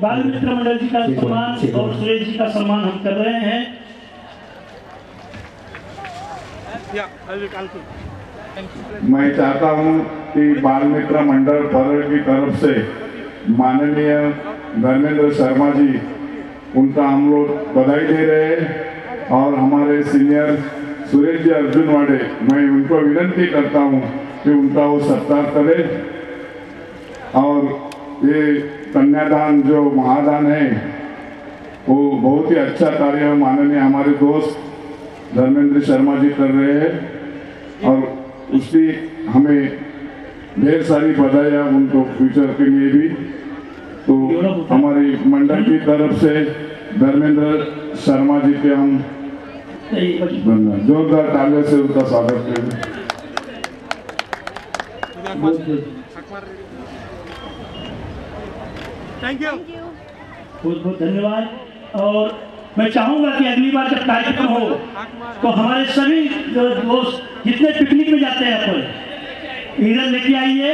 बाल मित्र मंडल जी का सम्मान और सुरेश जी का सम्मान हम कर रहे हैं। मैं चाहता हूं कि बाल मित्र मंडल परल की तरफ से माननीय धर्मेंद्र शर्मा जी, उनका हम लोग बधाई दे रहे हैं। और हमारे सीनियर सुरेश जी अर्जुनवाड़े, मैं उनको विनती करता हूं कि उनका वो सत्कार करें। और ये कन्यादान जो महादान है वो बहुत ही अच्छा कार्य माननीय हमारे दोस्त धर्मेंद्र शर्मा जी कर रहे हैं और उसकी हमें ढेर सारी बधाइयाँ उनको फ्यूचर के लिए भी। तो हमारी मंडल की तरफ से धर्मेंद्र शर्मा जी के हम जोरदार तालियों से उनका स्वागत करें। थैंक यू, बहुत बहुत धन्यवाद। और मैं चाहूंगा कि अगली बार जब कार्यक्रम हो तो हमारे सभी दोस्त जितने पिकनिक में जाते हैं अपन इधर लेके आइए,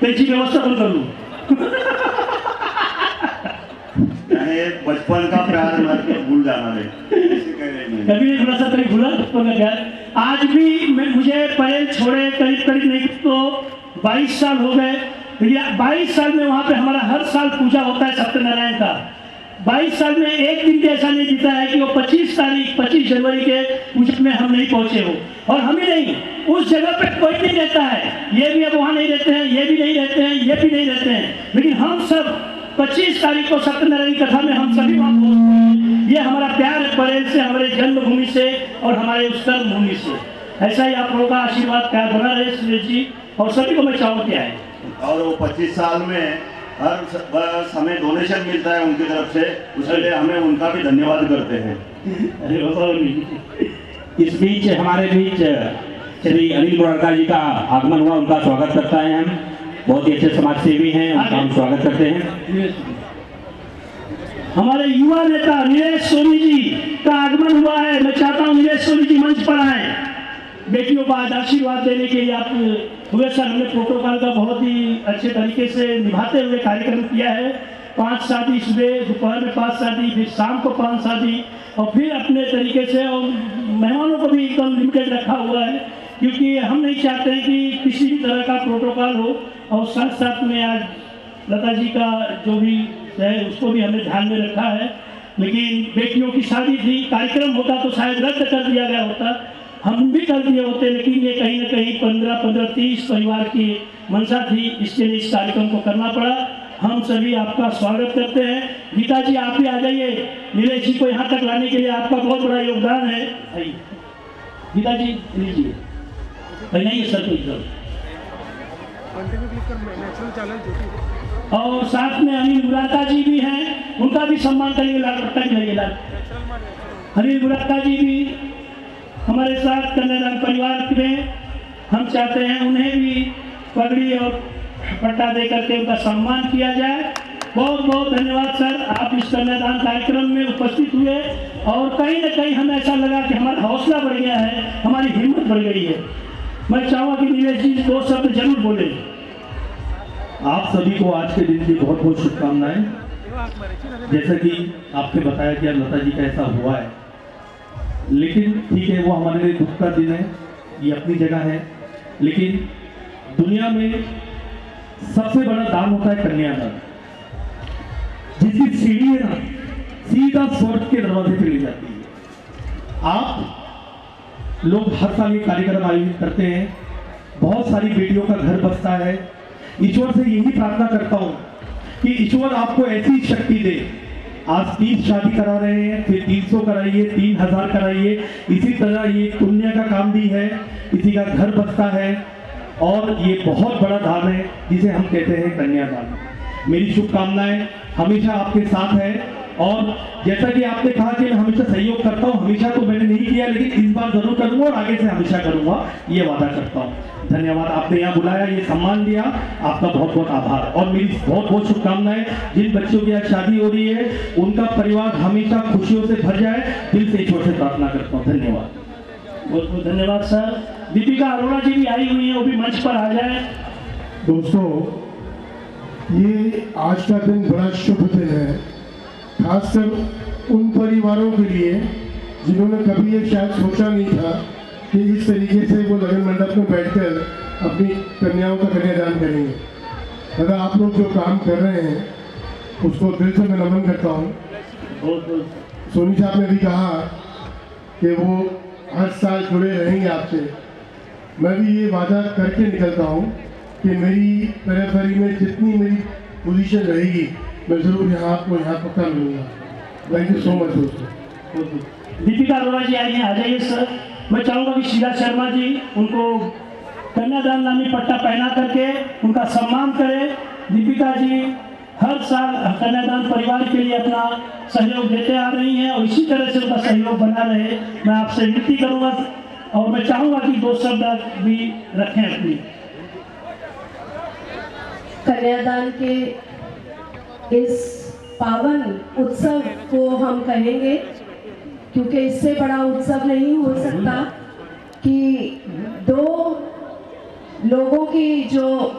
तो इसकी व्यवस्था कौन कर लूँ। बचपन का प्यार भूल जाना है, कभी नहीं भूला सा, कभी भूला बचपन का प्यार। आज भी मुझे पहले छोड़े करीब नहीं तो 22 साल हो गए। 22 साल में वहाँ पे हमारा हर साल पूजा होता है सत्यनारायण का। 22 साल में एक दिन भी ऐसा नहीं बीता है कि वो 25 जनवरी के पूजा में हम नहीं पहुँचे हो। और हम ही नहीं, उस जगह पे कोई नहीं रहता है। ये भी अब वहाँ नहीं रहते हैं, ये भी नहीं रहते हैं, ये भी नहीं रहते हैं, लेकिन हम सब 25 तारीख को सत्यनारायण कथा में हम सभी वहाँ पहुँचते हैं। ये हमारा प्यार है परेल से, हमारे जन्मभूमि से और हमारे उस कर्म भूमि से। ऐसा ही आप लोगों का आशीर्वाद प्यार बना रहे सुरेश जी, और सभी को मैं चाहूँ क्या है। और वो 25 साल में हर समय डोनेशन मिलता है उनकी तरफ से, उसके लिए हमें उनका भी धन्यवाद करते हैं। इस बीच हमारे बीच श्री अनिल मुरारका जी का आगमन हुआ, उनका स्वागत करता है। हम बहुत ही अच्छे समाज सेवी हैं, उनका हम स्वागत करते हैं। हमारे युवा नेता नीलेश सोनी जी का आगमन हुआ है। मैं चाहता हूँ नीलेश सोनी जी मंच पर आए, बेटियों का आज आशीर्वाद देने के लिए आप हुए। सर, हमने प्रोटोकॉल का बहुत ही अच्छे तरीके से निभाते हुए कार्यक्रम किया है। 5 शादी सुबह, दोपहर में 5 शादी, फिर शाम को 5 शादी, और फिर अपने तरीके से और मेहमानों को भी एकदम लिमिटेड रखा हुआ है, क्योंकि हम नहीं चाहते हैं कि किसी भी तरह का प्रोटोकॉल हो। और साथ साथ में आज लता जी का जो भी है उसको भी हमने ध्यान में रखा है। लेकिन बेटियों की शादी थी, कार्यक्रम होता तो शायद रद्द कर दिया गया होता, हम भी कर दिए होते, लेकिन ये कहीं ना कहीं 15-30 परिवार की मंशा थी, इसके लिए इस कार्यक्रम को करना पड़ा। हम सभी आपका स्वागत करते हैं। गीता जी आप भी आ जाइए, नीलेश जी को यहाँ तक लाने के लिए आपका बहुत बड़ा योगदान है। गीता जी लीजिए, नहीं सर कोई और साथ में अनिल मुरारका जी भी हैं, उनका भी सम्मान करिए। लाल अनिल मुरारका जी भी हमारे साथ कन्यादान परिवार में, हम चाहते हैं उन्हें भी पगड़ी और पट्टा दे करके उनका सम्मान किया जाए। बहुत बहुत धन्यवाद सर, आप इस कन्यादान कार्यक्रम में उपस्थित हुए और कहीं ना कहीं हमें ऐसा लगा कि हमारा हौसला बढ़ गया है, हमारी हिम्मत बढ़ गई है। मैं चाहूँगा कि नीलेश जी 2 शब्द जरूर बोले। आप सभी को आज के दिन की बहुत बहुत शुभकामनाएं। जैसा कि आपने बताया कि लता जी का ऐसा हुआ है, लेकिन ठीक है, वो हमारे लिए दुख का दिन है, ये अपनी जगह है। लेकिन दुनिया में सबसे बड़ा दान होता है कन्यादान, जिसकी सीढ़ी है ना सीधा स्वर्ग के दरवाजे पे ले जाती है। आप लोग हर साल ये कार्यक्रम आयोजित करते हैं, बहुत सारी बेटियों का घर बसता है। ईश्वर से यही प्रार्थना करता हूँ कि ईश्वर आपको ऐसी शक्ति दे। आज 30 शादी करा रहे हैं, फिर 300 कराइए, 3000 कराइए। इसी तरह ये पुण्य का काम भी है, किसी का घर बसता है, और ये बहुत बड़ा दान है जिसे हम कहते हैं कन्यादान। मेरी शुभकामनाएं हमेशा आपके साथ है। और जैसा कि आपने कहा कि मैं हमेशा सहयोग करता हूँ, हमेशा तो मैंने नहीं किया, लेकिन इस बार जरूर करूंगा और आगे से हमेशा करूंगा, ये वादा करता हूँ। धन्यवाद, आपने यहाँ बुलाया, ये सम्मान दिया, आपका बहुत बहुत आभार। और मेरी बहुत बहुत शुभकामनाएं जिन बच्चों की आज शादी हो रही है, उनका परिवार हमेशा खुशियों से भर जाए, दिल से ईश्वर से प्रार्थना करता हूँ। धन्यवाद, बहुत बहुत धन्यवाद सर। दीपिका अरोड़ा जी भी आई हुई है, वो भी मंच पर आ जाए। दोस्तों, ये आज का दिन बड़ा शुभ दिन है, खासकर उन परिवारों के लिए जिन्होंने कभी ये शायद सोचा नहीं था कि इस तरीके से वो लगन मंडप में बैठकर अपनी कन्याओं का कन्यादान करेंगे। अगर आप लोग जो काम कर रहे हैं उसको दिल से मैं नमन करता हूँ। सोनी साहब ने भी कहा कि वो हर साल जुड़े रहेंगे आपसे। मैं भी ये वादा करके निकलता हूँ कि मेरी पेरेफेरी में जितनी मेरी पोजीशन रहेगी मैं ज़रूर आपको यहाँ पक्का मिलूँगा। थैंक यू सो मच दोस्तों। दीपिका अरोड़ा जी आइए, आ जाइए सर। मैं चाहूँगा कि शीला शर्मा जी उनको कन्यादान नामी पट्टा पहना करके उनका सम्मान करें। दीपिका जी हर साल कन्यादान परिवार के लिए अपना सहयोग देते आ रही हैं और इसी तरह से उनका सहयोग बना रहे, मैं आपसे विनती करूँगा और मैं चाहूँगा कि 2 शब्द भी रखें अपनी। कन्यादान के इस पावन उत्सव को हम कहेंगे, क्योंकि इससे बड़ा उत्सव नहीं हो सकता कि 2 लोगों की जो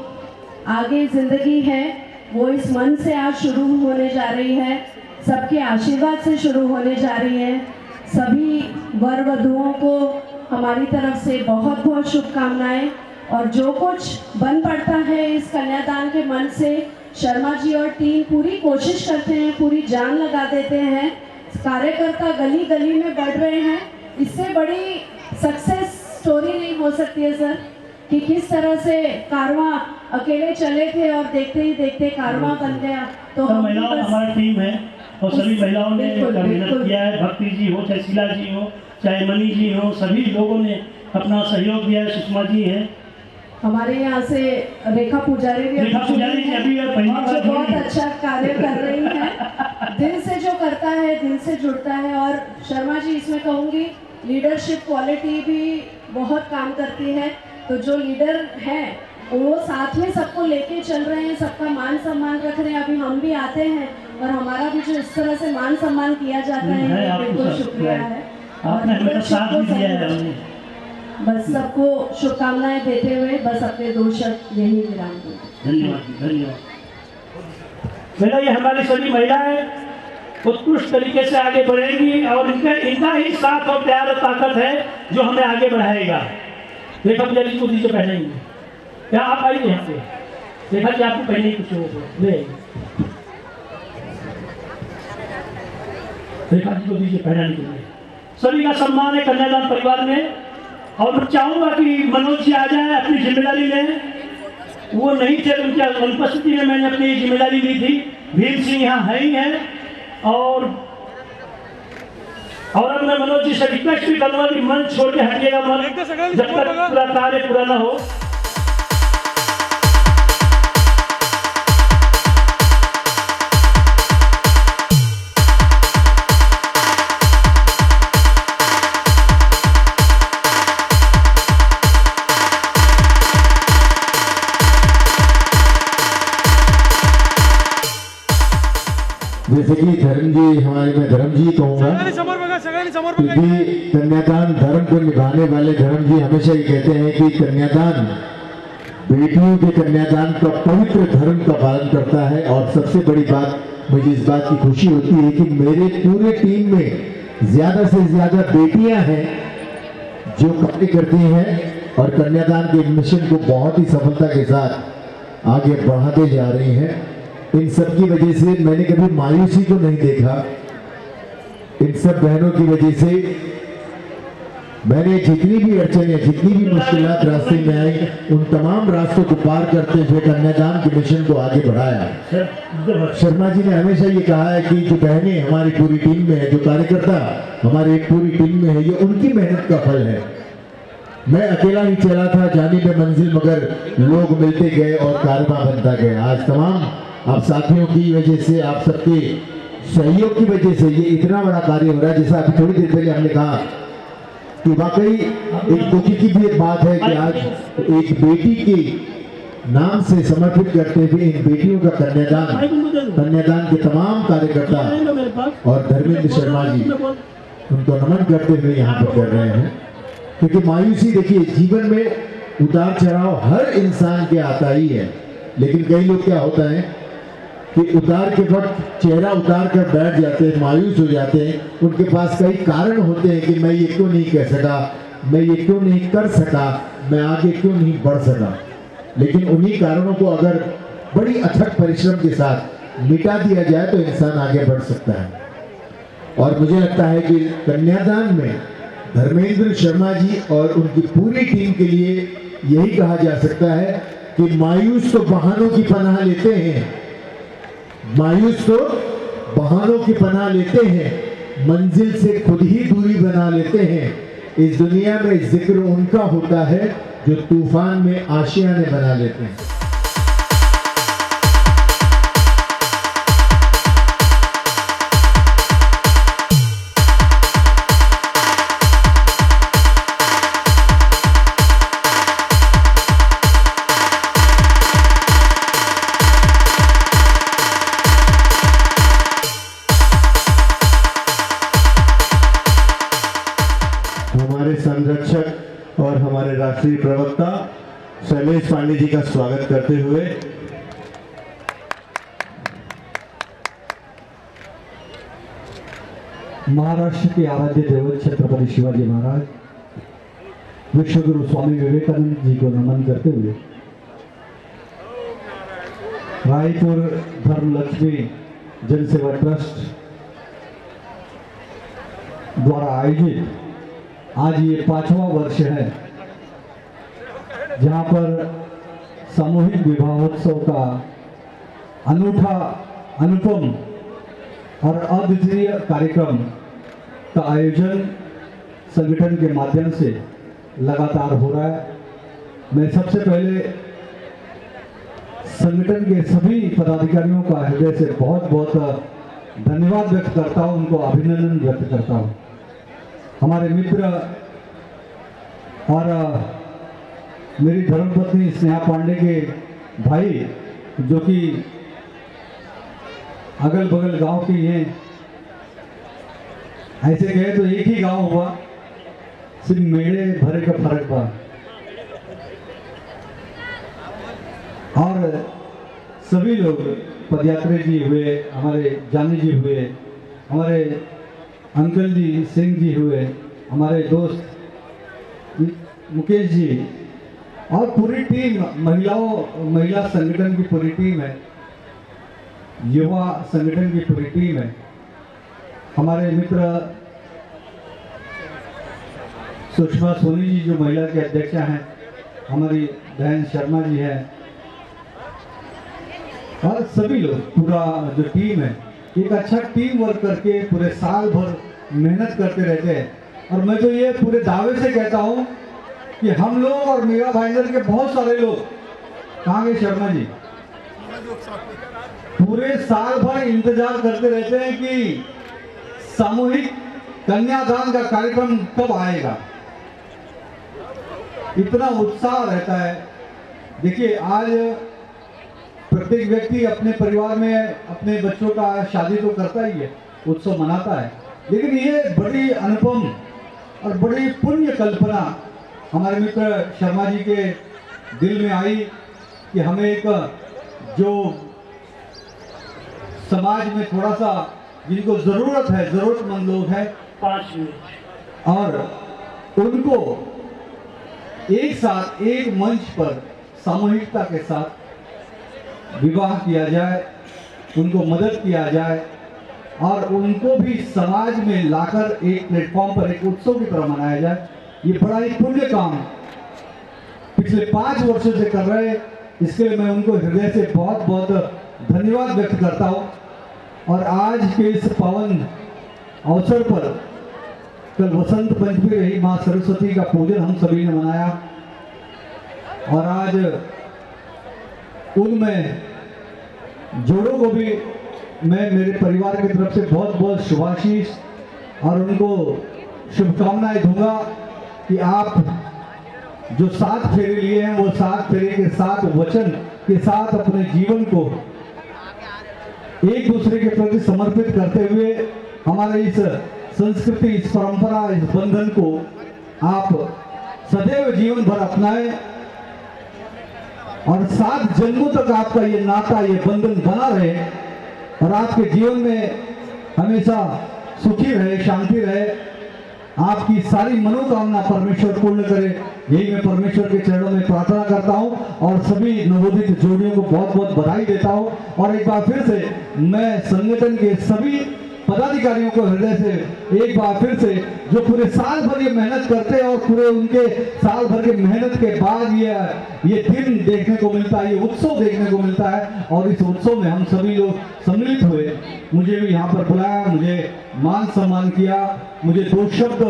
आगे जिंदगी है वो इस मन से आज शुरू होने जा रही है, सबके आशीर्वाद से शुरू होने जा रही है। सभी वर वधुओं को हमारी तरफ से बहुत बहुत शुभकामनाएं। और जो कुछ बन पड़ता है इस कन्यादान के मन से, शर्मा जी और टीम पूरी कोशिश करते हैं, पूरी जान लगा देते हैं। कार्यकर्ता गली गली में बढ़ रहे हैं। इससे बड़ी सक्सेस स्टोरी नहीं हो सकती है सर, कि किस तरह से कारवां अकेले चले थे और देखते ही देखते कारवां बन गया। तो महिलाओं हमारी टीम है और सभी महिलाओं ने मेहनत किया है। भक्ति जी हो, चाहे शीला जी हो, चाहे मनी जी हो, सभी लोगों ने अपना सहयोग दिया है। सुषमा जी है हमारे यहाँ से, रेखा पुजारी भी बहुत अच्छा कार्य कर रही है। दिल से जो करता है दिल से जुड़ता है। और शर्मा जी इसमें कहूँगी लीडरशिप क्वालिटी भी बहुत काम करती है। तो जो लीडर हैं वो साथ में सबको लेके चल रहे हैं, सबका मान सम्मान रख रहे हैं। अभी हम भी आते हैं और हमारा भी जो इस तरह से मान सम्मान किया जाता है, बिल्कुल शुक्रिया है। आपने साथ भी दिया है। बस सबको शुभकामनाएं देते हुए बस अपने 2 शब्द यही विराम दूँ। धन्यवाद, धन्यवाद। मेरा ये हमारी सभी महिलाएं उत्कृष्ट तरीके से आगे बढ़ेंगी और इनका ही साथ और प्यार और ताकत है जो हमें आगे बढ़ाएगा। रेखा पुजारी को दीजिए पहनेंगे क्या? आप आइए यहाँ पे। रेखा जी आपको पहने कुछ हो ले, रेखा जी को दीजिए पहनाने के लिए। सभी का सम्मान है कन्यादान परिवार में। और मैं चाहूँगा कि मनोज जी आ जाए अपनी जिम्मेदारी में। वो नहीं थे, उनकी अनुपस्थिति में मैंने अपनी जिम्मेदारी ली थी। भीम सिंह यहाँ है ही हैं। और अब मैं मनोज जी से रिक्वेस्ट भी करूँगा कि मन छोड़ के हटिएगा, मन जब तक पूरा कार्य पूरा ना हो। जैसे कि धर्म जी, हमारे मैं धर्म जी कहूँगा, क्योंकि कन्यादान धर्म को निभाने वाले धर्म जी हमेशा ये कहते हैं कि कन्यादान बेटियों के कन्यादान का पवित्र धर्म का पालन करता है। और सबसे बड़ी बात, मुझे इस बात की खुशी होती है कि मेरे पूरे टीम में ज्यादा से ज्यादा बेटियां हैं जो कार्य करती हैं और कन्यादान के मिशन को बहुत ही सफलता के साथ आगे बढ़ाते जा रही हैं। इन सब की वजह से मैंने कभी मायूसी को नहीं देखा। इन सब बहनों की वजह से मैंने जितनी भी अड़चनें, जितनी भी मुश्किलात रास्ते में आई, उन तमाम रास्तों को पार करते हुए कन्यादान के मिशन को आगे बढ़ाया। शर्मा जी ने हमेशा ये कहा है कि जो बहनें हमारी पूरी टीम में है, जो कार्यकर्ता हमारी पूरी टीम में है, ये उनकी मेहनत का फल है। मैं अकेला ही चला था जाने में मंजिल, मगर लोग मिलते गए और कारवां बनता गया। आज तमाम आप साथियों की वजह से, आप सबके सहयोग की वजह से ये इतना बड़ा कार्य हो रहा है। जैसा अभी थोड़ी देर पहले हमने कहा कि वाकई एक दुखी की भी एक बात है कि आज एक बेटी के नाम से समर्पित करते हुए इन बेटियों का कन्यादान के तमाम कार्यकर्ता और धर्मेंद्र शर्मा जी उनको नमन करते हुए यहाँ पर कर रहे हैं। क्योंकि मायूसी, देखिए जीवन में उतार चढ़ाव हर इंसान के आता ही है, लेकिन कई लोग क्या होता है कि उतार के वक्त चेहरा उतार कर बैठ जाते हैं, मायूस हो जाते हैं। उनके पास कई कारण होते हैं कि मैं ये क्यों नहीं कह सका, मैं ये क्यों नहीं कर सका, मैं आगे क्यों नहीं बढ़ सका। लेकिन उन्हीं कारणों को अगर बड़ी अथक परिश्रम के साथ मिटा दिया जाए तो इंसान आगे बढ़ सकता है। और मुझे लगता है कि कन्यादान में धर्मेंद्र शर्मा जी और उनकी पूरी टीम के लिए यही कहा जा सकता है कि मायूस तो बहानों की पनाह लेते हैं, मायूस तो बहानों की पनाह लेते हैं, मंजिल से खुद ही दूरी बना लेते हैं। इस दुनिया में जिक्र उनका होता है जो तूफान में आशियाने बना लेते हैं। हमारे संरक्षक और हमारे राष्ट्रीय प्रवक्ता शैलेश पांडे जी का स्वागत करते हुए महाराष्ट्र के आराध्य देवत छत्रपति शिवाजी महाराज, विश्वगुरु स्वामी विवेकानंद जी को नमन करते हुए रायपुर धर्मलक्ष्मी जनसेवा ट्रस्ट द्वारा आयोजित आज ये 5वां वर्ष है जहां पर सामूहिक विवाहोत्सव का अनूठा, अनुपम और अद्वितीय कार्यक्रम का आयोजन संगठन के माध्यम से लगातार हो रहा है। मैं सबसे पहले संगठन के सभी पदाधिकारियों का हृदय से बहुत बहुत धन्यवाद व्यक्त करता हूं, उनको अभिनंदन व्यक्त करता हूं। हमारे मित्र और मेरी धर्मपत्नी स्नेहा पांडे के भाई जो कि अगल बगल गांव के हैं, ऐसे कहे तो एक ही गांव हुआ, सिर्फ मेड़े भरे का फर्क था। और सभी लोग, पदयात्री जी हुए, हमारे जानी जी हुए, हमारे अंकल जी सिंह जी हुए, हमारे दोस्त मुकेश जी और पूरी टीम, महिला संगठन की पूरी टीम है, युवा संगठन की पूरी टीम है, हमारे मित्र सुषमा सोनी जी जो महिला के अध्यक्षा हैं, हमारी बहन शर्मा जी है और सभी लोग, पूरा जो टीम है, एक अच्छा टीम वर्क करके पूरे साल भर मेहनत करते रहते हैं। और मैं तो ये पूरे दावे से कहता हूँ कि हम लोग और मेरा भाईंदर के बहुत सारे लोग, कहाँ गए शर्मा जी, पूरे साल भर इंतजार करते रहते हैं कि सामूहिक कन्यादान का कार्यक्रम कब आएगा। इतना उत्साह रहता है। देखिए, आज प्रत्येक व्यक्ति अपने परिवार में अपने बच्चों का शादी तो करता ही है, उत्सव मनाता है, लेकिन ये बड़ी अनुपम और बड़ी पुण्य कल्पना हमारे मित्र शर्मा जी के दिल में आई कि हमें एक जो समाज में थोड़ा सा जिनको जरूरत है, जरूरतमंद लोग हैं, 5 मिनट, और उनको एक साथ एक मंच पर सामूहिकता के साथ विवाह किया जाए, उनको मदद किया जाए और उनको भी समाज में लाकर एक प्लेटफॉर्म पर एक उत्सव की तरह मनाया जाए। ये बड़ा ही पुण्य काम पिछले 5 वर्षों से कर रहे हैं, इसके लिए मैं उनको हृदय से बहुत बहुत धन्यवाद व्यक्त करता हूँ। और आज के इस पावन अवसर पर कल वसंत पंचमी रही, माँ सरस्वती का पूजन हम सभी ने मनाया और आज उनमें जोड़ों को भी मैं मेरे परिवार की तरफ से बहुत बहुत शुभाशीष और उनको शुभकामनाएं दूंगा कि आप जो 7 फेरे लिए हैं वो 7 फेरे के 7 वचन के साथ अपने जीवन को एक दूसरे के प्रति समर्पित करते हुए हमारे इस संस्कृति, इस परंपरा, इस बंधन को आप सदैव जीवन भर अपनाएं। और 7 जन्मों तक आपका ये नाता, ये बंधन बना रहे और आपके जीवन में हमेशा सुखी रहे, शांति रहे, आपकी सारी मनोकामना परमेश्वर पूर्ण करे, यही मैं परमेश्वर के चरणों में प्रार्थना करता हूं और सभी नवोदित जोड़ियों को बहुत बहुत बधाई देता हूं। और एक बार फिर से मैं संगठन के सभी पदाधिकारियों को हृदय से एक बार फिर से, जो पूरे साल भर ये मेहनत करते हैं और पूरे उनके साल भर के मेहनत के बाद ये दिन देखने को मिलता है, ये उत्सव देखने को मिलता है और इस उत्सव में हम सभी लोग सम्मिलित हुए। मुझे भी यहाँ पर बुलाया, मुझे मान सम्मान किया, मुझे 2 शब्द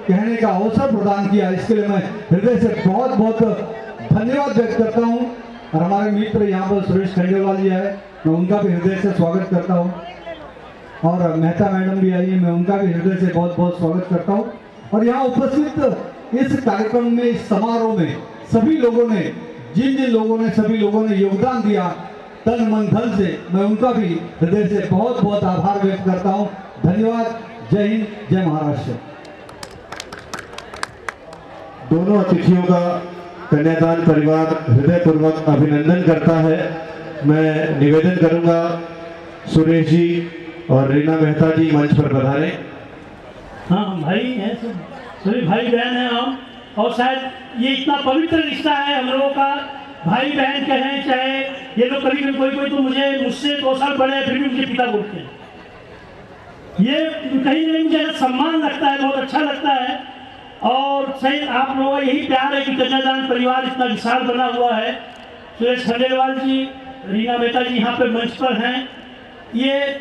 कहने का अवसर प्रदान किया, इसके लिए मैं हृदय से बहुत बहुत धन्यवाद व्यक्त करता हूँ। और हमारे मित्र यहाँ पर सुरेश खंडेलवाल जी आए, मैं उनका भी हृदय से स्वागत करता हूँ और मेहता मैडम भी आई है, मैं उनका भी हृदय से बहुत बहुत स्वागत करता हूँ। और यहाँ उपस्थित इस कार्यक्रम में, इस समारोह में सभी लोगों ने, जिन लोगों ने, सभी लोगों ने योगदान दिया तन मन धन से, मैं उनका भी हृदय से बहुत बहुत आभार व्यक्त करता हूँ। धन्यवाद। जय हिंद, जय महाराष्ट्र। दोनों अतिथियों का कन्यादान परिवार हृदयपूर्वक अभिनंदन करता है। मैं निवेदन करूंगा सुरेश जी और रीना मेहता जी मंच पर पधारें। हाँ, हम भाई हैं, सभी भाई बहन हैं हम, और शायद ये इतना पवित्र रिश्ता है हम लोगों का, भाई बहन कहें चाहे ये लोग, कभी कोई तो मुझसे 2 साल बड़े हैं फिर भी मुझे पिता बोलते हैं। ये कहीं नहीं मुझे सम्मान लगता है, बहुत अच्छा लगता है। और सही आप लोगों का यही प्यार है कि कन्यादान परिवार इतना विशाल बना हुआ है। सुरेश खंडेलवाल जी, रीना मेहता जी यहाँ पे मंच पर हैं। ये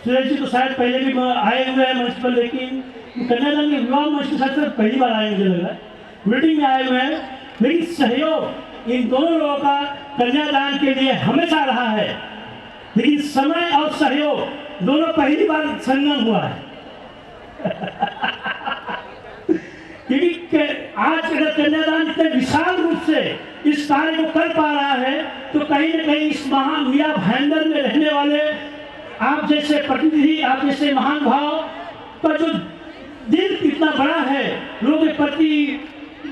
सुरेश जी तो शायद पहले भी आए हुए हैं मंच पर, लेकिन कन्यादान के विवाह मंच के साथ पहली बार आए, मुझे लग रहा है मीटिंग में आए हुए हैं। लेकिन सहयोग इन दोनों लोगों का कन्यादान के लिए हमेशा रहा है, लेकिन समय और सहयोग दोनों पहली बार संगम हुआ है। क्योंकि आज अगर कन्यादान इतने विशाल रूप से इस कार्य को कर पा रहा है तो कहीं न कहीं इस महान मियां भाईंदर में रहने वाले आप जैसे प्रतिनिधि, आप जैसे महान भाव का जो दिल इतना बड़ा है, लोगों के प्रति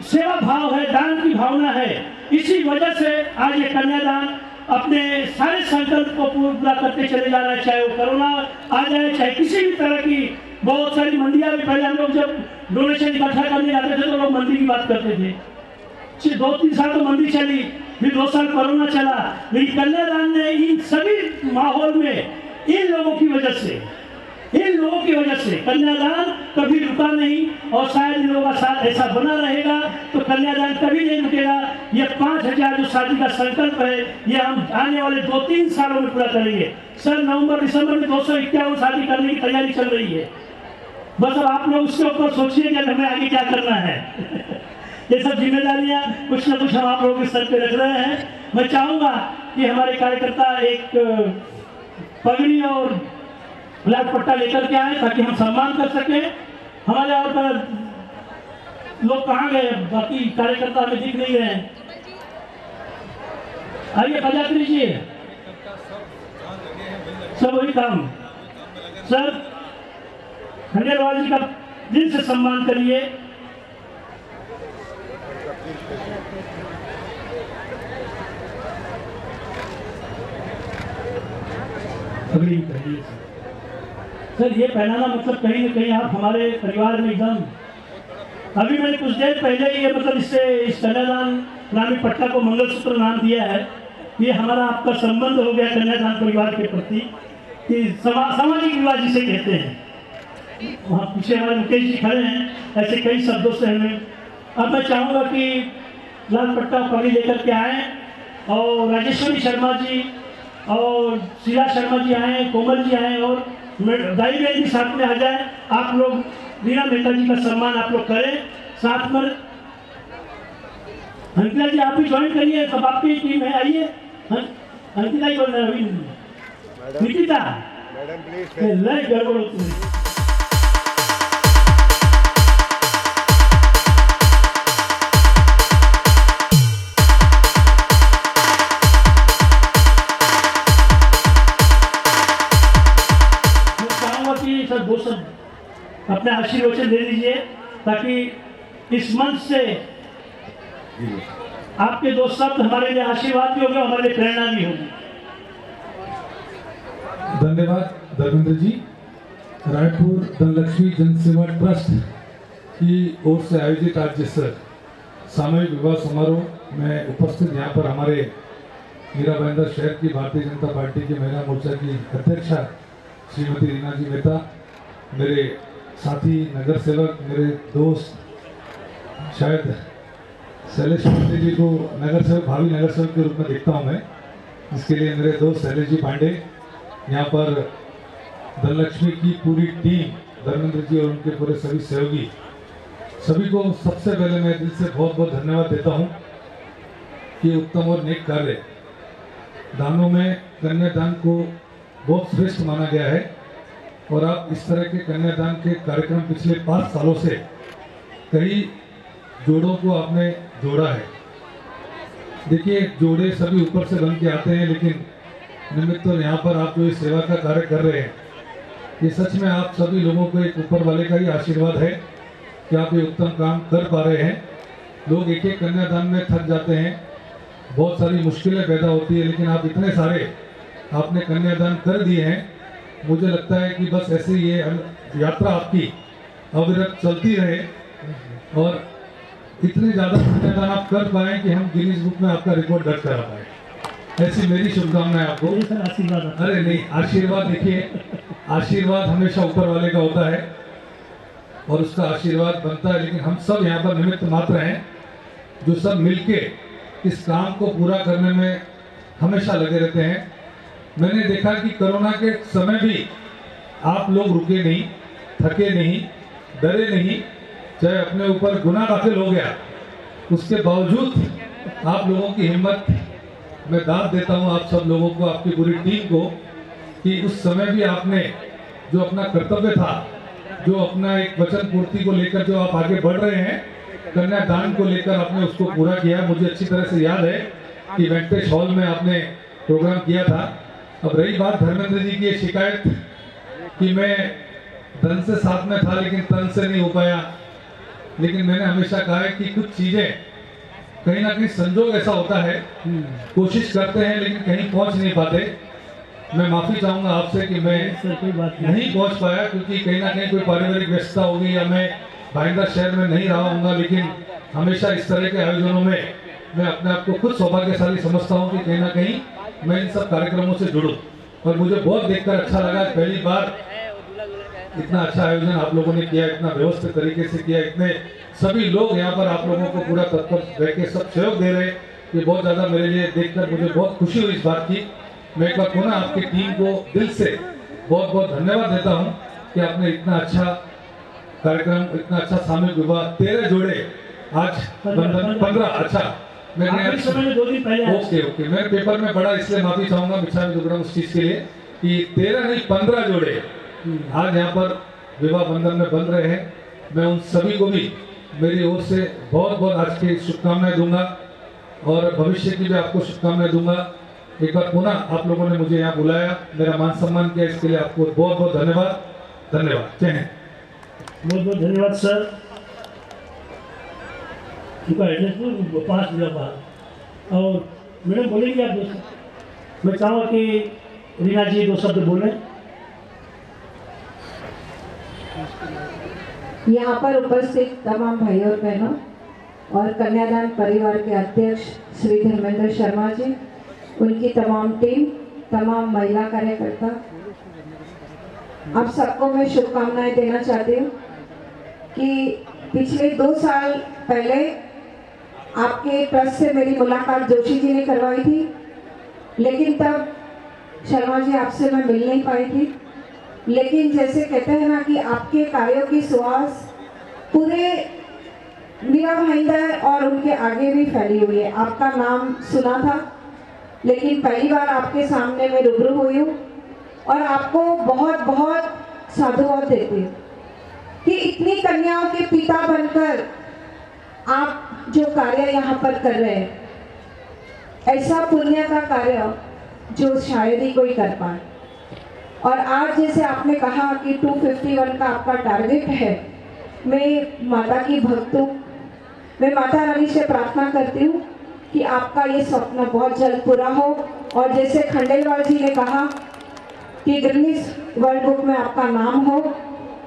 सेवा भाव है, दान की भावना है, इसी वजह से आज ये कन्यादान अपने सारे संकल्प को पूरा करते चले जा रहा है। चाहे वो कोरोना आ जाए, चाहे किसी भी तरह की बहुत सारी मंदियां भी, पहले हम लोग जब डोनेशन इकट्ठा करने जाते थे तो लोग मंदिर की बात करते थे। 2-3 साल तो मंदिर चली, फिर 2 साल कोरोना चला, लेकिन कन्यादान ने इन सभी माहौल में इन लोगों की वजह से कन्यादान कभी रुका नहीं। और शायद इन लोगों का साथ ऐसा बना रहेगा तो कन्यादान कभी नहीं रुकेगा। ये 5000 जो शादी का संकल्प है, ये हम आने वाले 2-3 सालों में पूरा करेंगे। सर नवंबर-दिसंबर में 251 शादी करने की तैयारी चल रही है। बस अब आप लोग उसके ऊपर सोचिए कि हमें आगे क्या करना है। ये सब जिम्मेदारियां कुछ न कुछ हम आप लोगों के सर पे रख रहे हैं। मैं चाहूँगा कि हमारे कार्यकर्ता एक पगड़ी और ब्लैक पट्टा लेकर के आए ताकि हम सम्मान कर सकें। हमारे और पर लोग कहाँ गए, बाकी कार्यकर्ता हमें दिख नहीं रहे। आइए बजा लीजिए, सब वही काम। सर खंडेलवाल जी का दिल से सम्मान करिए। सर ये पहनाना मतलब कहीं न कहीं आप हमारे परिवार में एकदम, अभी मैंने कुछ देर पहले ये मतलब इस कन्यादान नामी पट्टा को मंगलसूत्र नाम दिया है। ये हमारा आपका संबंध हो गया कन्यादान परिवार के प्रति, कि सामाजिक विवाह जिसे कहते हैं। वहाँ पीछे हमारे मुकेश जी खड़े हैं, ऐसे कई शब्दों से हमें। अब मैं चाहूँगा कि लाल पट्टा पगड़ी लेकर के आए और राजेश्वरी शर्मा जी और शीला शर्मा जी आए, कोमल जी आए और दाई बहन भी साथ में आ जाए। आप लोग रीना मेहता जी का सम्मान आप लोग करें। साथ में अंकिता जी आप भी ज्वाइन करिए, सब आपकी टीम है, आइए। अंकिता ही बोल रहे हैं, अभी निकिता मैडम प्लीज गड़बड़ होती है। सर 2 शब्द अपने आशीर्वचन दे दीजिए ताकि इस मंच से आपके दो शब्द हमारे लिए आशीर्वाद भी होंगे, हमारे लिए प्रेरणा भी होगी। धन्यवाद धर्मेंद्र जी। रायपुर धनलक्ष्मी जनसेवा ट्रस्ट की ओर से आयोजित आज इस सामूहिक विवाह समारोह में उपस्थित यहाँ पर हमारे मीरा भाईंदर शहर की भारतीय जनता पार्टी की महिला मोर्चा की अध्यक्षा श्रीमती रीना जी मेहता, मेरे साथी नगर सेवक, मेरे दोस्त, शायद शैलेश पांडे जी को नगर सेवक, भावी नगर सेवक के रूप में देखता हूँ मैं, इसके लिए मेरे दोस्त शैलेश जी पांडे, यहाँ पर धनलक्ष्मी की पूरी टीम, धर्मेंद्र जी और उनके पूरे सभी सहयोगी, सभी को सबसे पहले मैं दिल से बहुत बहुत धन्यवाद देता हूँ कि उत्तम और नेक कार्य दानों में कन्यादान को बहुत श्रेष्ठ माना गया है और आप इस तरह के कन्यादान के कार्यक्रम पिछले 5 सालों से कई जोड़ों को आपने जोड़ा है। देखिए, जोड़े सभी ऊपर से बन के आते हैं, लेकिन निमित्त और यहाँ पर आप जो इस सेवा का कार्य कर रहे हैं, ये सच में आप सभी लोगों को एक ऊपर वाले का ही आशीर्वाद है कि आप ये उत्तम काम कर पा रहे हैं। लोग एक एक कन्यादान में थक जाते हैं, बहुत सारी मुश्किलें पैदा होती है, लेकिन आप इतने सारे आपने कन्यादान कर दिए हैं। मुझे लगता है कि बस ऐसे ही ये यात्रा आपकी अविरत चलती रहे और इतने ज़्यादा कन्यादान आप कर पाए कि हम गिनीज बुक में आपका रिकॉर्ड दर्ज करा पाए। ऐसी मेरी शुभकामनाएं आपको। अरे नहीं, आशीर्वाद देखिए, आशीर्वाद हमेशा ऊपर वाले का होता है और उसका आशीर्वाद बनता है, लेकिन हम सब यहाँ पर निमित्त मात्र हैं जो सब मिलके इस काम को पूरा करने में हमेशा लगे रहते हैं। मैंने देखा कि कोरोना के समय भी आप लोग रुके नहीं, थके नहीं, डरे नहीं, चाहे अपने ऊपर गुनाह दाखिल हो गया, उसके बावजूद आप लोगों की हिम्मत मैं दाद देता हूँ आप सब लोगों को, आपकी पूरी टीम को, कि उस समय भी आपने जो अपना कर्तव्य था, जो अपना एक वचन पूर्ति को लेकर जो आप आगे बढ़ रहे हैं, कन्यादान को लेकर आपने उसको पूरा किया। मुझे अच्छी तरह से याद है कि वेंकटेश हॉल में आपने प्रोग्राम किया था। अब रही बात धर्मेंद्र जी की शिकायत कि मैं धन से साथ में था लेकिन तन से नहीं हो पाया, लेकिन मैंने हमेशा कहा है कि कुछ चीज़ें कहीं ना कहीं संजोग ऐसा होता है, कोशिश करते हैं लेकिन कहीं पहुंच नहीं पाते। मैं माफ़ी चाहूँगा आपसे कि मैं नहीं पहुंच पाया, क्योंकि कहीं ना कहीं कोई पारिवारिक व्यस्तता होगी या मैं भाईंदर शहर में नहीं रहा हूँगा, लेकिन हमेशा इस तरह के आयोजनों में मैं अपने आप को खुद सौभाग्यशाली समझता हूँ कि कहीं ना कहीं मैं इन सब कार्यक्रमों से जुड़ूं। और मुझे बहुत देखकर अच्छा लगा, पहली बार इतना अच्छा आयोजन आप लोगों ने किया, इतना व्यवस्थित तरीके से किया, इतने सभी लोग यहाँ पर आप लोगों को पूरा तत्पर रह के सब सहयोग दे रहे, ये बहुत ज़्यादा मेरे लिए देखकर मुझे बहुत खुशी हुई इस बात की। मैं एक बार पुनः आपकी टीम को दिल से बहुत बहुत धन्यवाद देता हूँ कि आपने इतना अच्छा कार्यक्रम, इतना अच्छा सामूहिक विवाह, 13 जोड़े आज 15, अच्छा मैंने ओके मैं पेपर में पढ़ा, इसलिए माफी चाहूंगा मिच्छा में दुगड़ा उस चीज के लिए कि 13 नहीं 15 जोड़े आज यहाँ पर विवाह बंधन में बन रहे हैं। मैं उन सभी को भी मेरी ओर से बहुत बहुत आज की शुभकामनाएं दूंगा और भविष्य की भी आपको शुभकामनाएं दूंगा। एक बार पुनः आप लोगों ने मुझे यहाँ बुलाया, मेरा मान सम्मान किया, इसके लिए आपको बहुत बहुत धन्यवाद। धन्यवाद, जय हिंद। बहुत बहुत धन्यवाद सर। उनका एड्रेस 5 मिनट बाद और मैडम बोलेंगे आप दोस्त। मैं चाहूँगा कि रीना जी 2 शब्द बोलें। यहाँ पर उपस्थित तमाम भाइयों और बहनों और कन्यादान परिवार के अध्यक्ष श्री धर्मेंद्र शर्मा जी, उनकी तमाम टीम, तमाम महिला कार्यकर्ता, आप सबको मैं शुभकामनाएं देना चाहती हूँ कि पिछले 2 साल पहले आपके ट्रस्ट से मेरी मुलाकात जोशी जी ने करवाई थी, लेकिन तब शर्मा जी आपसे मैं मिल नहीं पाई थी। लेकिन जैसे कहते हैं ना कि आपके कार्यों की सुवास पूरे मीरा भाईंदर और उनके आगे भी फैली हुई है। आपका नाम सुना था, लेकिन पहली बार आपके सामने मैं रूबरू हुई हूँ और आपको बहुत बहुत साधुवाद देती हूँ कि इतनी कन्याओं के पिता बनकर आप जो कार्य यहाँ पर कर रहे हैं, ऐसा पुण्य का कार्य जो शायद ही कोई कर पाए। और आज जैसे आपने कहा कि 251 का आपका टारगेट है, मैं माता की भक्त हूँ, मैं माता रानी से प्रार्थना करती हूँ कि आपका ये स्वप्न बहुत जल्द पूरा हो। और जैसे खंडेलवाल जी ने कहा कि गिनीज वर्ल्ड बुक में आपका नाम हो,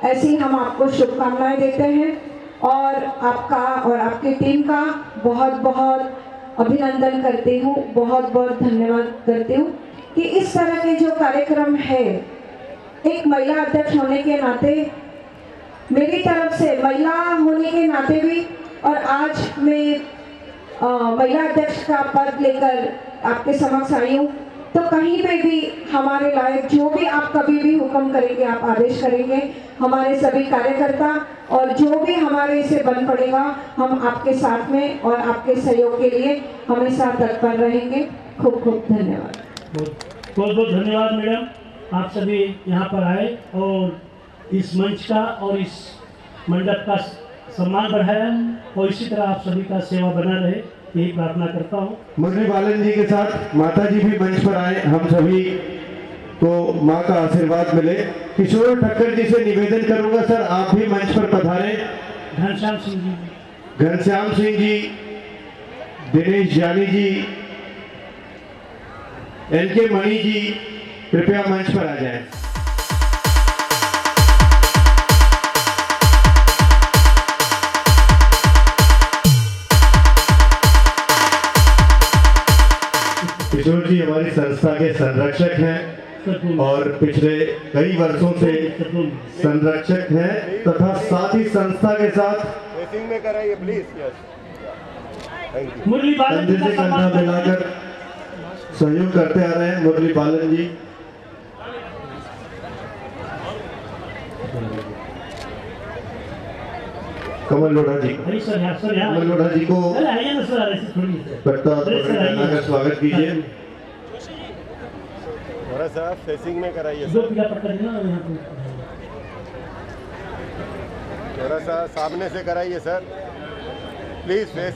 ऐसी हम आपको शुभकामनाएं देते हैं और आपका और आपकी टीम का बहुत बहुत अभिनंदन करती हूँ, बहुत बहुत धन्यवाद करती हूँ कि इस तरह के जो कार्यक्रम है, एक महिला अध्यक्ष होने के नाते, मेरी तरफ से महिला होने के नाते भी, और आज मैं महिला अध्यक्ष का पद लेकर आपके समक्ष आई हूँ, तो कहीं पे भी हमारे लायक जो भी आप कभी भी हुक्म करेंगे, आप आदेश करेंगे, हमारे सभी कार्यकर्ता और जो भी हमारे से बन पड़ेगा, हम आपके साथ में और आपके सहयोग के लिए हमेशा तत्पर रहेंगे। खूब खूब धन्यवाद। बहुत बहुत धन्यवाद मैडम, आप सभी यहाँ पर आए और इस मंच का और इस मंडप का सम्मान बढ़ाया और इसी तरह आप सभी का सेवा बना रहे, यही प्रार्थना करता हूँ। मुरली बालन जी के साथ माता जी भी मंच पर आए, हम सभी को माँ का आशीर्वाद मिले। किशोर ठक्कर जी से निवेदन करूंगा, सर आप भी मंच पर पधारें। घनश्याम सिंह जी, घनश्याम सिंह जी, दिनेश जानी जी, एल.के. मणि जी, कृपया मंच पर आ जाएं। किशोर जी हमारी संस्था के संरक्षक हैं और पिछले कई वर्षों से संरक्षक हैं तथा साथ ही संस्था के साथ में कराइए प्लीज। मुरली बालन जी से कंधा मिलाकर सहयोग करते आ रहे हैं। मुरली बालन जी, कमल लोढ़ा जी, कमल लोढ़ा जी को का स्वागत कीजिए। थोड़ा सा फेसिंग में कराइए, थोड़ा सा सामने से कराइए सर प्लीज। फेस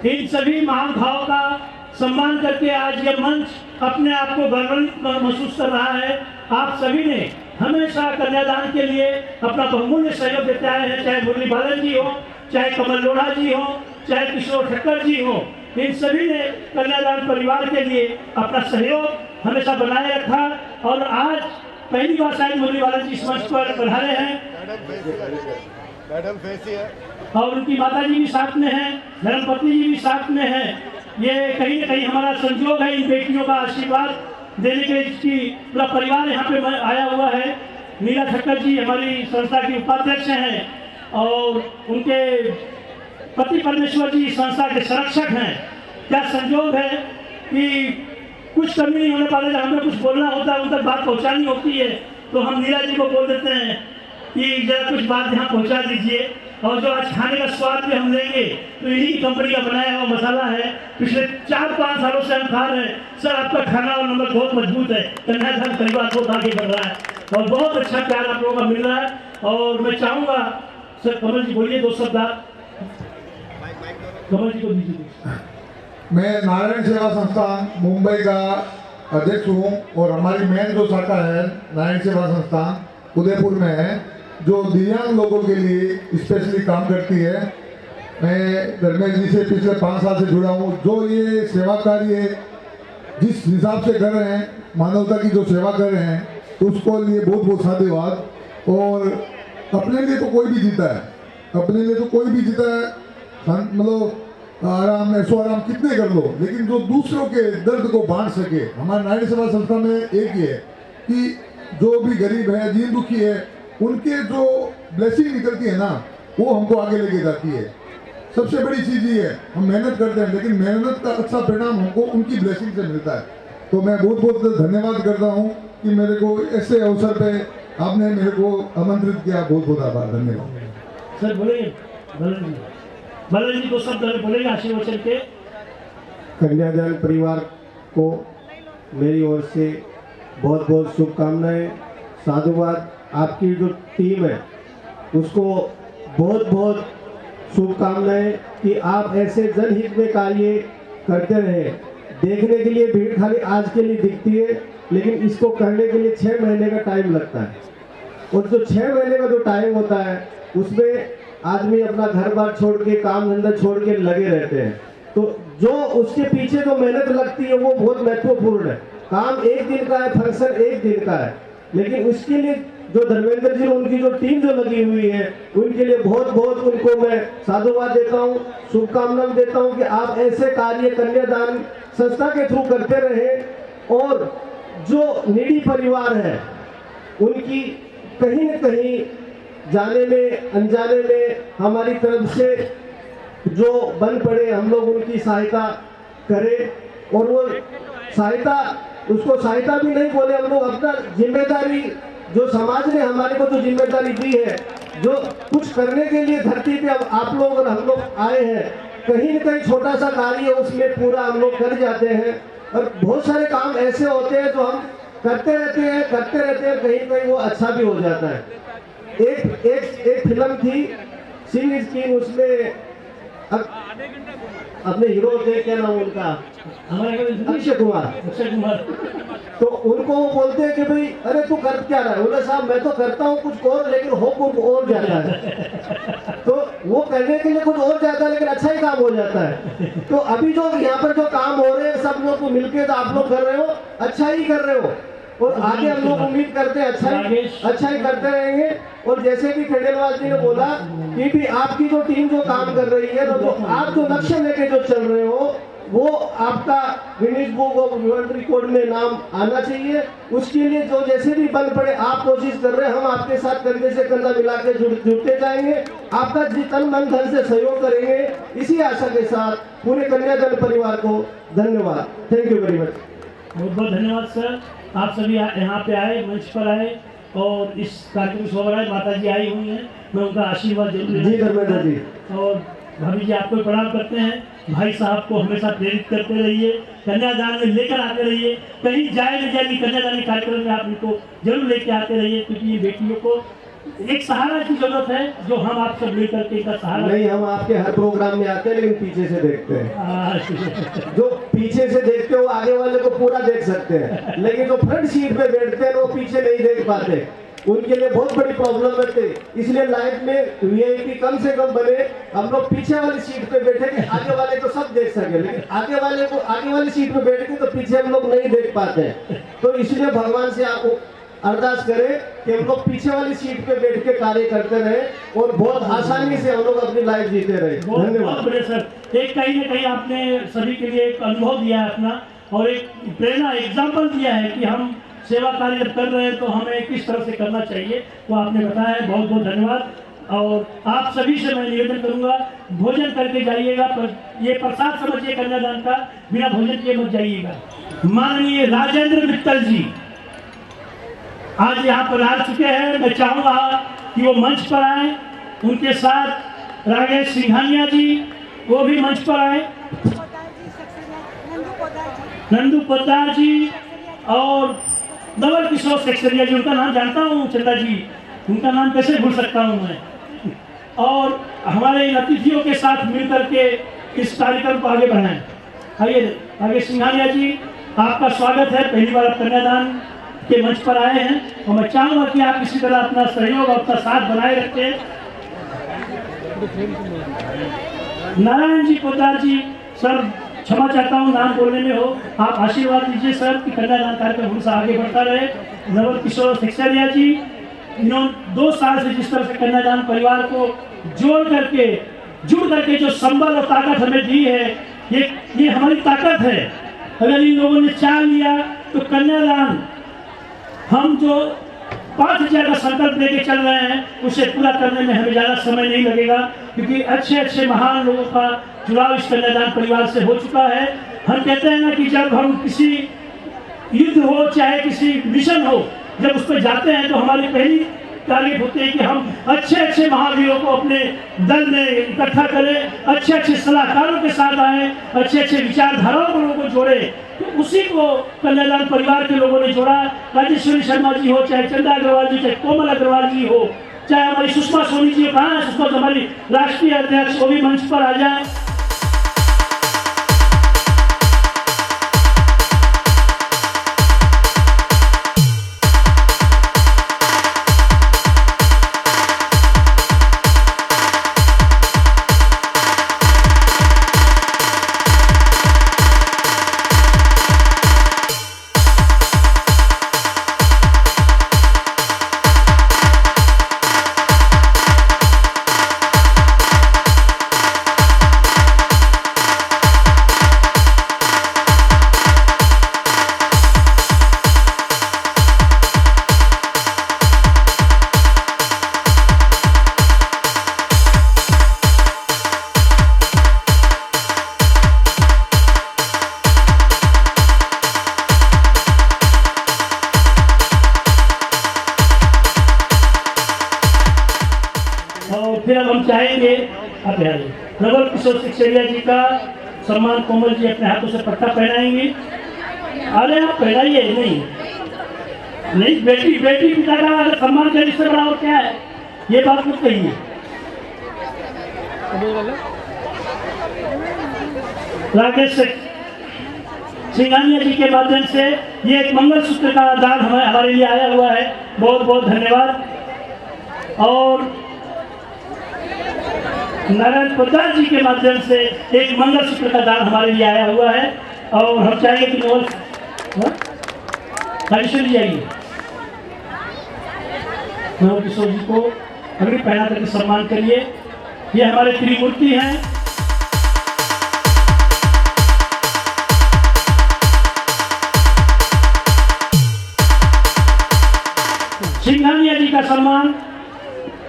इन सभी महानुभाव का सम्मान करके आज यह मंच अपने आप को गौरवान्वित महसूस कर रहा है। आप सभी ने हमेशा कन्यादान के लिए अपना बहुमूल्य सहयोग देते आए हैं, चाहे मुरली बालन जी हो, चाहे कमल लोढ़ा जी हो, चाहे किशोर ठक्कर जी हो। इन सभी ने कन्यादान परिवार के लिए अपना सहयोग हमेशा बनाए रखा और आज पहली बार शायद मुरली बालन जी इस मंच पर पधारे हैं। मैडम फेसी है और उनकी माता जी भी साथ में हैं, धर्मपत्नी जी भी साथ में हैं। ये कहीं न कहीं हमारा संयोग है इन बेटियों का आशीर्वाद देने के लिए पूरा परिवार यहाँ पे आया हुआ है। नीला ठक्कर जी हमारी संस्था की उपाध्यक्ष हैं और उनके पति परमेश्वर जी संस्था के संरक्षक हैं। क्या संयोग है कि कुछ कमी नहीं होने पाता, जब हमें कुछ बोलना होता है, उन तक बात पहुँचानी होती है, तो हम नीला जी को बोल देते हैं कि जरा कुछ बात यहाँ पहुँचा दीजिए। और जो आज खाने का स्वाद भी हम लेंगे तो इन्हीं कंपनी का बनाया हुआ मसाला है, पिछले 4-5 सालों से हम खा रहे हैं। सर आपका खाना और नंबर बहुत मजबूत है, कन्यादान परिवार बहुत आगे बढ़ रहा है और बहुत अच्छा प्यार आप लोगों का मिल रहा है। और मैं चाहूँगा सर कमल जी बोलिए 2 शब्द, कमल जी को दीजिए। मैं नारायण सेवा संस्थान मुंबई का अध्यक्ष हूँ और हमारी मेन जो शाखा है नारायण सेवा संस्थान उदयपुर में है, जो दिव्यांग लोगों के लिए स्पेशली काम करती है। मैं धर्मेश जी से पिछले 5 साल से जुड़ा हूँ। जो ये सेवा कार्य जिस हिसाब से कर रहे हैं, मानवता की जो सेवा कर रहे हैं, उसको लिए बहुत बहुत साधुवाद। और अपने लिए तो कोई भी जीता है, अपने लिए तो कोई भी जीता है, मतलब आराम ऐसो आराम कितने कर लो, लेकिन जो दूसरों के दर्द को बांट सके। हमारे नारायण सेवा संस्था में एक ही है कि जो भी गरीब है, दीन दुखी है, उनके जो ब्लेसिंग निकलती है ना, वो हमको आगे लेके जाती है। सबसे बड़ी चीज़ ये है, हम मेहनत करते हैं लेकिन मेहनत का अच्छा परिणाम हमको उनकी ब्लेसिंग से मिलता है। तो मैं बहुत बहुत धन्यवाद करता हूँ कि मेरे को ऐसे अवसर पे आपने मेरे को आमंत्रित किया। बहुत बहुत आभार, धन्यवाद। सर बोलेंगे बालन जी 2 शब्द बोलेंगे आशीर्वचन के। कन्यादान परिवार को मेरी ओर से बहुत बहुत शुभकामनाएं, साधुवाद। आपकी जो टीम है उसको बहुत बहुत शुभकामनाएं कि आप ऐसे जनहित में कार्य करते रहे। देखने के लिए भीड़ खाली आज के लिए दिखती है, लेकिन इसको करने के लिए 6 महीने का टाइम लगता है। और जो 6 महीने का जो टाइम होता है उसमें आदमी अपना घर बार छोड़ के काम धंधा छोड़ के लगे रहते हैं, तो जो उसके पीछे जो मेहनत लगती है वो बहुत महत्वपूर्ण है। काम एक दिन का है, फंक्शन एक दिन का है, लेकिन उसके लिए जो धर्मेंद्र जी उनकी जो टीम जो लगी हुई है उनके लिए बहुत बहुत उनको मैं साधुवाद देता हूँ, शुभकामनाएं देता हूँ कि आप ऐसे कार्य कन्यादान संस्था के थ्रू करते रहे और जो नीडी परिवार है उनकी कहीं न कहीं जाने में अनजाने में हमारी तरफ से जो बन पड़े हम लोग उनकी सहायता करें। और वो सहायता, उसको सहायता भी नहीं बोले, हम लोग अपना जिम्मेदारी जो समाज ने हमारे को जो जिम्मेदारी दी है, जो कुछ करने के लिए धरती पे अब आप लोग और हम लोग आए हैं, कहीं न कहीं छोटा सा कार्य उसमें पूरा हम लोग कर जाते हैं। और बहुत सारे काम ऐसे होते हैं जो हम करते रहते हैं कहीं न कहीं वो अच्छा भी हो जाता है। एक फिल्म थी सिंह स्कीन, उसमें अपने हीरो थे, क्या नाम उनका, अक्षय कुमार। तो उनको वो बोलते हैं कि भाई अरे तू कर क्या रहा है, बोले साहब मैं तो करता हूँ कुछ और, लेकिन हो कुछ और जाता है। तो वो करने के लिए कुछ और जाता है लेकिन अच्छा ही काम हो जाता है। तो अभी जो यहाँ पर जो काम हो रहे हैं सब लोग को मिलकर आप लोग कर रहे हो, अच्छा ही कर रहे हो और आगे हम लोग उम्मीद करते हैं अच्छा ही करते रहेंगे। और जैसे कि खंडेलवाल जी ने बोला कि भी आपकी जो टीम जो काम कर रही है, तो आप जो लक्ष्य लेके जो चल रहे हो वो आपका Guinness book of world record में नाम आना चाहिए। उसके लिए जो जैसे भी बल पड़े आप कोशिश कर रहे हैं, हम आपके साथ कंधे से कंधा मिला के जुड़ते जाएंगे, आपका तन मन धन से सहयोग करेंगे। इसी आशा के साथ पूरे कन्यादान परिवार को धन्यवाद। Thank you very much. बहुत बहुत धन्यवाद सर, आप सभी यहाँ पे आए, मंच पर आए और इस कार्यक्रम को रहा है। माता जी आई हुई हैं, मैं उनका आशीर्वाद जरूर जी धर्मेंद्र जी। और भाभी जी आपको प्रणाम करते हैं। भाई साहब को हमेशा प्रेरित करते रहिए, कन्यादान में लेकर आते रहिए, कहीं जाए न जाए कन्यादान के कार्यक्रम में आप इनको जरूर लेके आते रहिए, क्योंकि ये बेटियों को एक सहारा की जरूरत है, जो हम आप सब मिलकर के इनका सहारा। नहीं, हम आपके हर प्रोग्राम में आते हैं लेकिन पीछे से देखते हैं। जो पीछे से देखते हो आगे वाले को पूरा देख सकते हैं, लेकिन जो फ्रंट सीट पे बैठते हैं वो पीछे नहीं देख पाते, उनके लिए बहुत बड़ी प्रॉब्लम है। इसलिए लाइफ में वीआईपी कम से कम बने, हम लोग पीछे वाली सीट पे बैठे कि आगे वाले को सब देख सके, लेकिन आगे वाले को आगे वाली सीट पे बैठ के तो पीछे हम लोग नहीं देख पाते। तो इसलिए भगवान से आपको अरदास करें कि हम लोग पीछे वाली सीट पे बैठ के कार्य करते रहे और बहुत आसानी से हम लोग अपनी लाइफ जीते रहे। धन्यवाद सर। एक कहीं ना कहीं आपने सभी के लिए एक अनुभव दिया है अपना, और एक प्रेरणा एग्जाम्पल दिया है कि हम सेवा कार्य जब कर रहे हैं तो हमें किस तरह से करना चाहिए, वो आपने बताया है। बहुत बहुत धन्यवाद। और आप सभी से मैं निवेदन करूंगा, भोजन करके जाइएगा, पर ये प्रसाद समझिए कन्यादान का, बिना भोजन किए मत जाइएगा। माननीय राजेंद्र मित्तल जी आज यहाँ पर आ चुके हैं, मैं चाहूँगा कि वो मंच पर आए, उनके साथ राजेश सिंघानिया जी वो भी मंच पर आए, नंदू पोद्दार जी और नवल किशोर सेक्सरिया जी, उनका नाम जानता हूँ चंदा जी, उनका नाम कैसे भूल सकता हूँ मैं। और हमारे इन अतिथियों के साथ मिलकर के इस कार्यक्रम को आगे बढ़ाएं। आइए आगे सिंघानिया जी, आपका स्वागत है, पहली बार आप कन्यादान के मंच पर आए हैं और मैं चाहूँगा कि आप इसी तरह अपना सहयोग और अपना साथ बनाए रखें। नारायण जी पोद्दार जी, सर क्षमा चाहता हूँ नाम बोलने में हो, आप आशीर्वाद दीजिए सर कि कन्यादान कार्यक्रम हमेशा आगे बढ़ता रहे। नवल किशोर सेक्सरिया जी, इन्होंने 2 साल से जिस तरह से कन्यादान परिवार को जुड़ करके जो संबल और ताकत हमें दी है, ये हमारी ताकत है। अगर इन लोगों ने चाह लिया तो कन्यादान हम जो 5000 का संकल्प लेके चल रहे हैं उसे पूरा करने में हमें ज़्यादा समय नहीं लगेगा, क्योंकि अच्छे महान लोगों का जुड़ाव इस कन्यादान परिवार से हो चुका है। हम कहते हैं ना कि जब हम किसी युद्ध हो चाहे किसी मिशन हो, जब उस पर जाते हैं तो हमारी पहली तारीफ होती है कि हम अच्छे महावीरों को अपने दल में इकट्ठा करें, अच्छे सलाहकारों के साथ आए, अच्छे विचारधाराओं को लोगों को जोड़े। तो उसी को कन्यादान परिवार के लोगों ने जोड़ा। राजेश्वरी शर्मा जी हो, चाहे चंदा अग्रवाल जी, चाहे कोमल अग्रवाल जी हो, चाहे हमारी सुषमा सोनी जी, कहाँ है सुषमा, हमारी राष्ट्रीय अध्यक्ष, वो भी मंच पर आ जाए। और फिर अब हम चाहेंगे आप यहाँ आइए। प्रबल किशोर सिक्सेरिया जी का सम्मान कोमल जी अपने हाथों से पट्टा पहनाएंगे। अरे आप पहनाइए, नहीं बेटी पिता का अगर सम्मान करे इससे बड़ा और क्या है, ये बात मत कहिए। राकेश सिंघानिया जी के माध्यम से ये एक मंगलसूत्र का दान हमारे लिए आया हुआ है, बहुत बहुत धन्यवाद। और नारायण प्रसाद जी के माध्यम से एक मंगलसूत्र का दान हमारे लिए आया हुआ है और हम चाहेंगे कि नवल हरीश्वर जी आइए, नवल किशोर जी को अगली पहना करके सम्मान करिए। ये हमारे त्रिमूर्ति हैं। सिंघानिया जी का सम्मान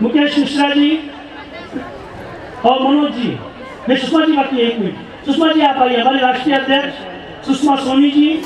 मुकेश मिश्रा जी और मनोज जी। मैं सुषमा जी बाकी एक मिनट, सुषमा जी आप आइए, हमारे राष्ट्रीय अध्यक्ष सुषमा सोनी जी।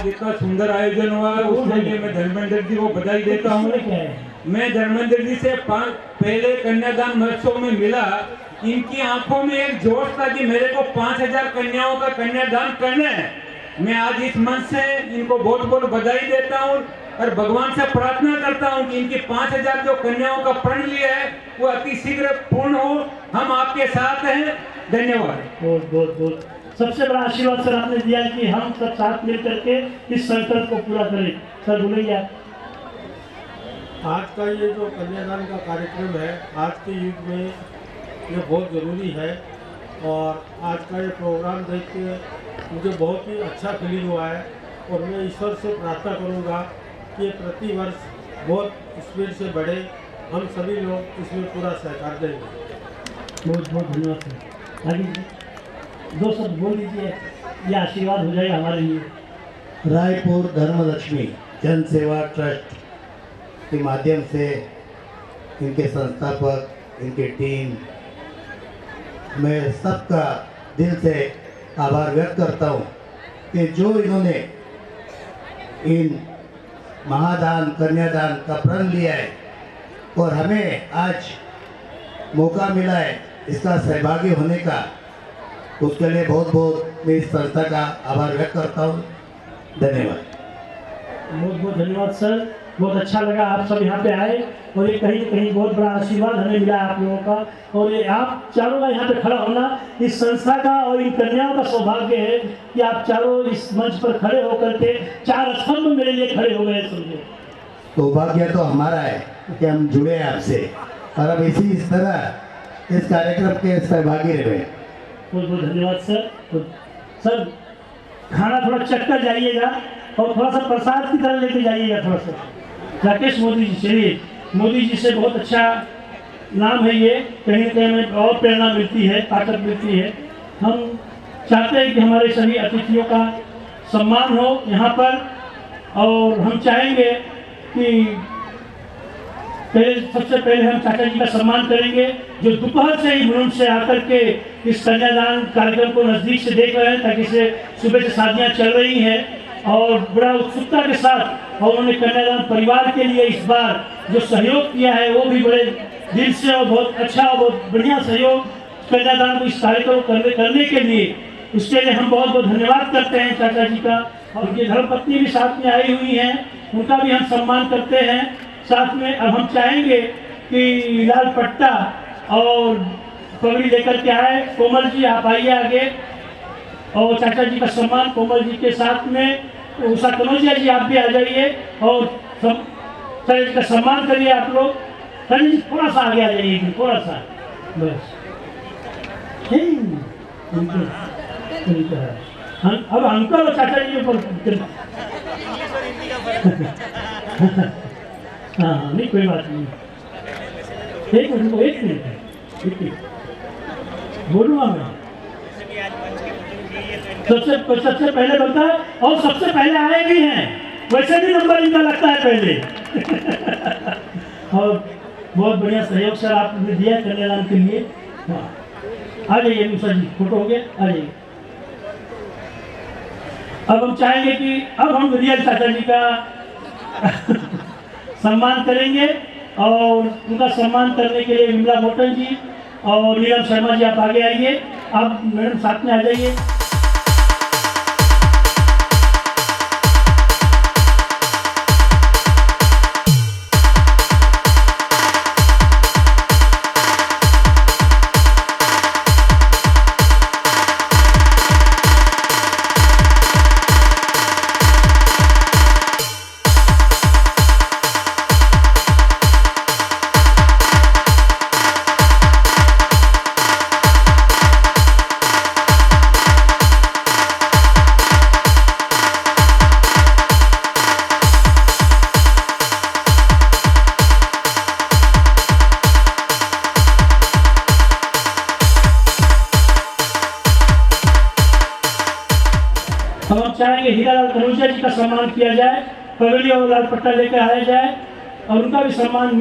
इतना सुंदर आयोजन हुआ है उसके लिए मैं धर्मेंद्र जी को बधाई देता हूँ। मैं धर्मेंद्र जी से पहले कन्यादान महोत्सव में मिला, इनकी आंखों में एक जोश था कि मेरे को 5000 कन्याओं का कन्यादान करना है। मैं आज इस मंच से इनको बहुत बहुत बधाई देता हूँ और भगवान से प्रार्थना करता हूँ कि इनकी 5000 जो कन्याओं का प्रण लिया है वो अति शीघ्र पूर्ण हो। हम आपके साथ हैं। धन्यवाद। बहुत बहुत बहुत सबसे बड़ा आशीर्वाद सर आपने दिया कि हम सब साथ मिल करके इस संकल्प को पूरा करें। सर बोलेंगे आप। आज का ये जो कन्यादान का कार्यक्रम है आज के युग में ये बहुत ज़रूरी है और आज का ये प्रोग्राम देख के मुझे बहुत ही अच्छा फीलिंग हुआ है और मैं ईश्वर से प्रार्थना करूँगा कि ये प्रति वर्ष बहुत स्पीड से बढ़े, हम सभी लोग इसमें पूरा सहकार देंगे। बहुत बहुत धन्यवाद सर। आगे दो शब्द बोल दीजिए, ये आशीर्वाद हो जाएगा हमारे लिए। रायपुर धर्मलक्ष्मी जन सेवा ट्रस्ट के माध्यम से इनके संस्थापक, इनकी टीम, मैं सबका दिल से आभार व्यक्त करता हूँ कि जो इन्होंने इन महादान कन्यादान का प्रण लिया है और हमें आज मौका मिला है इसका सहभागी होने का, उसके लिए बहुत बहुत मैं इस संस्था का आभार व्यक्त करता हूँ। धन्यवाद। बहुत बहुत धन्यवाद सर, बहुत अच्छा लगा आप सब यहाँ पे आए और ये कहीं कहीं बहुत बड़ा आशीर्वाद हमें मिला आप लोगों का। और ये आप चारों का यहाँ पे खड़ा होना इस संस्था का और इन कन्याओं का सौभाग्य है कि आप चारों इस मंच पर खड़े होकर के 4 स्तंभ मेरे लिए खड़े हो गए। समझो सौभाग्य तो हमारा है कि हम जुड़े हैं आपसे और अब इस तरह इस कार्यक्रम के सहभागी रहे। बहुत बहुत धन्यवाद सर। तो सर खाना थोड़ा चक्कर जाइएगा और थोड़ा सा प्रसाद की तरह लेके जाइएगा थोड़ा सा। राकेश मोदी जी, चलिए मोदी जी से बहुत अच्छा नाम है ये, कहीं ना कहीं हमें और प्रेरणा मिलती है, ताकत मिलती है। हम चाहते हैं कि हमारे सभी अतिथियों का सम्मान हो यहाँ पर और हम चाहेंगे कि सबसे पहले हम चाचा जी का सम्मान करेंगे जो दोपहर से ही मुलुंड से आकर के इस कन्यादान कार्यक्रम को नज़दीक से देख रहे हैं, ताकि से सुबह से शादियाँ चल रही हैं और बड़ा उत्सुकता के साथ और उन्होंने कन्यादान परिवार के लिए इस बार जो सहयोग किया है वो भी बड़े दिल से और बहुत अच्छा और बहुत बढ़िया सहयोग कन्यादान को इस कार्यक्रम को करने के लिए, उसके लिए हम बहुत बहुत धन्यवाद करते हैं चाचा जी का। और उनकी धर्मपत्नी भी साथ में आई हुई हैं, उनका भी हम सम्मान करते हैं साथ में। अब हम चाहेंगे कि लाल पट्टा और पगड़ी लेकर के आए। कोमल जी आप आइए आगे और चाचा जी का सम्मान कोमल जी के साथ में। उषा कनौजिया जी आप भी आ जाइए और चाचा जी का सम्मान करिए आप लोग। चाचा जी थोड़ा सा आगे आ जाइए, थोड़ा सा बस। अब अंकल और चाचा जी के ऊपर हाँ नहीं कोई बात नहीं। एक मिनट बोलूँगा मैं। सबसे पहले बनता है और सबसे पहले आए भी हैं, वैसे भी नंबर इनका लगता है पहले। और बहुत बढ़िया सहयोग सर आपने दिया कन्यादान के लिए। आ जाइए मूसा जी, फोटो हो गया, आ जाइए। अब हम चाहेंगे कि अब हम रियल चाचा जी का सम्मान करेंगे और उनका सम्मान करने के लिए विमला मोटन जी और नीलम शर्मा जी आप आगे आइए। आप मैडम साथ में आ जाइए। हम चाहेंगे हीरालाल कनौजिया जी का सम्मान किया जाए, पगड़ी और लाल पट्टा लेकर आया जाए और उनका भी सम्मान।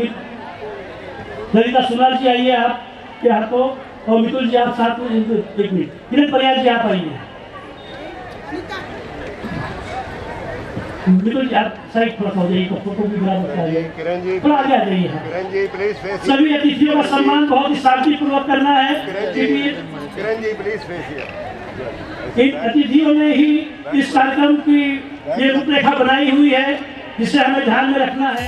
ललिता सुनाल जी आइए आप के हाथों, और मितुल जी आप साथ में। एक मिनट, किरण परियार जी आप आइए। मितुल जी आप साइड थोड़ा सा हो जाइए, फोटो भी बराबर आ जाइए, थोड़ा आगे आ जाइए। किरण जी प्लीज सभी अतिथियों का सम्मान बहुत ही शांतिपूर्वक करना है। किरण जी प्लीज फेसिए। इन अतिथियों ने ही इस कार्यक्रम की ये रूपरेखा बनाई हुई है, जिसे हमें ध्यान में रखना है।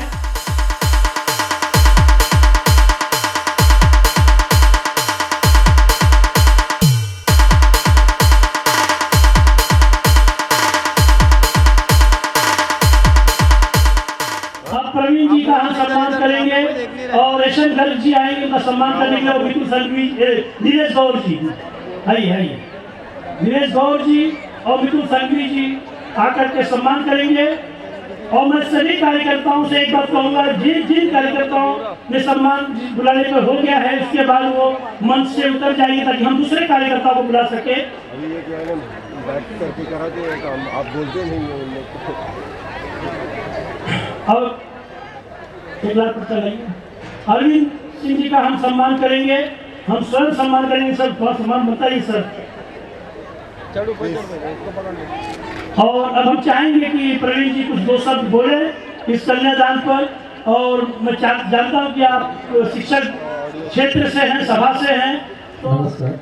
अब प्रवीण जी का हम सम्मान करेंगे और रेशम गर्ग जी आएंगे, उनका सम्मान करने के लिए। और बिल्कुल संघवी नीलेश गौर जी आइए। नीलेश गौर जी और मितुल संघवी जी आकर के सम्मान करेंगे। और मैं सभी कार्यकर्ताओं से एक बात कहूँगा, जिन कार्यकर्ताओं ने सम्मान बुलाने पर हो गया है, उसके बाद वो मंच से उतर जाएंगे ताकि हम दूसरे कार्यकर्ताओं को बुला सके। अभी ये क्या है ना, बैठ करके कराते हैं काम, आप बोलते नहीं हैं। और एक लाख पट्टा लाइए। अरविंद सिंह जी का हम सम्मान करेंगे, हम स्वयं सम्मान करेंगे। सर थोड़ा सम्मान बताइए सर। और अब हम चाहेंगे कि प्रवीण जी कुछ दो शब्द बोले इस कन्यादान पर। और मैं जानता हूँ कि आप शिक्षक क्षेत्र से हैं, सभा से हैं। नमस्कार।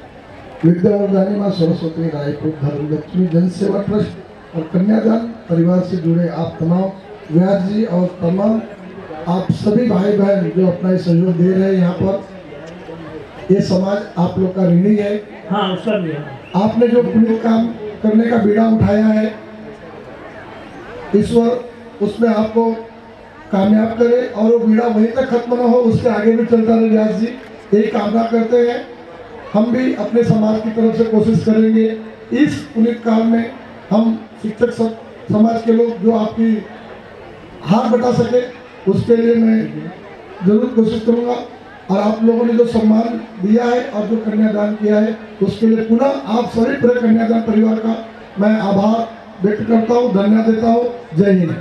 विद्यावरदानी माँ सरस्वती रायपुर धर्मलक्ष्मी जनसेवा ट्रस्ट और कन्यादान परिवार से जुड़े आप तमाम व्यास जी और तमाम आप सभी भाई बहन जो अपना सहयोग दे रहे हैं यहाँ पर, ये समाज आप लोग का ऋणी है। हाँ, उसका भी है। आपने जो पुण्य काम करने का बीड़ा उठाया है, ईश्वर उसमें आपको कामयाब करे और वो बीड़ा वहीं तक खत्म ना हो, उसके आगे भी चलता रहे। व्यास जी यही कामना करते हैं। हम भी अपने समाज की तरफ से कोशिश करेंगे इस पुण्य काम में हम शिक्षक समाज के लोग जो आपकी हाथ बटा सके, उसके लिए मैं जरूर कोशिश करूँगा। और आप लोगों ने जो सम्मान दिया है और जो कन्यादान किया है, उसके लिए पुनः आप सभी पूरे कन्यादान परिवार का मैं आभार व्यक्त करता हूँ, धन्यवाद देता हूँ। जय हिंद।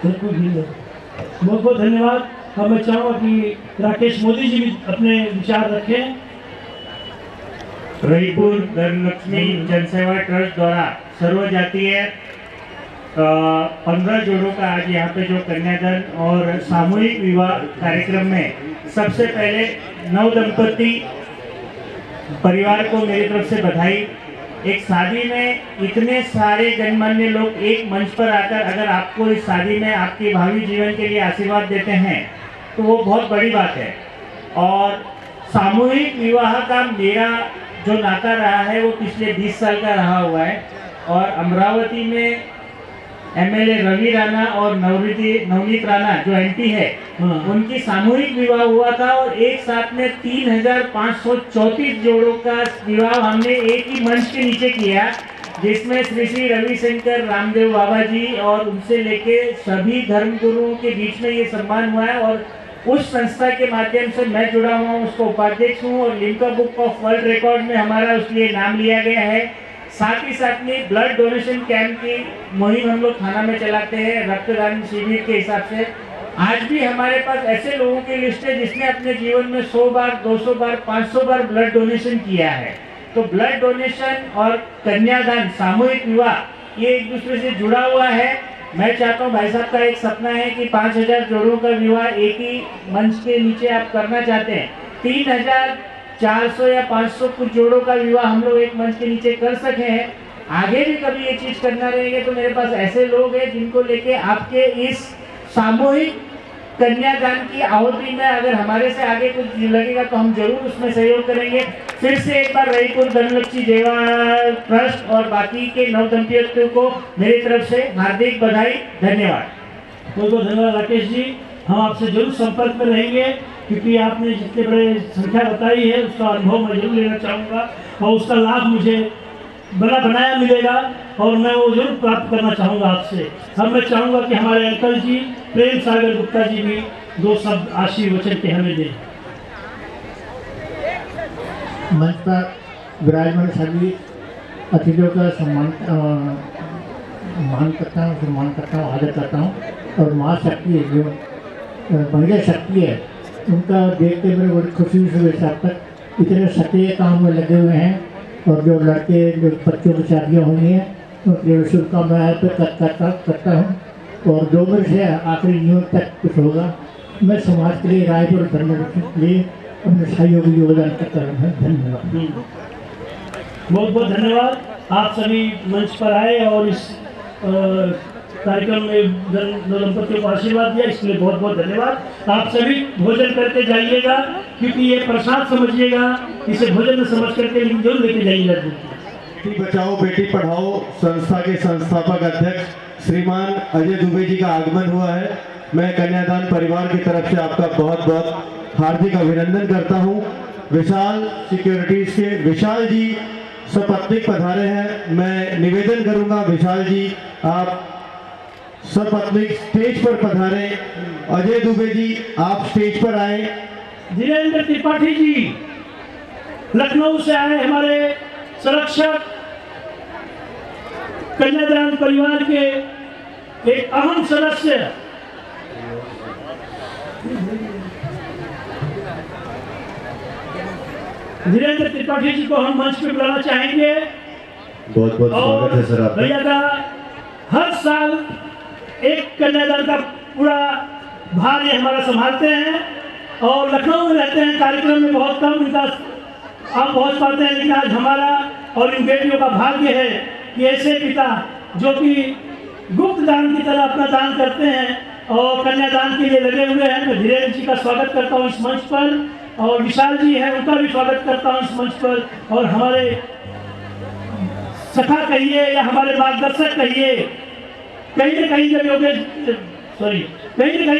बहुत बहुत धन्यवाद। अब मैं चाहूँगा कि राकेश मोदी जी भी अपने विचार रखें। रईपुर धनलक्ष्मी जनसेवा ट्रस्ट द्वारा सर्व जातीय 15 जोड़ों का आज यहाँ पे जो कन्यादान और सामूहिक विवाह कार्यक्रम में सबसे पहले नव दंपति परिवार को मेरी तरफ से बधाई। एक शादी में इतने सारे गणमान्य लोग एक मंच पर आकर अगर आपको इस शादी में आपके भावी जीवन के लिए आशीर्वाद देते हैं तो वो बहुत बड़ी बात है। और सामूहिक विवाह का मेरा जो नाता रहा है वो पिछले 20 साल का रहा हुआ है। और अमरावती में एमएलए रवि राणा और नवनीत राणा जो एमपी है, उनकी सामूहिक विवाह हुआ था और एक साथ में 3534 जोड़ों का विवाह हमने एक ही मंच के नीचे किया, जिसमें श्री श्री रविशंकर रामदेव बाबा जी और उनसे लेके सभी धर्म गुरुओं के बीच में ये सम्मान हुआ है। और उस संस्था के माध्यम से मैं जुड़ा हुआ हूँ, उसका उपाध्यक्ष हूँ और Limca book of world record में हमारा उसके लिए नाम लिया गया है। साथ ही साथ में ब्लड डोनेशन कैंप की मुहिम हम लोग थाना में चलाते हैं रक्तदान शिविर के हिसाब से। आज भी हमारे पास ऐसे लोगों की लिस्ट है जिसने अपने जीवन में 100 बार, 200 बार, 500 बार ब्लड डोनेशन किया है। तो ब्लड डोनेशन और कन्यादान, सामूहिक विवाह ये एक दूसरे से जुड़ा हुआ है। मैं चाहता हूँ, भाई साहब का एक सपना है कि 5000 जोड़ों का विवाह एक ही मंच के नीचे आप करना चाहते हैं। 3400 या 500 कुछ जोड़ों का विवाह हम लोग एक मंच के नीचे कर सके हैं। आगे भी कभी ये चीज करना रहेंगे तो मेरे पास ऐसे लोग हैं जिनको लेके आपके इस सामूहिक कन्यादान की आहुति में अगर हमारे से आगे कुछ लगेगा तो हम जरूर उसमें सहयोग करेंगे। फिर से एक बार रईपुर धनलक्ष्मी जेवा ट्रस्ट और बाकी के नव दंपतियों को मेरी तरफ से हार्दिक बधाई, धन्यवाद। बहुत बहुत धन्यवाद राकेश जी। हम आपसे जरूर संपर्क में रहेंगे क्योंकि आपने जितने बड़े संख्या बताई है उसका अनुभव मैं जरूर लेना चाहूँगा और उसका लाभ मुझे बना बनाया मिलेगा और मैं वो जरूर प्राप्त करना चाहूँगा आपसे। अब मैं चाहूँगा कि हमारे अंकल जी प्रेम सागर गुप्ता जी भी 2 शब्द आशीर्वचन के हमें दें। मंच पर विराजमान सभी अतिथियों का मान करता हूँ, सम्मान करता हूँ, आदर करता हूँ। और माँ शक्ति जो महिला शक्ति है उनका देखते मेरे बड़ी खुशी हुई। अब तक इतने सक्रिय काम में लगे हुए हैं और जो लड़के जो बच्चों की शादियाँ हुई हैं उनकी शुभकामनाएँ करता हूँ। और जो मेरे से आखिरी न्यूज तक कुछ होगा मैं समाज के लिए, रायपुर धर्म के लिए अपने सहयोगी योगदान करता हूँ। धन्यवाद। बहुत बहुत धन्यवाद। आप सभी मंच पर आए और इस कार्यक्रम में दंपतियों को आशीर्वाद दिया, इसके लिए बहुत बहुत धन्यवाद। आप सभी भोजन करके जाइएगा क्योंकि ये प्रसाद समझिएगा, इसे भोजन में समझ करके जरूर लेके जाइएगा। बेटी बचाओ बेटी पढ़ाओ संस्था के संस्थापक अध्यक्ष श्रीमान अजय दुबे जी का आगमन हुआ है। मैं कन्यादान परिवार की तरफ से आपका बहुत बहुत हार्दिक अभिनंदन करता हूं। विशाल सिक्योरिटीज के विशाल जी सपत्नीक पधारे हैं। मैं निवेदन करूंगा विशाल जी आप सपत्नीक स्टेज पर पधारे। अजय दुबे जी आप स्टेज पर आए। धीरेन्द्र त्रिपाठी जी लखनऊ से आए, हमारे संरक्षक कन्यादान परिवार के एक अहम सदस्य। धीरेन्द्र त्रिपाठी जी को हम मंच पे बुलाना चाहेंगे। बहुत बहुत स्वागत है सर आपका। भैया का हर साल एक कन्यादान का पूरा भार ये हमारा संभालते हैं और लखनऊ में रहते हैं। कार्यक्रम में बहुत कम इनका आप पहुंच पाते हैं, लेकिन आज हमारा और इन बेटियों का भाग्य है कि ऐसे पिता जो कि गुप्त दान की तरह अपना दान करते हैं और कन्यादान के लिए लगे हुए हैं। मैं धीरेन्द्र जी का स्वागत करता हूँ इस मंच पर और विशाल जी है उनका भी स्वागत करता हूँ इस मंच पर। और हमारे सखा कहिए या हमारे मार्गदर्शक कहिए, कहीं न कहीं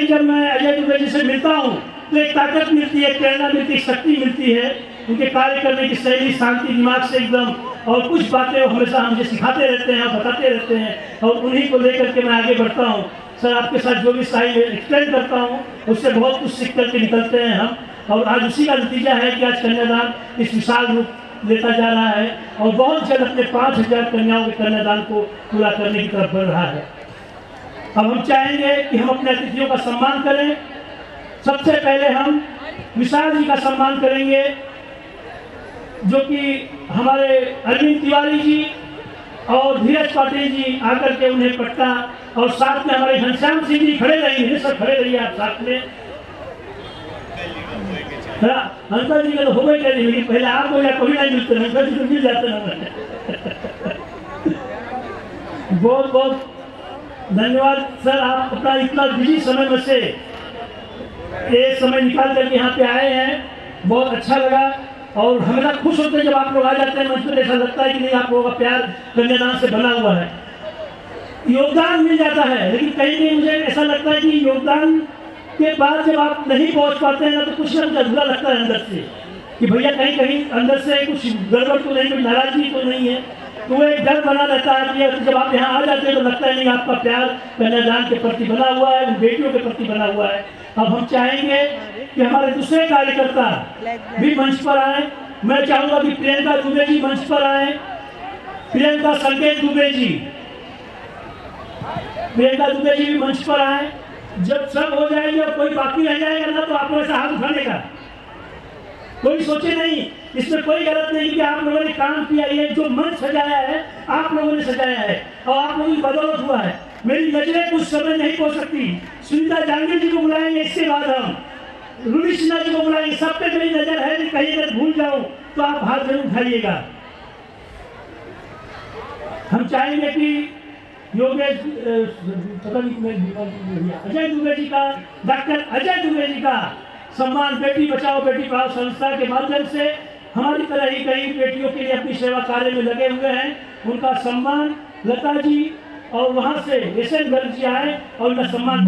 जब मैं अजय दुबे जी से मिलता हूँ तो एक ताकत मिलती है, प्रेरणा मिलती है, शक्ति मिलती है। उनके कार्य करने की शैली, शांति, दिमाग से एकदम, और कुछ बातें वो हमेशा मुझे सिखाते रहते हैं, बताते रहते हैं और उन्हीं को लेकर के मैं आगे बढ़ता हूँ। सर आपके साथ जो भी साइड एक्सप्लेन करता हूँ उससे बहुत कुछ सीख करके निकलते हैं हम, और आज उसी का नतीजा है कि आज कन्यादान इस विशाल रूप लेता जा रहा है और बहुत जल्द अपने 5000 कन्याओं के कन्यादान को पूरा करने की तरफ बढ़ रहा है। अब हम चाहेंगे कि हम अपने अतिथियों का सम्मान करें। सबसे पहले हम विशाल जी का सम्मान करेंगे जो कि हमारे अरविंद तिवारी जी और धीरज पाटिल जी आकर के उन्हें पट्टा, और साथ में हमारे घनश्याम सिंह जी खड़े रहिए, सब खड़े रहिए आप साथ में। अंकल जी का तो हो गई कह रही, पहले आपको या कभी नहीं मिलते, अंकल जी तो मिल जाते हैं। बहुत बहुत धन्यवाद सर, आप अपना इतना बिजी समय में से ये समय निकाल करके यहाँ पे आए हैं, बहुत अच्छा लगा। और हमेशा खुश होते हैं जब आप लोग आ जाते हैं मंच पर, ऐसा लगता है कि नहीं आप लोगों का प्यार कन्यादान से बना हुआ है, योगदान मिल जाता है। लेकिन कहीं कहीं मुझे ऐसा लगता है कि योगदान के बाद जब आप नहीं पहुंच पाते हैं ना तो कुछ ना कुछ अधूरा लगता है अंदर से कि भैया कहीं कहीं अंदर से कुछ गड़बड़ तो नहीं, कोई नाराजगी तो नहीं है। तो वो एक डर बना रहता है कि जब आप यहाँ आ जाते हैं तो लगता है नहीं आपका प्यार कन्यादान के प्रति बना हुआ है, उन बेटियों के प्रति बना हुआ है। अब हम चाहेंगे कि हमारे दूसरे कार्यकर्ता भी मंच पर आए। मैं चाहूंगा कि प्रियंका दुबे जी मंच पर आए। प्रियंका संकेत दुबे जी, प्रियंका दुबे जी भी मंच पर आए। जब सब हो जाएंगे और कोई बाकी रह जाएगा ना, तो आप लोग ऐसा हाथ उठाने का कोई सोचे नहीं। इसमें कोई गलत नहीं कि आप लोगों ने काम किया। ये जो मंच सजाया है आप लोगों ने सजाया है और आप लोगों की बदौलत हुआ है। मेरी नजरें कुछ समय नहीं पहुंच सकती। सुनीता जांगीर जी को बुलाएंगे, इसके बाद हम रूबी सिन्हा जी को बुलाएंगे। सब पे मेरी नजर है कि कहीं अगर भूल जाऊं तो आप हाथ जरूर उठाइएगा। हम चाहेंगे कि योगेश अजय दुबे जी का, डॉक्टर अजय दुबे जी का सम्मान बेटी बचाओ बेटी पढ़ाओ संस्था के माध्यम से हमारी तरह ही कई बेटियों के लिए अपनी सेवा कार्य में लगे हुए हैं, उनका सम्मान लता जी और वहां से एसएन गर्ग जी आए और उनका सम्मान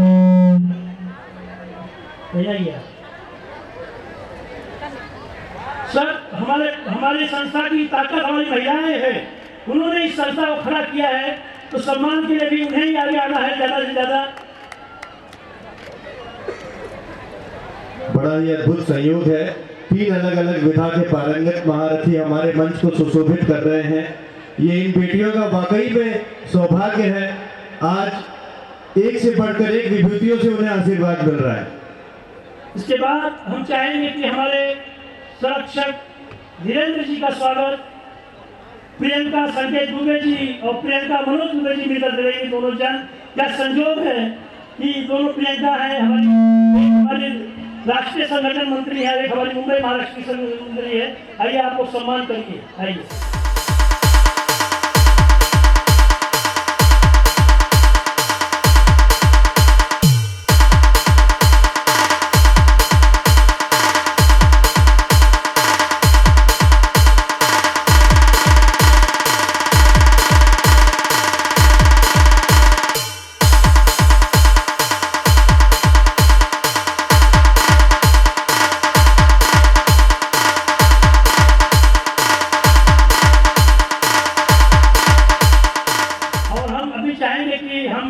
गया। सर, हमारे संस्था की ताकत हमारी महिलाएं हैं। उन्होंने इस संस्था को खड़ा किया है, तो सम्मान के लिए भी उन्हें ही आगे आना है ज्यादा से ज्यादा। बड़ा ही अद्भुत संयोग है। 3 अलग अलग विधा के पारंगत महारथी हमारे मंच को सुशोभित कर रहे हैं। ये इन बेटियों का वाकई में सौभाग्य है। आज एक से बढ़कर एक विभूतियों से उन्हें आशीर्वाद मिल रहा है। इसके बाद हम चाहेंगे कि हमारे संरक्षक धीरेन्द्र जी का स्वागत प्रियंका संकेत दुबे जी और प्रियंका मनोज दुबे जी मिलकर करेंगे। दोनों जन, क्या संजोग है कि दोनों प्रियंका है। हमारी राष्ट्रीय संगठन मंत्री है, एक हमारी मुंबई महाराष्ट्र की संगठन मंत्री है। आइए आप लोग सम्मान करिए, आइए। चाहेंगे कि हम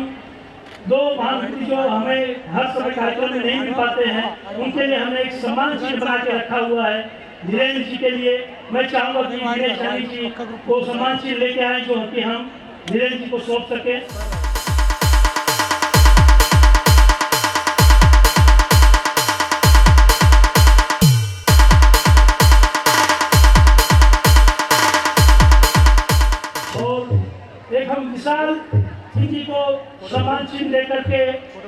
दो महापुरुष जो हमें हर समय कार्यक्रम में नहीं मिल पाते हैं, उनके लिए हमने एक सम्मान चिन्ह बना के रखा हुआ है। धीरेन्द्र जी के लिए मैं चाहूंगा कि दिनेश चांदी जी को सम्मान चिन्ह लेके आए, जो कि हम धीरेन्द्र जी को सौंप सके। और एक हम विशाल सिंह जी को सम्मान चिन्ह लेकर के,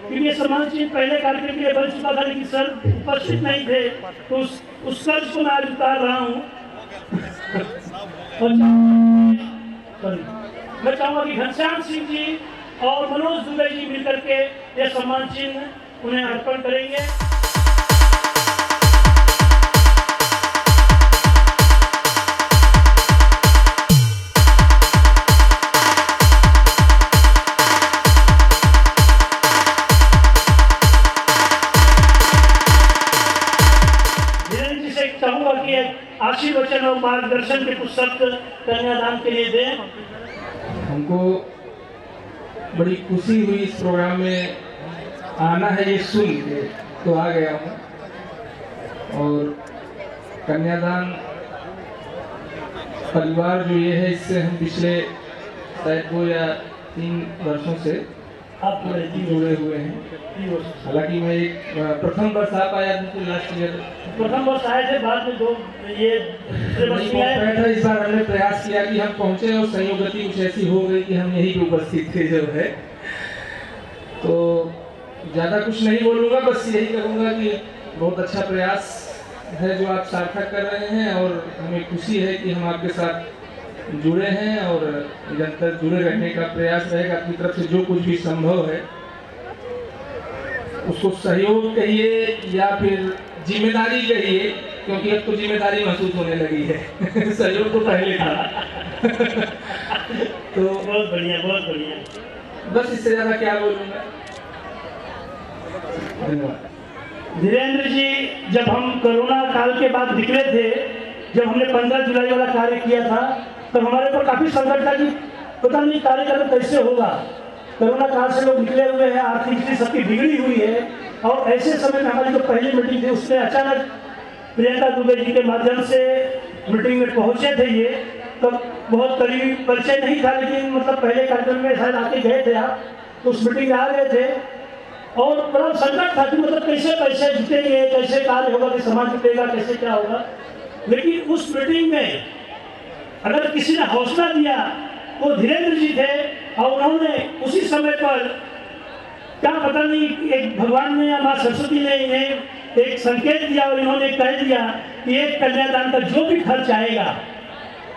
क्योंकि सम्मान चिन्ह पहले कार्यक्रम के लिए बन चुका था, लेकिन सर उपस्थित नहीं थे, तो उस कर्ज को मैं आज उतार रहा हूँ। मैं चाहूंगा कि घनश्याम सिंह जी और मनोज दुबे जी मिलकर के ये सम्मान चिन्ह उन्हें अर्पण करेंगे। चाहूंगा कि आशीर्वचन और मार्गदर्शन के कुछ शब्द कन्यादान के लिए दें। हमको बड़ी खुशी हुई इस प्रोग्राम में आना है, ये सुन के तो आ गया हूँ। और कन्यादान परिवार जो ये है, इससे हम पिछले शायद 2 या 3 वर्षों से आप जुड़े हुए हैं। हालांकि मैं एक प्रथम वर्ष आ पाया, लास्ट ईयर प्रथम वर्ष आए थे, बाद में 2 ये इस बार हमने प्रयास किया कि हम पहुंचे और संयोगति कुछ ऐसी हो गई कि हम यहीं पे उपस्थित थे जो है। तो ज़्यादा कुछ नहीं बोलूँगा, बस यही कहूँगा कि बहुत अच्छा प्रयास है जो आप सार्थक कर रहे हैं, और हमें खुशी है कि हम आपके साथ जुड़े हैं और निरंतर जुड़े रहने का प्रयास रहेगा। अपनी तरफ से जो कुछ भी संभव है उसको सहयोग कहिए या फिर जिम्मेदारी कहिए, क्योंकि अब तो जिम्मेदारी महसूस होने लगी है। सहयोग तो पहले था। तो बहुत बढ़िया, बहुत बढ़िया। बस इससे ज़्यादा क्या बोलूँगा। धन्यवाद। धीरेन्द्र जी, जब हम कोरोना काल के बाद निकले थे, जब हमने 15 जुलाई वाला कार्य किया था, तो हमारे ऊपर काफी संकट था कि पता नहीं कार्यक्रम कैसे होगा। कोरोना काल से लोग निकले हुए हैं, आर्थिक स्थिति सबकी बिगड़ी हुई है, और ऐसे समय में हमारी जो पहली मीटिंग थी उसमें अचानक प्रियंका दुबे जी के माध्यम से मीटिंग में पहुंचे थे ये, तो बहुत करीबी परिचय नहीं था, लेकिन मतलब पहले कार्यक्रम में शायद आके गए थे आप, तो उस मीटिंग में आ गए थे और बड़ा संकट था कि मतलब कैसे पैसे जुटेंगे, कैसे कार्य होगा, कि समाज जुटेगा, कैसे क्या होगा। लेकिन उस मीटिंग में अगर किसी ने हौसला दिया वो धीरेन्द्र जी थे और उन्होंने उसी समय पर क्या पता नहीं एक भगवान ने या माँ सरस्वती ने इन्हें एक संकेत दिया और इन्होंने कह दिया कि एक कन्यादान का जो भी खर्च आएगा,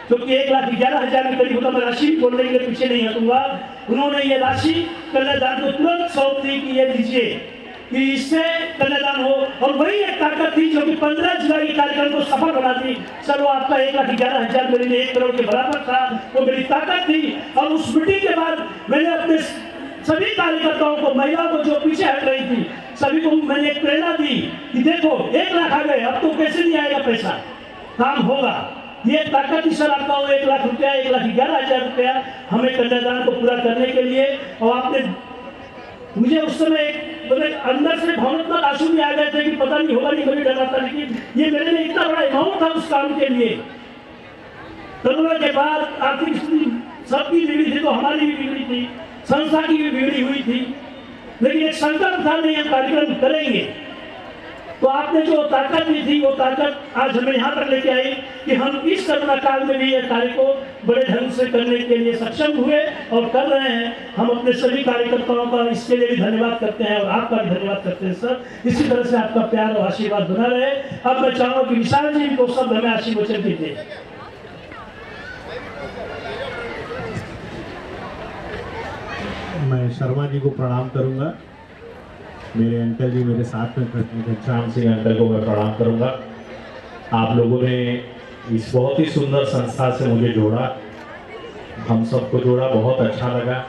क्योंकि 1,11,000 के करीब होता, मैं राशि बोलने के लिए पीछे नहीं हटूंगा, उन्होंने ये राशि कन्यादान को तुरंत सौंप दी कि ये लीजिए कि इससे कन्यादान हो। और वही एक ताकत थी जो कि 15 जुलाई के कार्यक्रम को सफल बनाती। सर वो आपका 1,11,000 मेरे लिए 1 करोड़ के बराबर था, वो मेरी ताकत थी। और उस मीटिंग के बाद मैंने अपने सभी कार्यकर्ताओं को, महिलाओं को जो पीछे हट रही थी, सभी को मैंने एक प्रेरणा दी कि देखो 1 लाख आ गए, अब तो कैसे नहीं आएगा पैसा, काम होगा। ये ताकत ही सर आपका 1 लाख रुपया, 1,11,000 रुपया हमें कन्यादान को पूरा करने के लिए। और आपने मुझे उस समय मतलब अंदर से भावनात्मक आंसू भी आ गए थे कि पता नहीं होगा, नहीं मुझे डर था, लेकिन ये मेरे लिए इतना बड़ा अमाउंट था उस काम के लिए। कोरोना के बाद आर्थिक स्थिति सबकी बिगड़ी थी, तो हमारी भी बिगड़ी थी, संस्था की भी बिगड़ी हुई थी, लेकिन एक संकल्प था नहीं हम कार्यक्रम करेंगे। तो आपने जो ताकत दी थी वो ताकत आज हमें यहाँ तक लेके आई कि हम इस कोरोना काल में भी ये कार्य को बड़े ढंग से करने के लिए सक्षम हुए और कर रहे हैं। हम अपने सभी कार्यकर्ताओं का इसके लिए भी धन्यवाद करते हैं और आपका भी धन्यवाद करते हैं सर। इसी तरह से आपका प्यार और आशीर्वाद बना रहे। अब मैं चाहूँगा कि विशाल जी को सब हमें आशीर्वचन दीजिए। मैं शर्मा जी को प्रणाम करूंगा। मेरे अंकल जी मेरे साथ में घनश्याम सिंह अंकल को मैं प्रणाम करूंगा। आप लोगों ने इस बहुत ही सुंदर संस्था से मुझे जोड़ा, हम सबको जोड़ा, बहुत अच्छा लगा।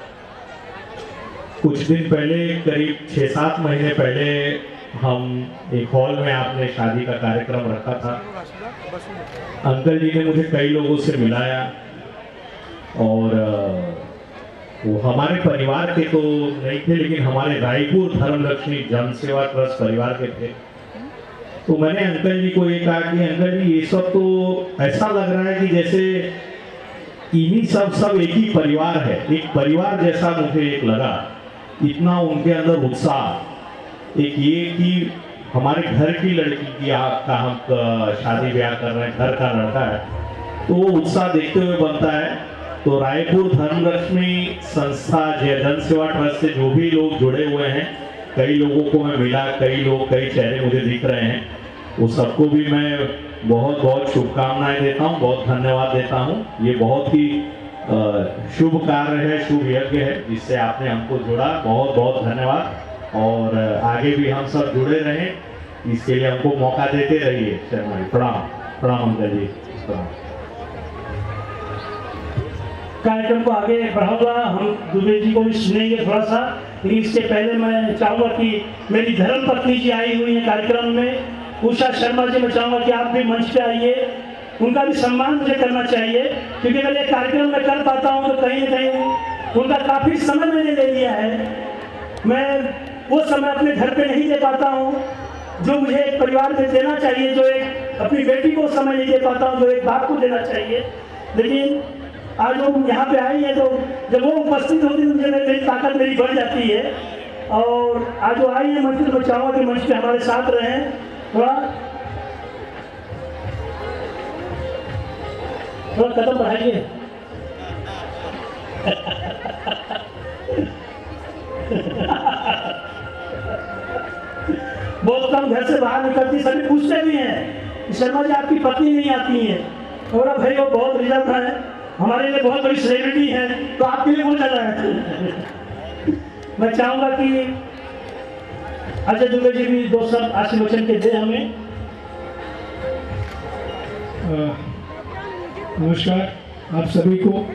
कुछ दिन पहले, करीब 6-7 महीने पहले, हम एक हॉल में आपने शादी का कार्यक्रम रखा था। अंकल जी ने मुझे कई लोगों से मिलाया और वो हमारे परिवार के तो नहीं थे, लेकिन हमारे रायपुर धर्मलक्ष्मी जनसेवा ट्रस्ट परिवार के थे। तो मैंने अंकल जी को ये कहा कि अंकल जी ये सब तो ऐसा लग रहा है कि जैसे इन्हीं सब एक ही परिवार है, एक परिवार जैसा मुझे एक लगा। इतना उनके अंदर उत्साह, एक ये कि हमारे घर की लड़की की आपका हम शादी ब्याह कर रहे हैं, घर का लड़का है, तो वो उत्साह देखते हुए बनता है। तो रायपुर धर्मलक्ष्मी संस्था जन सेवा ट्रस्ट से जो भी लोग जुड़े हुए हैं, कई लोगों को मैं मिला, कई चेहरे मुझे दिख रहे हैं, वो सबको भी मैं बहुत बहुत शुभकामनाएं देता हूं, बहुत धन्यवाद देता हूं। ये बहुत ही शुभ कार्य है, शुभ यज्ञ है जिससे आपने हमको जोड़ा। बहुत बहुत धन्यवाद और आगे भी हम सब जुड़े रहें, इसके लिए हमको मौका देते रहिए। शर्मा जी प्रणाम। प्रणाम अंकल जी, प्रणाम। कार्यक्रम को आगे बढ़ाऊंगा, हम दुबे जी को भी सुनेंगे थोड़ा सा, लेकिन इसके पहले मैं चाहूँगा कि मेरी धर्म पत्नी जी आई हुई है कार्यक्रम में, उषा शर्मा जी, मैं चाहूँगा कि आप भी मंच पे आइए। उनका भी सम्मान मुझे करना चाहिए, क्योंकि अगर ये कार्यक्रम मैं कर पाता हूँ तो कहीं न कहीं उनका काफ़ी समय मैंने ले लिया है। मैं वो समय अपने घर पे नहीं दे पाता हूँ जो मुझे एक परिवार में देना चाहिए, जो एक अपनी बेटी को समय नहीं दे पाता हूँ जो एक बाप को देना चाहिए। लेकिन आज लोग यहाँ पे आई है तो जब वो उपस्थित होती है तो मुझे मेरी ताकत मेरी बढ़ जाती है। और आज वो आई है मंच, तो मैं चाहूँगा कि मंच पे हमारे साथ रहें। थोड़ा कदम बढ़ाइए। बहुत कम घर से बाहर निकलती, सभी पूछते भी हैं शर्मा जी आपकी पत्नी नहीं आती है, और भाई वो बहुत रिजर्व है, हमारे लिए बहुत बड़ी सेलिब्रिटी है, तो आपके लिए बहुत ज़्यादा है। मैं चाहूँगा कि अजय दुबे जी भी 2 शब्द आशीर्वचन के दे हमें। नमस्कार आप सभी को।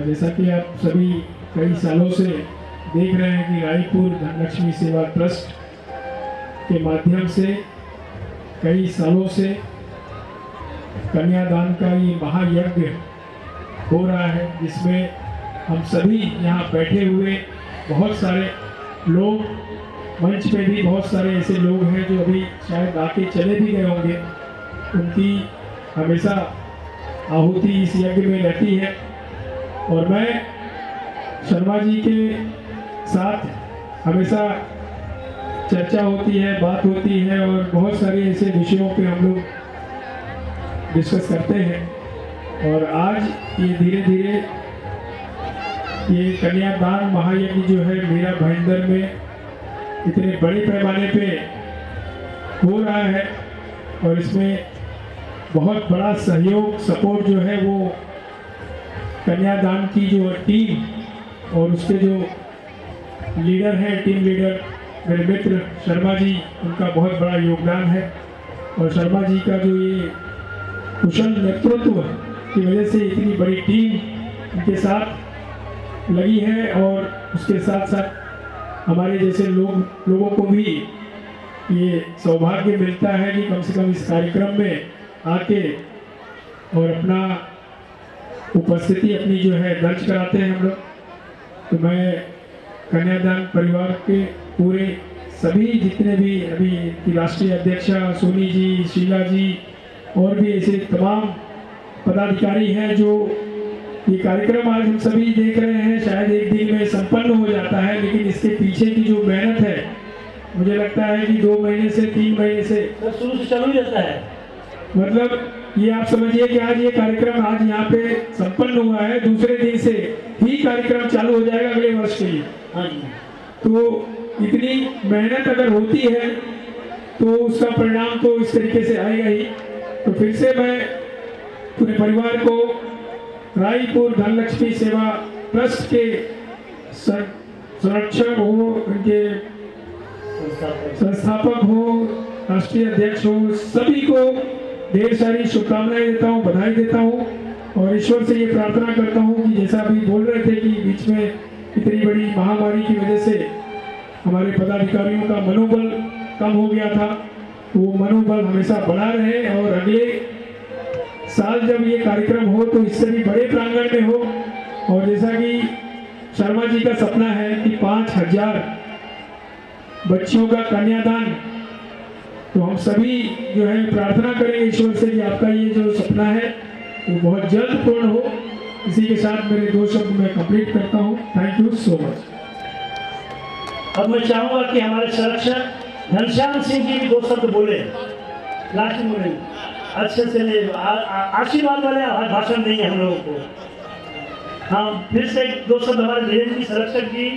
जैसा कि आप सभी कई सालों से देख रहे हैं कि रायपुर धनलक्ष्मी सेवा ट्रस्ट के माध्यम से कई सालों से कन्यादान का ये महायज्ञ हो रहा है, जिसमें हम सभी यहाँ बैठे हुए बहुत सारे लोग मंच पे भी बहुत सारे ऐसे लोग हैं जो अभी शायद आके चले भी गए होंगे, उनकी हमेशा आहुति इस यज्ञ में रहती है। और मैं शर्मा जी के साथ हमेशा चर्चा होती है, बात होती है और बहुत सारे ऐसे विषयों पे हम लोग डिस्कस करते हैं। और आज ये धीरे धीरे ये कन्यादान महायज्ञ जो है मेरा भाईंदर में इतने बड़े पैमाने पे हो रहा है और इसमें बहुत बड़ा सहयोग सपोर्ट जो है वो कन्यादान की जो टीम और उसके जो लीडर हैं, टीम लीडर मेरे मित्र शर्मा जी, उनका बहुत बड़ा योगदान है। और शर्मा जी का जो ये कुशल नेतृत्व की वजह से इतनी बड़ी टीम उनके साथ लगी है और उसके साथ साथ हमारे जैसे लोगों को भी ये सौभाग्य मिलता है कि कम से कम इस कार्यक्रम में आके और अपना उपस्थिति अपनी जो है दर्ज कराते हैं हम लोग। तो मैं कन्यादान परिवार के पूरे सभी जितने भी अभी की राष्ट्रीय अध्यक्षा सोनी जी, शीला जी और भी ऐसे तमाम पदाधिकारी हैं जो ये कार्यक्रम आज हम सभी देख रहे हैं, शायद एक दिन में संपन्न हो जाता है, लेकिन इसके पीछे की जो मेहनत है मुझे लगता है कि 2 महीने से 3 महीने से शुरू से चालू ही रहता है। मतलब ये आप समझिए कि आज ये कार्यक्रम आज यहाँ पे संपन्न हुआ है, दूसरे दिन से ही कार्यक्रम चालू हो जाएगा अगले वर्ष के लिए। तो इतनी मेहनत अगर होती है तो उसका परिणाम तो इस तरीके से आएगा ही। तो फिर से मैं पूरे परिवार को रायपुर धनलक्ष्मी सेवा ट्रस्ट के संरक्षक हो, उनके संस्थापक हो, राष्ट्रीय अध्यक्ष हो, सभी को ढेर सारी शुभकामनाएं देता हूँ, बधाई देता हूँ और ईश्वर से ये प्रार्थना करता हूँ कि जैसा अभी बोल रहे थे कि बीच में इतनी बड़ी महामारी की वजह से हमारे पदाधिकारियों का मनोबल कम हो गया था, वो मनोबल हमेशा बना रहे और अगले साल जब ये कार्यक्रम हो तो इससे भी बड़े प्रांगण में हो। और जैसा कि शर्मा जी का सपना है कि 5000 बच्चियों का कन्यादान, तो हम सभी जो है प्रार्थना करेंगे ईश्वर से कि आपका ये जो सपना है वो बहुत जल्द पूर्ण हो। इसी के साथ मेरे 2 शब्द मैं कंप्लीट करता हूँ। Thank you so much. अब मैं चाहूंगा कि हमारे संरक्षक घनश्याम सिंह जी भी 2 शब्द बोले, लास्ट में बोले, अच्छे से आशीर्वाद वाले भाषण देंगे हम लोगों को। हाँ, फिर से 2 शब्द हमारे धीरेन्द्र जी संरक्षक जी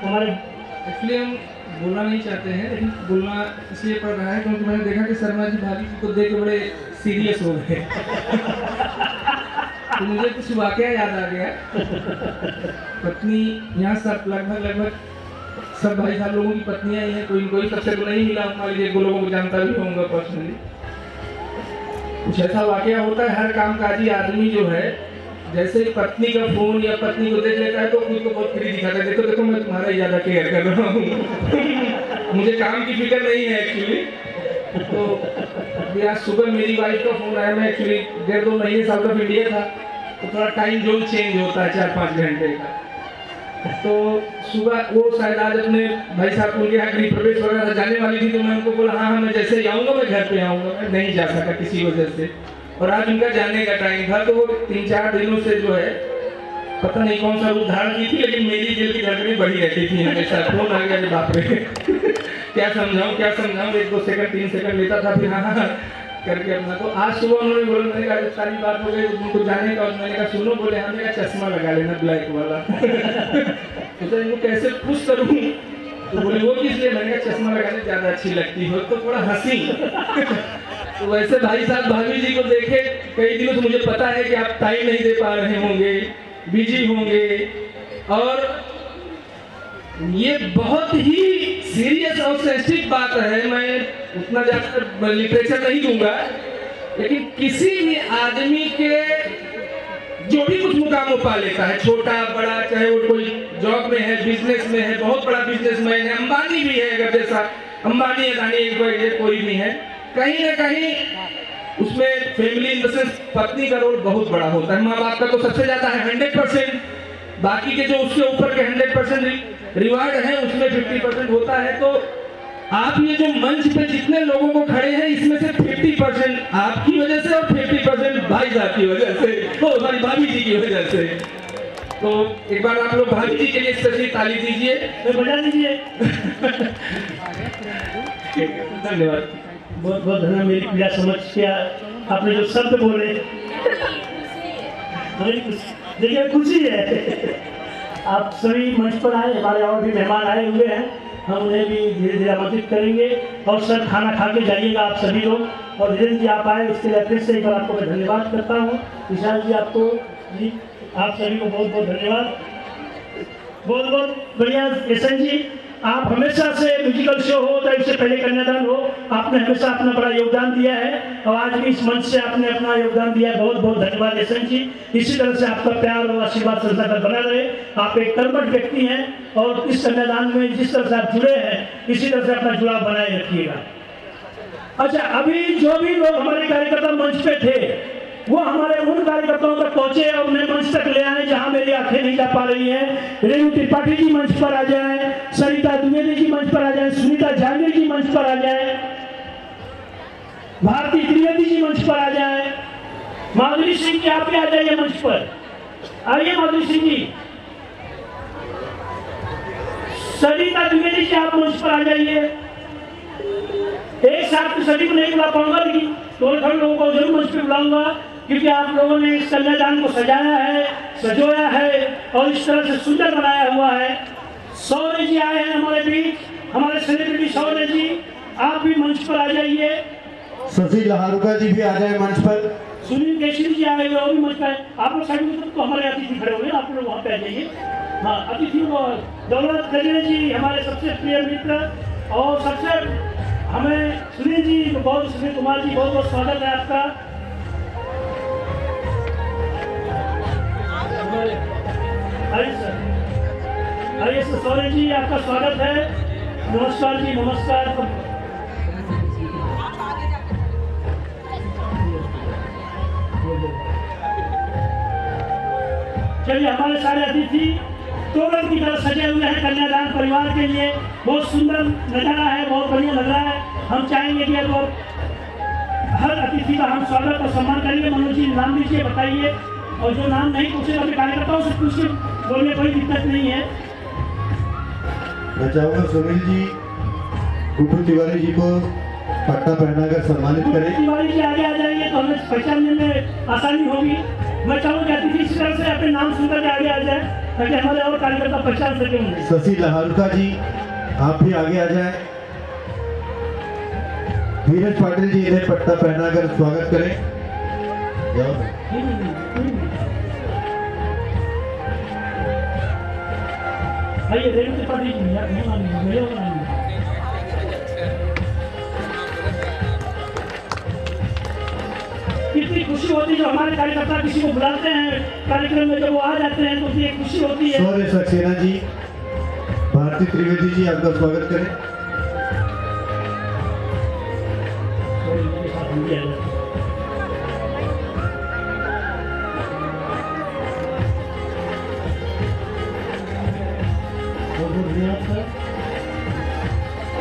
हमारे। एक्चुअली हम बोलना नहीं चाहते हैं, लेकिन बोलना इसलिए पड़ रहा है क्योंकि मैंने देखा कि शर्मा जी भाभी जी को देख के बड़े सीरियस हो गए। तो मुझे कुछ वाकया याद आ गया। पत्नी यहाँ सब लगभग सब भाई साहब लोगों की पत्नियां ही हैं, कोई सबसे तो नहीं मिला, हमारे लिए लोगों को जानता भी होऊंगा पर्सनली। कुछ ऐसा वाकया होता है, हर कामकाजी आदमी जो है जैसे पत्नी का फोन या पत्नी को देख लेता है तो खुद को बहुत फ्री दिखाता है, देखो देखो मैं तुम्हारा ही ज्यादा केयर कर रहा हूँ। मुझे काम की फिक्र नहीं है एक्चुअली। तो आज सुबह मेरी वाइफ का फोन आया, मैं एक्चुअली 1.5-2 महीने साउथ ऑफ इंडिया था, तो थोड़ा टाइम जोन चेंज होता है 4-5 घंटे का। तो सुबह वो शायद आज अपने भाई साहब उनके यहाँ गृह प्रवेश वगैरह जाने वाली थी, तो मैं उनको बोला हाँ मैं जैसे ही आऊँगा मैं घर पे आऊँगा, मैं नहीं जा सका किसी वजह से। और आज उनका जाने का टाइम था, तो वो 3-4 दिनों से जो है पता नहीं कौन सा रूप धारण की थी, लेकिन मेरी दिल की धड़कनें बढ़ी रहती थी हमेशा। फोन आ गया, बाप रे क्या समझाऊँ 1-2 सेकंड 3 सेकंड लेता था, फिर हाँ करके अपना। तो आज सुबह उन्होंने बोला, मैंने कहा सारी बात हो गई उनको जाने का, और मैंने कहा सुनो, बोले हाँ, मेरा चश्मा लगा लेना ब्लैक वाला। तो इनको कैसे पुश करूँ, तो बोले वो किस लिए, मैंने कहा चश्मा लगाने ज़्यादा अच्छी लगती हो, तो थोड़ा हंसी। तो वैसे भाई साहब भाभी जी को देखे कई दिनों से मुझे पता है कि आप टाइम नहीं दे पा रहे होंगे, बिजी होंगे, और ये बहुत ही सीरियस और सेंसिटिव बात है। मैं उतना ज़्यादा लिटरेचर नहीं दूंगा, लेकिन किसी भी आदमी के जो भी कुछ मुकाम पा लेता है, छोटा बड़ा, चाहे वो कोई जॉब में है, बिजनेस में है, बहुत बड़ा बिजनेसमैन है, अंबानी भी है, अगर जैसा अंबानी अदानी कोई भी है, कहीं ना कहीं उसमें फैमिली इन द सेंस पत्नी का रोल बहुत बड़ा होता है। माँ बाप का तो सबसे ज्यादा है 100%, बाकी के जो उसके ऊपर के 100% रिवार्ड है उसमें 50% होता है। तो आप ये जो मंच पे जितने लोगों को खड़े हैं इसमें से 50% आपकी वजह से और 50% भाई साहब की वजह से और हमारी भाभी जी की वजह से। तो एक बार आप लोग भाभी जी के लिए स्पेशली ताली दीजिए, बजा दीजिए। धन्यवाद। बहुत बहुत धन्यवाद मेरी पीड़ा समझ किया आपने जो शब्द बोले। देखिए खुशी है आप सभी मंच पर आए, हमारे और भी मेहमान आए हुए हैं, हम उन्हें भी धीरे धीरे आमंत्रित करेंगे। और सर खाना खा के जाइएगा आप सभी लोग। और धीरेन्द्र जी आप आए उसके लिए फिर से एक बार आपको मैं धन्यवाद करता हूँ। विशाल जी आपको जी आप सभी को बहुत बहुत धन्यवाद। बहुत बहुत बढ़िया एसएन जी, आप हमेशा से म्यूजिकल शो हो चाहे उससे पहले कन्यादान हो, आपने हमेशा अपना बड़ा योगदान दिया है और आज भी इस मंच से आपने अपना योगदान दिया है। बहुत बहुत धन्यवाद एसएन जी। इसी तरह से आपका प्यार और आशीर्वाद संस्था का बना रहे। आप एक कर्मठ व्यक्ति हैं और इस कन्यादान में जिस तरह से आप जुड़े हैं इसी तरह से अपना जुड़ाव बनाए रखिएगा। अच्छा, अभी जो भी लोग हमारे कार्यकर्ता मंच पे थे वो हमारे उन कार्यकर्ताओं तक पहुंचे और उन्हें मंच तक ले आए जहां मेरी आंखें नहीं जा पा रही हैं। रेणु त्रिपाठी जी मंच पर आ जाए, सरिता द्विवेदी जी मंच पर आ जाए, सुनीता जांगीर जी मंच पर आ जाए, भारती त्रिवेदी जी मंच पर आ जाए, माधुरी सिंह जी आप भी आ जाइए मंच पर। आइए माधुरी सिंह जी, सरिता द्विवेदी जी आप मंच पर आ जाइए। एक साथ तो सभी को नहीं बुला पाऊंगा लेकिन थोड़े थोड़े लोगों को जरूर मंच पर बुलाऊंगा क्योंकि आप लोगों ने इस कन्यादान को सजाया है, सजोया है और इस तरह से सुंदर बनाया हुआ है। सौर्य जी आए हैं हमारे बीच, हमारे सेलिब्रिटी सौर्य जी, आप भी मंच पर आ जाइए। शशि लहारुका जी भी आ जाए मंच पर। सुनील केशरी जी आए हुए वो भी मंच पर। आप लोग साइड में तो हमारे अतिथि खड़े हुए, आप लोग वहाँ पे आ जाइए। हाँ, अतिथियों को दौलत खजरे जी हमारे सबसे प्रिय मित्र और सबसे हमें सुनील जी बहुत, सुनील कुमार जी बहुत बहुत स्वागत है आपका। आइए सर, आइए सर सौर्य जी आपका स्वागत है। नमस्कार जी, नमस्कार। चलिए, हमारे सारे अतिथि तोरण की तरह सजे हुए हैं कन्यादान परिवार के लिए। बहुत सुंदर नजारा है, बहुत बढ़िया लग रहा है। हम चाहेंगे कि अब हर अतिथि का हम स्वागत और सम्मान करेंगे। मनोज जी नाम लीजिए, बताइए, और जो नाम नहीं पूछे अपने कार्यकर्ताओं से पूछ के बोलने कोई दिक्कत नहीं है। मैं चाहूँगा सुनील जी गुड्डू तिवारी जी को पट्टा पहनाकर सम्मानित करें। तिवारी जी आगे आ जाएंगे तो हमें पहचानने में आसानी होगी। मैं चाहूँगा अतिथि इस तरह से अपने नाम सुनकर के आगे आ जाए ताकि हमारे और कार्यकर्ता पहचान सकेंगे। शशि लहारुका जी आप भी आगे आ जाए। धीरज पाटिल जी इन्हें पट्टा पहनाकर स्वागत करें। आइए रेणु त्रिपाठी जी, कितनी खुशी होती है जो हमारे कार्यकर्ता किसी को बुलाते हैं कार्यक्रम में, जब वो आ जाते हैं तो उनकी एक खुशी होती है। सौर्य सक्सेना जी, भारती त्रिवेदी जी आपका स्वागत करें।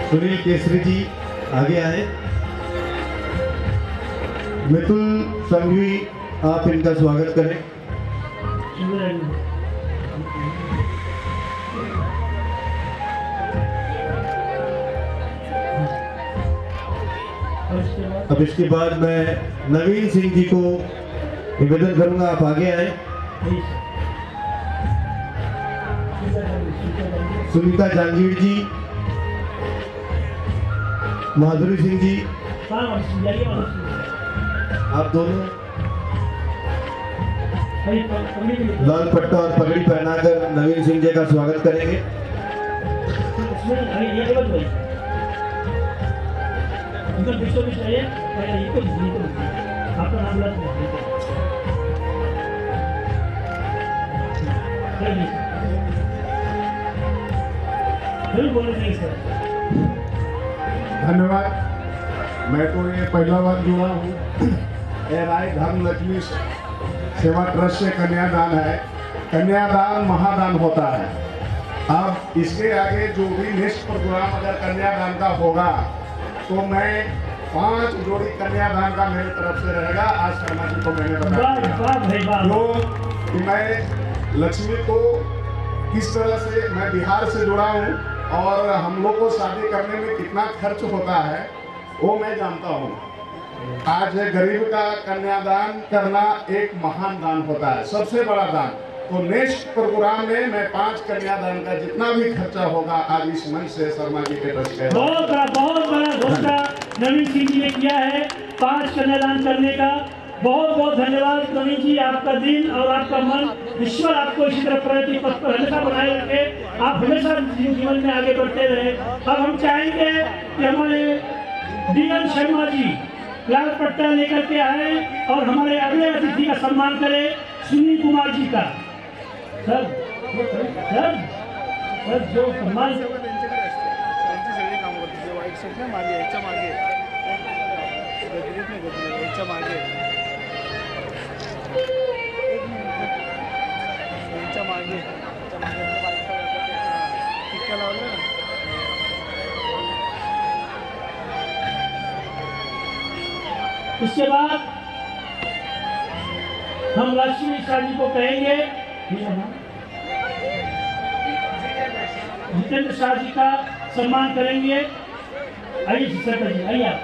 सुनील केसरी जी आगे आए। मितुल संघवी आप इनका स्वागत करें। अब इसके बाद मैं नवीन सिंह जी को निवेदन करूंगा, आप आगे आए। सुनीता जांगीर जी, माधुरी सिंह जी, आप दोनों लाल पट्टा और पगड़ी पहनाकर नवीन सिंह जी का स्वागत करेंगे। धन्यवाद। मैं तो ये पहला बार जुड़ा हूँ। राय धर्म लक्ष्मी सेवा ट्रस्ट से कन्यादान है। कन्यादान महादान होता है। अब इसके आगे जो भी नेक्स्ट प्रोग्राम अगर कन्यादान का होगा तो मैं 5 जोड़ी कन्यादान का मेरी तरफ से रहेगा। आज शर्मा जी को मैंने बताया तो कि मैं लक्ष्मी को किस तरह से मैं बिहार से जुड़ा हूँ और हम लोग को शादी करने में कितना खर्च होता है वो मैं जानता हूँ। आज गरीब का कन्यादान करना एक महान दान होता है, सबसे बड़ा दान। तो नेक्स्ट प्रोग्राम में मैं 5 कन्यादान का जितना भी खर्चा होगा आज इस मंच से शर्मा जी के बस है। बहुत बड़ा घोषणा नवीन सिंह जी ने किया है 5 कन्यादान करने का। बहुत बहुत धन्यवाद नवीन जी, आपका दिन और आपका मन ईश्वर आपको इसी तरह प्रगति पथ पर हमेशा बनाए रखे, आप हमेशा जीवन में आगे बढ़ते रहे। अब हम चाहेंगे कि हमारे डीएन शर्मा जी लाल पट्टा लेकर के आए और हमारे अगले अतिथि का सम्मान करें सुनील कुमार जी का। सर जो सम्मान इसके बाद हम लक्ष्मी शाह जी को कहेंगे, जितेंद्र शाह जी का सम्मान करेंगे। आइए सर जी, आइए आप।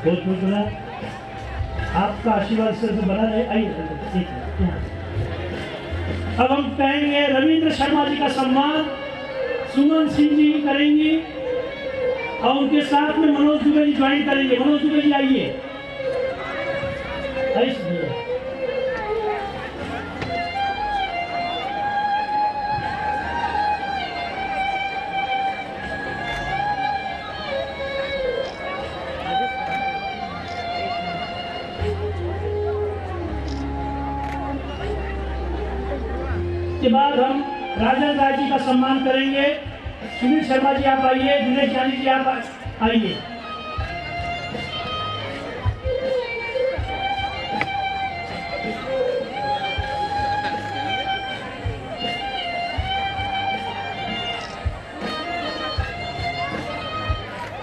बहुत बहुत बड़ा आपका आशीर्वाद से बना रहे। आइए अब हम कहेंगे रविंद्र शर्मा जी का सम्मान सुमन सिंह जी करेंगी और उनके साथ में मनोज दुबे जी ज्वाइन करेंगे। मनोज दुबे जी आइए। के बाद हम राजन राय जी का सम्मान करेंगे। सुनील शर्मा जी आप आइए, दिनेश जानी जी आप आइए।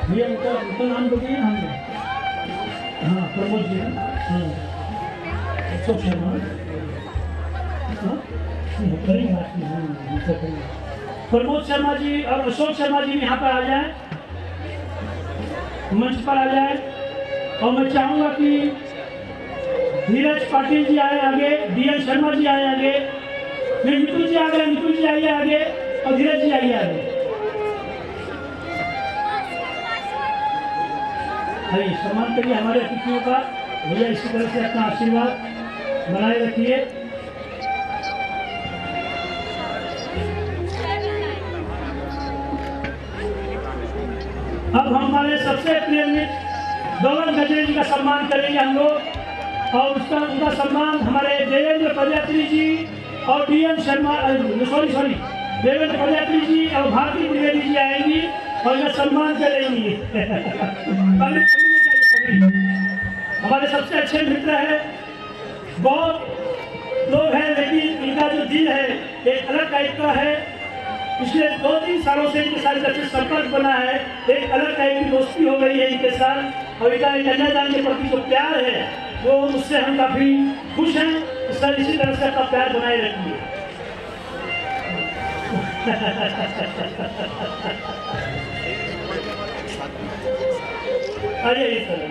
भैया उनका नाम बताइए ना हमने। हाँ प्रमोद जी, अशोक शर्मा, प्रमोद शर्मा जी और अशोक शर्मा जी यहाँ पर आ जाए, मंच पर आ जाए। और मैं चाहूंगा कि धीरज पाटिल जी आए आगे, डीएन शर्मा जी आए आगे, फिर मितुल जी आ गए, मितुल जी आइए आगे और धीरज जी आइए आगे। सम्मान करिए हमारे अतिथियों का। भैया इसी तरह से अपना आशीर्वाद बनाए रखिए। अब हमारे सबसे प्रिय मित्र गगन गजरे जी का सम्मान करेंगे हम लोग और उनका सम्मान हमारे देवेंद्र प्रजापति जी और डीएन शर्मा देवेंद्र प्रजापति जी और भारती त्रिवेदी जी आएंगी और इनका सम्मान करेंगी। हमारे सबसे अच्छे मित्र हैं, बहुत लोग हैं, लेकिन इनका जो दिल है एक अलग टाइप का है। पिछले 2-3 सालों से इनके साथ जब से संपर्क बना है, एक अलग टाइप की दोस्ती हो गई है इनके साथ और इनका कन्यादान के प्रति जो प्यार है वो उससे हम काफी खुश हैं। सर इसी तरह से अपना प्यार बनाए रखिए। अरे इधर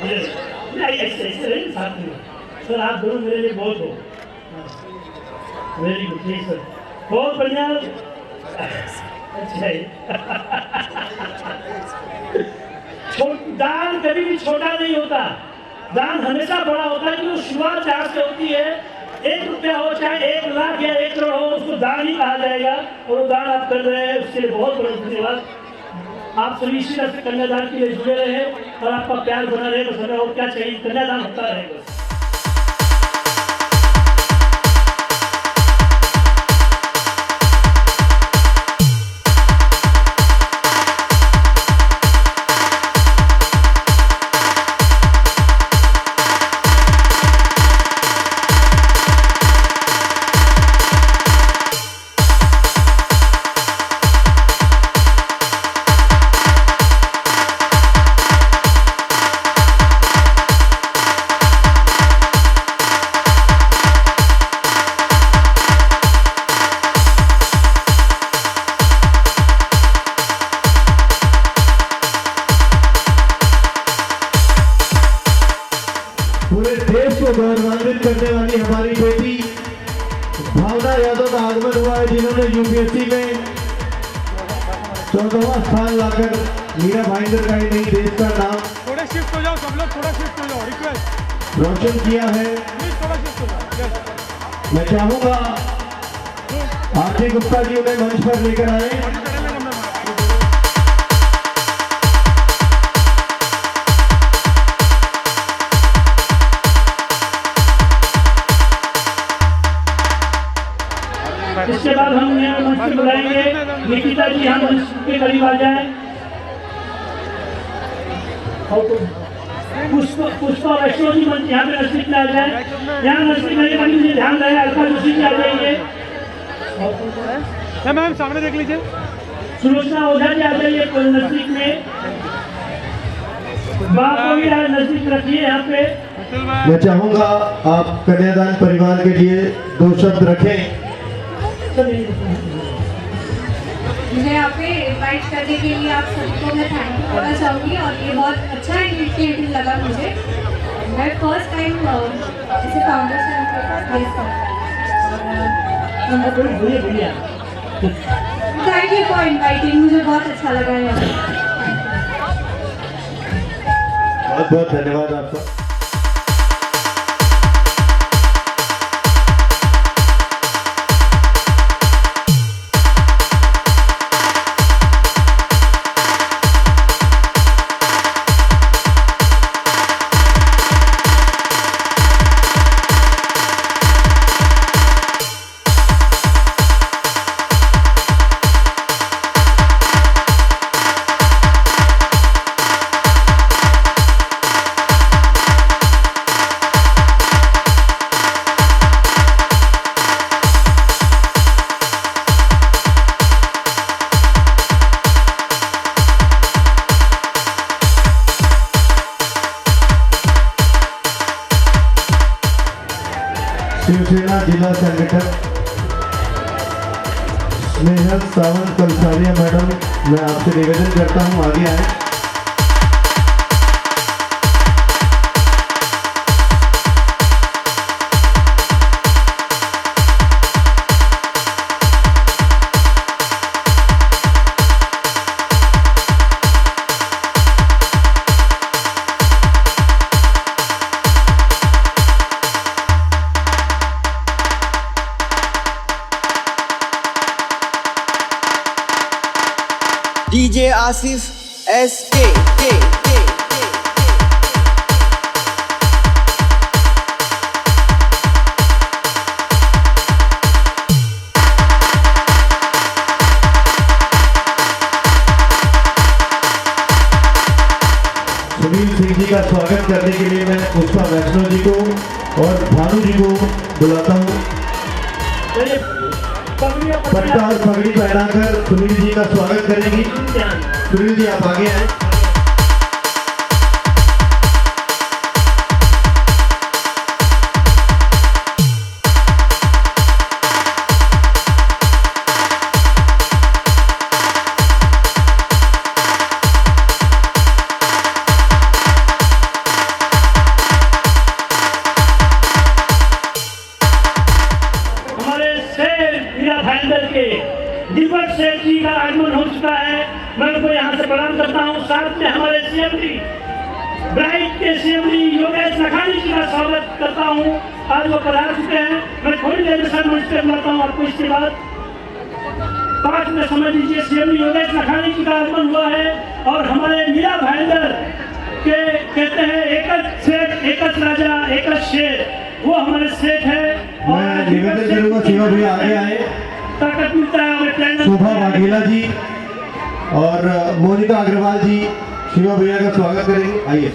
इधर साथ में सर, आप दोनों मेरे लिए बहुत हो। वेरी गुड सर, बहुत बढ़िया। अच्छा दान कभी भी छोटा नहीं होता, दान हमेशा बड़ा होता है। क्योंकि शुरुआत जहाँ से होती है, 1 रुपया हो चाहे 1 लाख या 1 करोड़ हो, उसको दान ही कहा जाएगा। और वो दान आप कर रहे हैं, उसके लिए बहुत बहुत धन्यवाद। आप सभी इसी तरह से कन्यादान के लिए जुड़े रहे और आपका प्यार बना रहे। बस हमें और क्या चाहिए, कन्यादान होता रहेगा। अभी हमारी बेटी भावना यादव का आगमन हुआ है, जिन्होंने यूपीएससी में 14वां स्थान लाकर मीरा भाईंदर का ही नहीं देश का नाम थोड़े शिफ्ट हो जाओ, सब लोग थोड़ा शिफ्ट हो जाओ, रिक्वेस्ट रोशन किया है। थोड़ा शिफ्ट हो जाओ। मैं चाहूंगा आरती गुप्ता जी उन्हें मंच पर लेकर आए। इसके बाद हम यहाँ मंच पे बुलाएंगे निकिता जी, हम मंच के करीब आ जाए। पुष्पा वैष्णो जी मंच यहाँ पे नजदीक में आ जाए। यहाँ नजदीक में बड़ी मुझे ध्यान रहे, अल्फा जोशी जी आ जाइए। मैम सामने देख लीजिए। सुलोचना ओझा जी आ जाइए नजदीक में। बाप को भी नजदीक रखिए यहाँ पे। मैं चाहूंगा आप कन्यादान परिवार के लिए 2 शब्द रखें। मुझे यहाँ पे इनवाइट करने के लिए आप सबको मैं थैंक यू बोलना चाहूँगी, और ये बहुत अच्छा इनिशिएटिव लगा मुझे। मैं फर्स्ट टाइम इसे फाउंडेशन के साथ face thank you for inviting, मुझे बहुत अच्छा लगा यहाँ। बहुत बहुत धन्यवाद आपका। शिवसेना जिला संगठन स्नेहल सावंत कलसारिया मैडम, मैं आपसे निवेदन करता हूं आगे आए। डीजे आसिफ SK सुनील सिंह जी का स्वागत करने के लिए मैं पुष्पा वैष्णो जी को और भानु जी को बुलाता हूँ। पट्टा और पगड़ी पहनाकर सुनील जी का स्वागत करेंगी। सुनील जी आप आगे आए। दिलबर सेठ जी का आगमन हो चुका है, मैं उनको यहाँ से प्रणाम करता हूँ। साथ में हमारे सीएमडी ब्राइट के सीएमडी योगेश नखानी जी का स्वागत करता हूँ। आज वो पधार चुके हैं, मैं थोड़ी देर में सर मंच पे बुलाता हूँ आपको। इसके बाद 5 मिनट समझ लीजिए, सीएमडी योगेश नखानी जी का आगमन हुआ है और हमारे मीरा भाईंदर के कहते हैं एकच सेठ एकच राजा एकच शेर, वो हमारे सेठ है। मैं निवेदन करूंगा शिवा भैया आगे आए। ताकत मिलता है हमें। शोभा वाघेला जी और मोनिका अग्रवाल जी शिवा भैया का स्वागत करेंगे, आइए।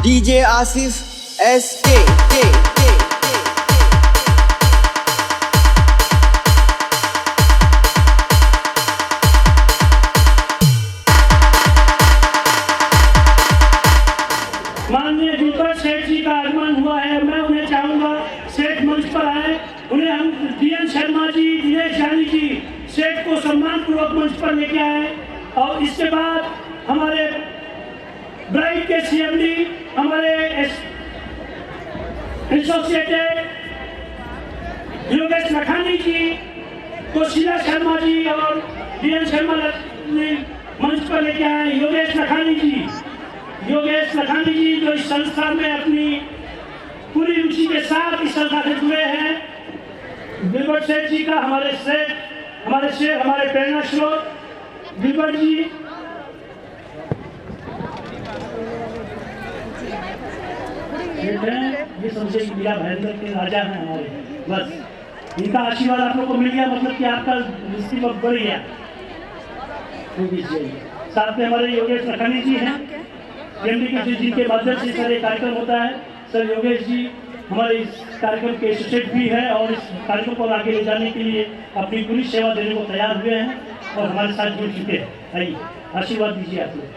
DJ Asif SK माननीय दीपक सेठ जी का आगमन हुआ है। मैं उन्हें चाहूंगा सेठ मंच पर आए। उन्हें हम DN शर्मा जी, दिनेश जानी जी सेठ को सम्मान पूर्वक मंच पर लेके आए। और इसके बाद हमारे ब्राइड के CMD, हमारे एसोसिएटेड योगेश लखानी जी को शीला शर्मा जी और DN शर्मा ने मंच पर लेके आए। योगेश लखानी जी जो इस संस्था में अपनी पूरी रुचि के साथ इस संस्था से जुड़े हैं। गिलबर्ट सेठ जी का हमारे प्रेरणा स्रोत गिलबर्ट जी। ये समझे मीरा भाईंदर के राजा हैं हमारे। बस इनका आशीर्वाद आप लोग को मिल गया, मतलब कि आपका रिश्ते में बढ़ गया। साथ में हमारे योगेश लखानी जी हैं, जिनके माध्यम से सर ये कार्यक्रम होता है। सर योगेश जी हमारे इस कार्यक्रम के एसोसिएट भी है और इस कार्यक्रम को आगे ले जाने के लिए अपनी पूरी सेवा देने को तैयार हुए हैं और हमारे साथ जुड़ चुके हैं। आइए आशीर्वाद दीजिए आप लोग,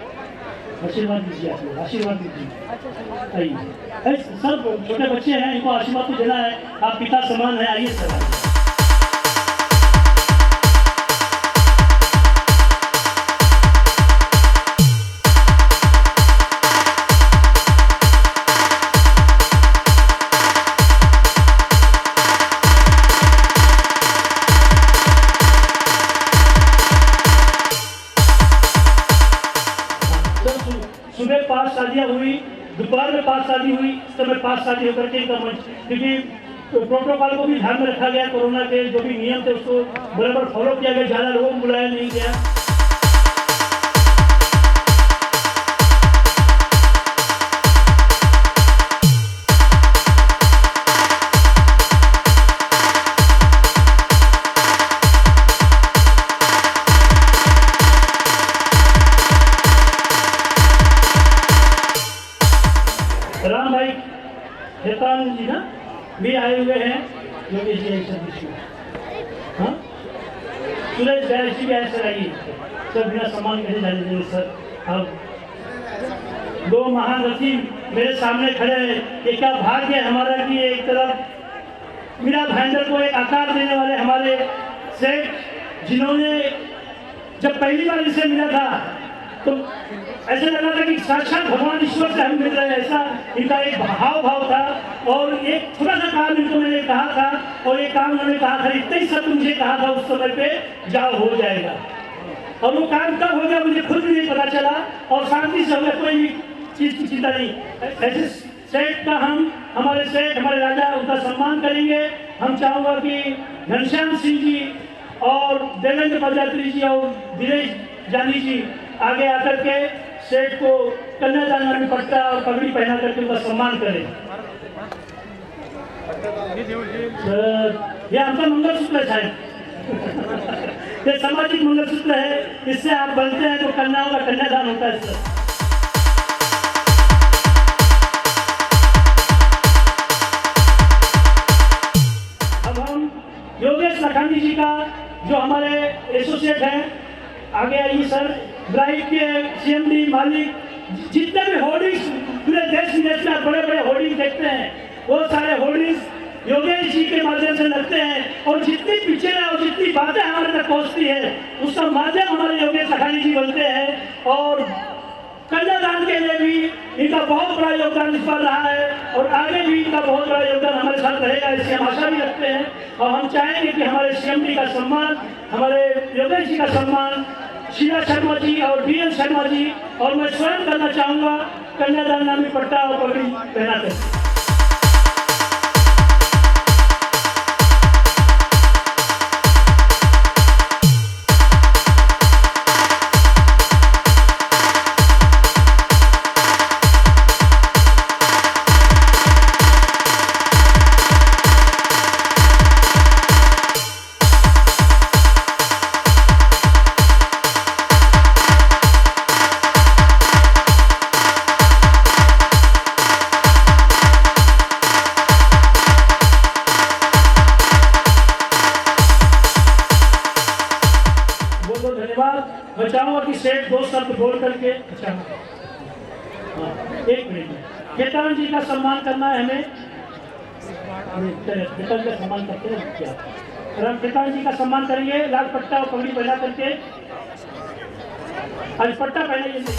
आशीर्वाद दीजिए आप लोग, आशीर्वाद दीजिए। आइए सब छोटे बच्चे हैं, इनको आशीर्वाद तो देना है। आप पिता समान है। आइए सर। सुबह 5 शादियाँ हुई, दोपहर में 5 शादी हुई, इस समय 5 शादी होकर के इनका मंच, क्योंकि प्रोटोकॉल को भी ध्यान में रखा गया। कोरोना के जो भी नियम थे उसको बराबर फॉलो किया गया, ज़्यादा लोगों को बुलाया नहीं गया। राम भाई हेतान जी ना भी आए हुए हैं, योगेश जी हाँ सुरेश बैर जी भी आए। सर आइए, सब बिना सम्मान कैसे जाने देंगे सर। अब 2 महान रथी मेरे सामने खड़े हैं। ये क्या भाग्य है हमारा कि एक तरफ मीरा भाईंदर को एक आकार देने वाले हमारे सेठ, जिन्होंने जब पहली बार इसे मिला था तो ऐसा लगा था कि साक्षात भगवान ईश्वर से हम मिल रहे हैं, ऐसा इनका एक भाव था। और एक छोटा सा काम इनको मैंने कहा था और एक काम उन्होंने कहा था, इतना ही सब मुझे कहा था उस समय पे, जाओ हो जाएगा। और वो काम कब हो गया मुझे खुद भी नहीं पता चला और शांति से हमें कोई भी चीज़ की चिंता नहीं। ऐसे सेठ का हमारे सेठ, हमारे राजा, उनका सम्मान करेंगे। हम चाहूँगा कि घनश्याम सिंह जी और देवेंद्र प्रजापति जी और दिनेश जानी जी आगे आकर के सेठ को कन्यादान में पट्टा और पगड़ी पहना करके उनका सम्मान करें। ये आपका मंगलसूत्र है शायद। ये सामाजिक मंगलसूत्र है, इससे आप बनते हैं तो कन्याओं का कन्यादान होता है सर। अब हम योगेश लखानी जी का जो हमारे एसोसिएट हैं, आगे आइए सर। ब्राइड के CMD मालिक, जितने भी होर्डिंग्स पूरे देश विदेश में बड़े बड़े होर्डिंग देखते हैं, वो सारे होर्डिंग्स योगेश जी के माध्यम से लगते हैं। और जितनी पिक्चरें और जितनी बातें हमारे तक पहुँचती है उसका माध्यम हमारे योगेश लखानी जी बनते हैं। और कन्यादान के लिए भी इनका बहुत बड़ा योगदान इस बार रहा है और आगे भी इनका बहुत बड़ा योगदान हमारे साथ रहेगा, इसकी हम आशा भी रखते हैं। और हम चाहेंगे कि हमारे CMD का सम्मान, हमारे योगेश जी का सम्मान शीला शर्मा जी और DN शर्मा जी और मैं स्वयं करना चाहूँगा कन्यादान नामी पट्टा और पगड़ी पहनाकर। मैं चाहूँगा कि सेठ 2 शब्द बोल करके अच्छा हाँ 1 मिनट में खेतान जी का सम्मान करना है हमें। खेतान का सम्मान करते हैं क्या? अगर हम खेतान जी का सम्मान करेंगे लाल पट्टा और पगड़ी पहना करके, आज पट्टा पहनाइए।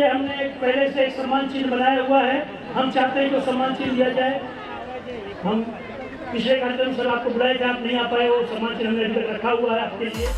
हमने पहले से एक सम्मान चिन्ह बनाया हुआ है, हम चाहते हैं कि सम्मान चिन्ह दिया जाए। हम पिछले कार्यक्रम सर आपको बुलाए थे, आप नहीं आ पाए, वो सम्मान चिन्ह हमने अभी तक रखा हुआ है आपके लिए।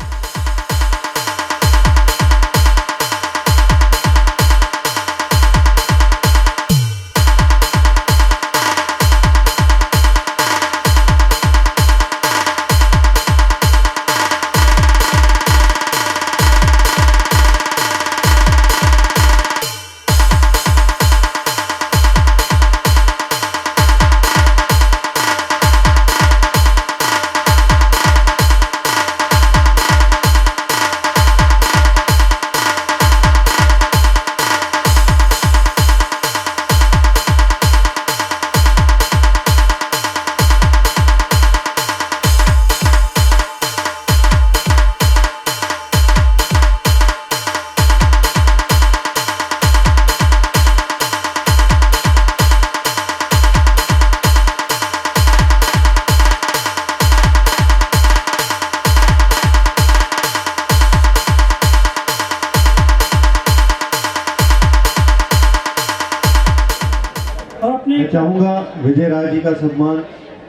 मैं चाहूंगा विजय राय जी का सम्मान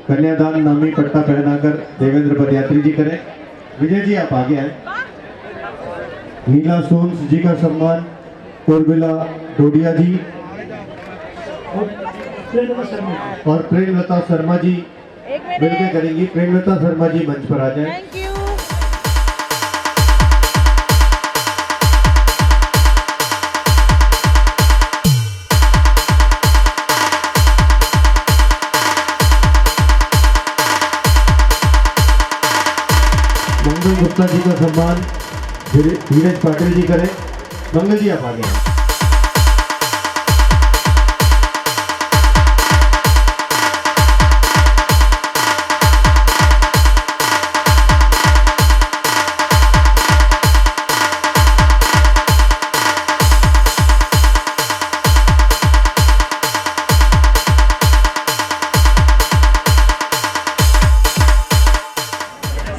कन्यादान नामी पट्टा पहनाकर देवेंद्र पदयात्री जी करें। विजय जी आप आगे आए। नीला सोन्स जी का सम्मान उर्मिला डोडिया जी और प्रेमलता शर्मा जी मिलकर करेंगी। प्रेमलता शर्मा जी मंच पर आ जाए। मंगल गुप्ता जी का सम्मान धीरज पाटिल जी करें। मंगल जी आप आगे हैं।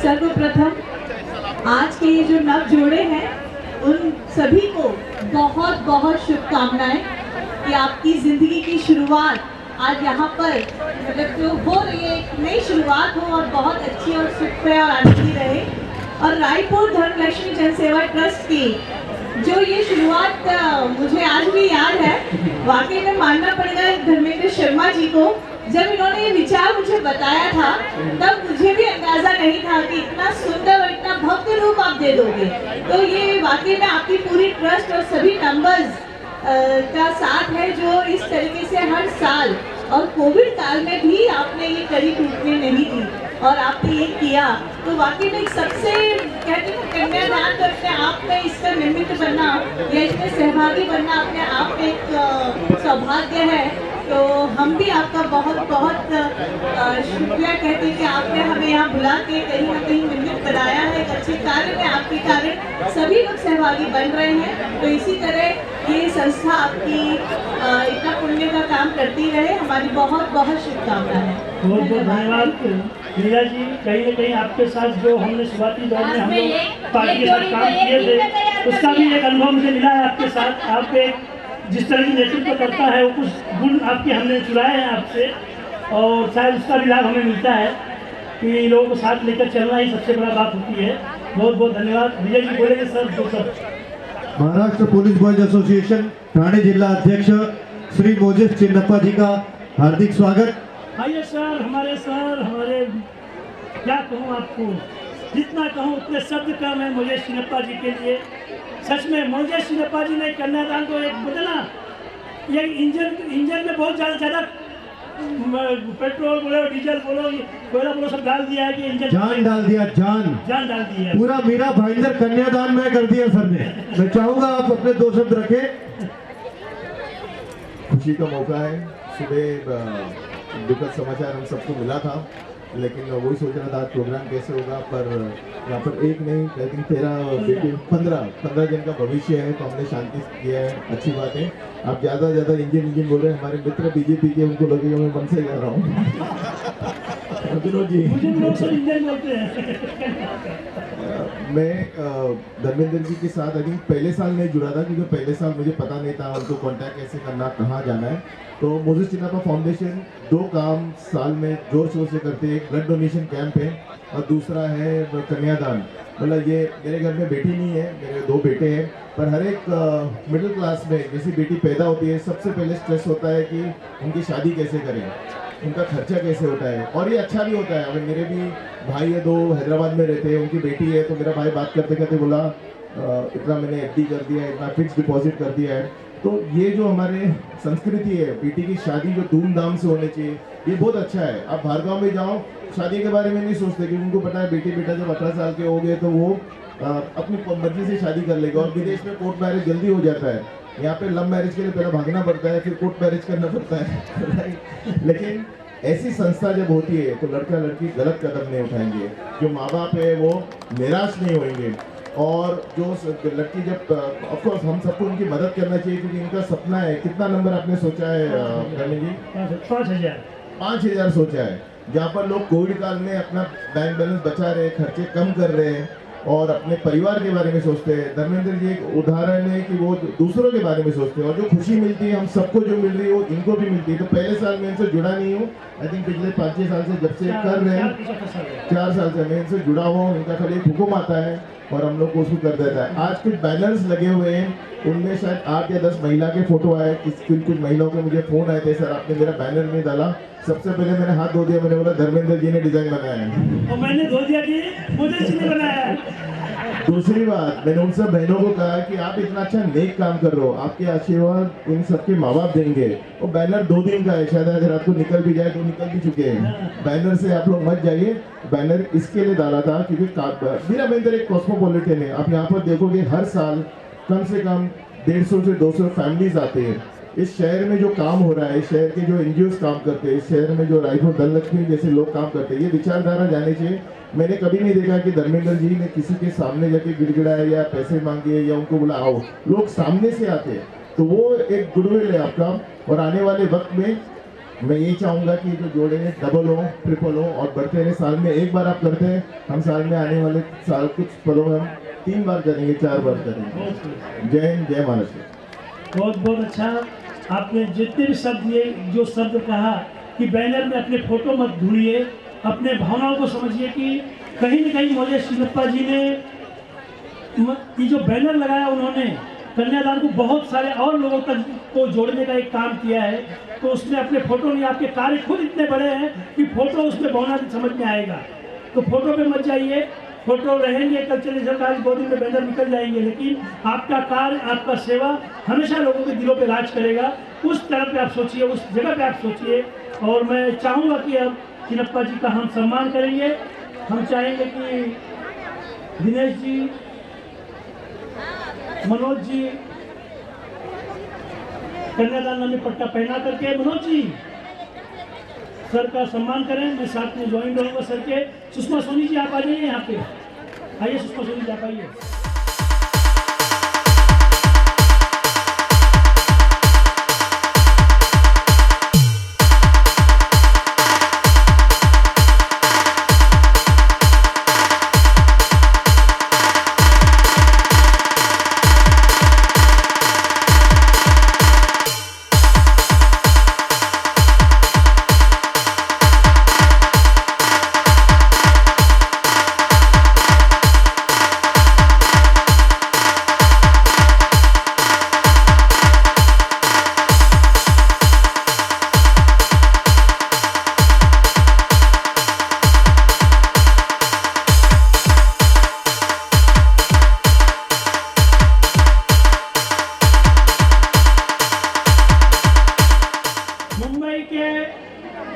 सर्वप्रथम आज के ये जो नव जोड़े हैं उन सभी को बहुत बहुत शुभकामनाएं कि आपकी ज़िंदगी की शुरुआत आज यहाँ पर मतलब जो हो रही है, एक नई शुरुआत हो और बहुत अच्छी और सुखमय और आनंदी रहे। और रायपुर धर्मलक्ष्मी जनसेवा ट्रस्ट की जो ये शुरुआत मुझे आज भी याद है, वाकई में मानना पड़ेगा धर्मेंद्र शर्मा जी को। जब इन्होंने ये विचार मुझे बताया था तब मुझे भी अंदाजा नहीं था कि इतना सुंदर और इतना भव्य रूप आप दे दोगे। तो ये वाकई में आपकी पूरी ट्रस्ट और सभी मेंबर्स का साथ है जो इस तरीके से हर साल और कोविड काल में भी आपने ये कड़ी टूटने नहीं दी और आपने ये किया। तो वाकई में सबसे कहते हैं कन्यादान तो अपने आप में इसका निमित्त बनना या इसमें सहभागी बनना अपने आप में एक सौभाग्य है। तो हम भी आपका बहुत बहुत शुक्रिया कहते हैं कि आपने हमें यहाँ बुला के कहीं ना कहीं निमित्त बनाया है। एक अच्छे कार्य में आपके कारण सभी लोग सहभागी बन रहे हैं। तो इसी तरह ये संस्था आपकी इतना पुण्य का काम करती रहे। हमारी बहुत बहुत शुभकामनाएं। बहुत बहुत धन्यवाद मीरा जी। कहीं ना कहीं आपके साथ जो हमने शुरुआती दौर में हम लोग पार्टी के साथ काम किए थे उसका भी एक अनुभव मुझे मिला है आपके साथ। आप एक जिस तरह की नेतृत्व करता है वो कुछ गुण आपके हमने चुराए हैं आपसे और शायद उसका भी लाभ हमें मिलता है कि लोगों को साथ लेकर चलना ही सबसे बड़ा बात होती है। बहुत बहुत धन्यवाद। विजय जी बोलेंगे सर दो सब। Maharashtra police boys association Thane जिला अध्यक्ष श्री मोजेस चिन्नप्पा जी का हार्दिक स्वागत। आइए सर, हमारे क्या कहूँ आपको, जितना कहूँ उतने शब्द कम है मोजेस चिन्नप्पा जी के लिए। सच में मोजेस चिन्नप्पा जी ने कन्यादान को एक बदला, ये इंजन में बहुत ज़्यादा पेट्रोल बोलो, डीजल बोलो, कोयला बोलो, सब डाल दिया है कि इंजन जान डाल दिया, जान डाल दी है। पूरा मीरा भाईंदर कन्यादान में कर दिया सर ने। मैं चाहूंगा आप अपने 2 शब्द रखें। खुशी का मौका है, सुबह दुखद समाचार हम सबको मिला था, लेकिन वही सोच रहा था प्रोग्राम कैसे होगा, पर यहाँ पर एक नहीं, आई थिंक 15 जन का भविष्य है, तो हमने शांति से किया है, अच्छी बात है। आप ज़्यादा इंजन बोल रहे हैं, हमारे मित्र बीजेपी के, उनको लगेगा मैं मन से जा रहा हूँ। विनोद जी, मैं धर्मेंद्र जी के साथ आई थिंक पहले साल नहीं जुड़ा था, क्योंकि पहले साल मुझे पता नहीं था उनको कांटेक्ट कैसे करना, कहाँ जाना है। तो मोजेस चिन्नापा फाउंडेशन 2 काम साल में जोर शोर से करते हैं। एक ब्लड डोनेशन कैंप है और दूसरा है कन्यादान। मतलब ये मेरे घर में बेटी नहीं है, मेरे 2 बेटे हैं, पर हर एक मिडिल क्लास में जैसी बेटी पैदा होती है, सबसे पहले स्ट्रेस होता है कि उनकी शादी कैसे करें, उनका खर्चा कैसे होता है, और ये अच्छा भी होता है। अगर मेरे भी भाई है 2 हैदराबाद में रहते हैं, उनकी बेटी है, तो मेरा भाई बात करते करते बोला इतना मैंने एफडी कर दिया है, इतना फिक्स डिपॉजिट कर दिया है। तो ये जो हमारे संस्कृति है, बेटी की शादी जो धूमधाम से होनी चाहिए, ये बहुत अच्छा है। आप भार्गव में जाओ, शादी के बारे में नहीं सोचते, क्योंकि उनको पता है बेटी बेटा जब 18 साल के हो गए तो वो अपनी मर्जी से शादी कर लेगा। और विदेश में कोर्ट मैरिज जल्दी हो जाता है, यहाँ पे लव मैरिज के लिए पहले भागना पड़ता है, फिर कोर्ट मैरिज करना पड़ता है। लेकिन ऐसी संस्था जब होती है तो लड़का लड़की गलत कदम नहीं उठाएंगे, जो माँ बाप है वो निराश नहीं होंगे, और जो लड़की जब ऑफकोर्स हम सबको उनकी मदद करना चाहिए, क्योंकि इनका सपना है। कितना नंबर आपने सोचा है करने जी? 5,000 सोचा है, जहाँ पर लोग कोविड काल में अपना बैंक बैलेंस बचा रहे, खर्चे कम कर रहे हैं और अपने परिवार के बारे में सोचते हैं। धर्मेंद्र जी एक उदाहरण है कि वो दूसरों के बारे में सोचते हैं, और जो खुशी मिलती है हम सबको जो मिल रही है वो इनको भी मिलती है। तो पहले साल में इनसे जुड़ा नहीं हूँ, आई थिंक पिछले 5-6 साल से जब से कर रहे हैं, 4 साल से मैं इनसे जुड़ा हुआ हूँ। इनका खाली एक हुक्म आता है और हम लोग को उसको कर देता है। आज कुछ बैनर्स लगे हुए हैं, उनमें शायद 8 या 10 महिला के फोटो आए। कुछ महिलाओं के मुझे फोन आए थे, सर आपने मेरा बैनर नहीं डाला। सबसे पहले मैंने हाथ धो दिया, मैंने बोला धर्मेंद्र जी ने डिजाइन बनाया है, और मैंने धो दिया कि मुझे इसने बनाया है। दूसरी बात, मैंने उन सब बहनों को कहा कि आप इतना अच्छा नेक काम कर रहे हो, आपके आशीर्वाद इन सबके माँ बाप देंगे। वो बैनर 2 दिन का है, शायद अगर आपको निकल भी जाए तो निकल भी चुके हैं। बैनर से आप लोग मत जाइए। बैनर इसके लिए डाला था क्योंकि मीरा भाईंदर एक कॉस्मोपॉलिटन है। आप यहाँ पर देखोगे हर साल कम से कम 150 से 200 फैमिलीज आते हैं। इस शहर में जो काम हो रहा है, इस शहर के जो एनजीओ काम करते हैं, इस शहर में जो रायपुर धनलक्ष्मी जैसे लोग काम करते हैं, ये विचारधारा जाने चाहिए। मैंने कभी नहीं देखा कि धर्मेंद्र जी ने किसी के सामने जाके गिड़गिड़ाया या पैसे मांगे या उनको बोला आओ। लोग सामने से आते हैं, तो वो एक गुडविल है आपका। और आने वाले वक्त में मैं ये चाहूँगा कि जो जोड़े डबल हो, ट्रिपल हो और बढ़ते रहे। साल में 1 बार आप करते हैं, हम साल में आने वाले साल कुछ पलों में हम 3 बार करेंगे, 4 बार करेंगे। जय हिंद, जय महाराष्ट्र। बहुत बहुत अच्छा। आपने जितने भी शब्द ये जो शब्द कहा कि बैनर में अपने फोटो मत ढूंढिए, अपने भावनाओं को समझिए कि कहीं न कहीं मोजे चिन्नप्पा जी ने ये जो बैनर लगाया, उन्होंने कन्यादान को बहुत सारे और लोगों तक को जोड़ने का एक काम किया है। तो उसमें अपने फोटो नहीं, आपके कार्य खुद इतने बड़े हैं कि फोटो उसमें भावना समझ में आएगा। तो फोटो पे मत जाइए, फोटो रहेंगे, कल चले सरकार 2 दिन में बैनर निकल जाएंगे, लेकिन आपका कार्य, आपका सेवा हमेशा लोगों के दिलों पे राज करेगा। उस तरफ पे आप सोचिए, उस जगह पे आप सोचिए। और मैं चाहूँगा कि अब चिन्नप्पा जी का हम सम्मान करेंगे। हम चाहेंगे कि दिनेश जी, मनोज जी कन्यादान में पट्टा पहना करके मनोज जी सर का सम्मान करें। मैं साथ में ज्वाइन रहूँगा सर के। सुषमा सोनी जी आप आ जाइए यहाँ पे, आइए सुषमा सोनी जी आप आइए।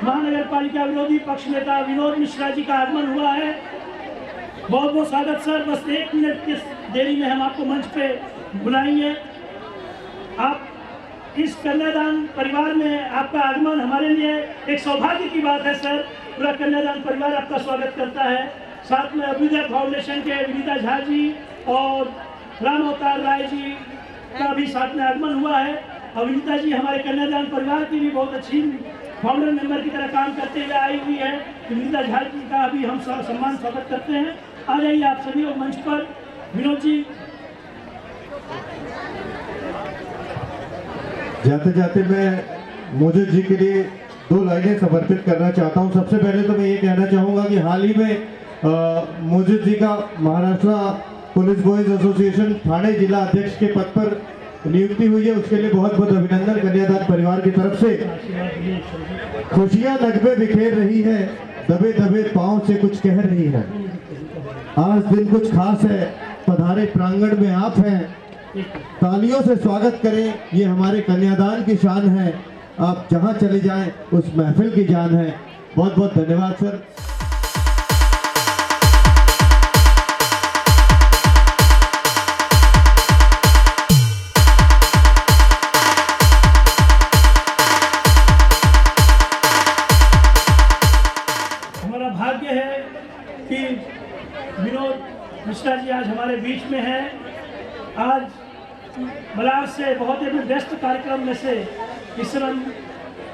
महानगर पालिका विरोधी पक्ष नेता विनोद मिश्रा जी का आगमन हुआ है। बहुत बहुत स्वागत सर। बस 1 मिनट की देरी में हम आपको मंच पे बुलाएंगे। आप इस कन्यादान परिवार में आपका आगमन हमारे लिए एक सौभाग्य की बात है सर। पूरा कन्यादान परिवार आपका स्वागत करता है। साथ में अभ्युदय फाउंडेशन के विनीता झा जी और राम अवतार राय जी का भी साथ में आगमन हुआ है। और विनीता जी हमारे कन्यादान परिवार की भी बहुत अच्छी फाउंडर मेंबर की तरह काम करते हुए आई हुई है। विनीता झा जी का भी हम सम्मान स्वागत करते हैं। आ जाइए आप सभी लोग मंच पर। विनोद जी जाते जाते मैं मोदी जी के लिए 2 लाइनें समर्पित करना चाहता हूं। सबसे पहले तो मैं ये कहना चाहूँगा कि हाल ही में मोदी जी का Maharashtra police boys association Thane जिला अध्यक्ष के पद पर नियुक्ति हुई है। उसके लिए बहुत बहुत अभिनंदन कन्यादान परिवार की तरफ से। खुशियाँ नगमे बिखेर रही है, दबे दबे पाँव से कुछ कह रही है। आज दिन कुछ खास है, पधारे प्रांगण में आप हैं, तालियों से स्वागत करें। ये हमारे कन्यादान की शान है। आप जहां चले जाएं उस महफिल की जान है। बहुत बहुत धन्यवाद सर। हमारा भाग्य है कि विनोद मिश्रा जी आज हमारे बीच में हैं। आज बलार से बहुत ही व्यस्त कार्यक्रम में से इस समय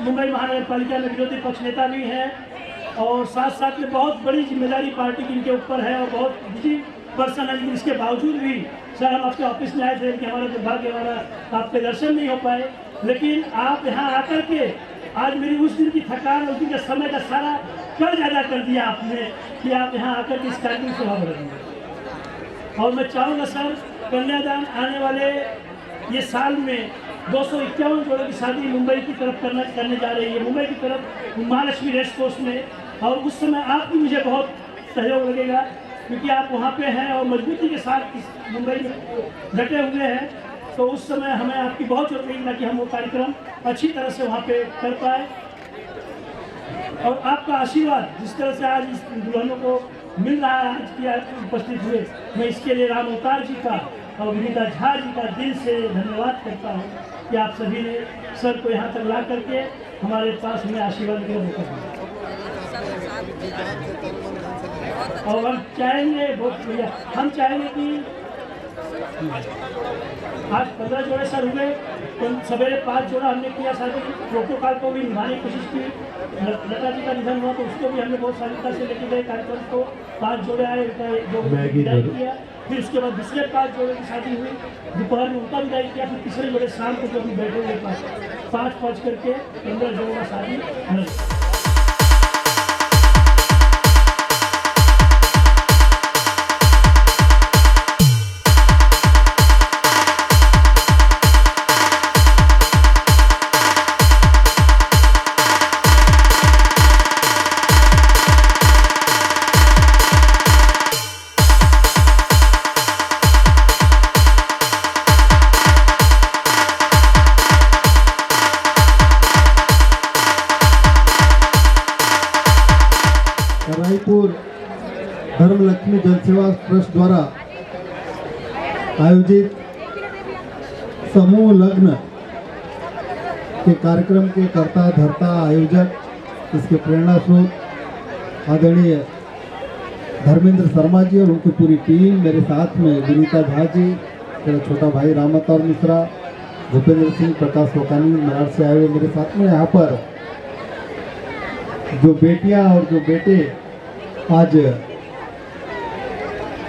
मुंबई महानगर पालिका में विरोधी पक्ष नेता भी हैं और साथ साथ में बहुत बड़ी जिम्मेदारी पार्टी की इनके ऊपर है और बहुत बिजी पर्सन है। लेकिन इसके बावजूद भी सर हम आपके ऑफिस में आए थे कि हमारा दुर्भाग्य हमारा आपके दर्शन नहीं हो पाए। लेकिन आप यहाँ आकर के आज मेरी उस दिन की थकान, उस दिन के समय का सारा कर्ज अदा कर दिया आपने कि आप यहाँ आकर के इस कार्यक्रम से भाग रहे। और मैं चाहूँगा सर कन्यादान आने वाले ये साल में 251 जोड़ों की शादी मुंबई की तरफ करने जा रही है, मुंबई की तरफ महालक्ष्मी रेस कोर्स में। और उस समय आपकी मुझे बहुत सहयोग लगेगा क्योंकि आप वहाँ पे हैं और मजबूती के साथ मुंबई में डटे हुए हैं। तो उस समय हमें आपकी बहुत जरूरत है ताकि हम वो कार्यक्रम अच्छी तरह से वहाँ पे कर पाए। और आपका आशीर्वाद जिस तरह से आज इस दुल्हनों को मिल रहा है आज की आज उपस्थित हुए, मैं इसके लिए राम अवतार जी का और विनीता झा जी का दिल से धन्यवाद करता हूँ कि आप सभी ने सर को यहाँ तक ला करके हमारे पास हमें आशीर्वाद के मौका दिया। और हम चाहेंगे हम चाहेंगे कि आज 15 जोड़े सर हुए तो सवेरे 5 जोड़ा हमने किया। साथ ही प्रोटोकॉल को भी निभाने की कोशिश की। लता जी का निधन हुआ तो उसको भी हमने बहुत सारिता से लेके गए कार्यक्रम को। 5 जोड़े आए, जो विदाई किया। फिर उसके बाद दूसरे 5 जोड़े की शादी हुई, दोपहर में उनका विदाई किया। फिर तीसरे जोड़े शाम को जो भी बैठे हुए 5 करके 15 जोड़ों का शादी। रायपुर धर्मलक्ष्मी जनसेवा ट्रस्ट द्वारा आयोजित समूह लग्न के कार्यक्रम के कर्ता धर्ता आयोजक, इसके प्रेरणा स्रोत आदरणीय धर्मेंद्र शर्मा जी और उनकी पूरी टीम, मेरे साथ में विनीता झा जी, मेरा छोटा भाई राम अवतार मिश्रा, भूपेंद्र सिंह, प्रकाश सोकानी मराठ से आए हुए मेरे साथ में। यहाँ पर जो बेटियां और जो बेटे आज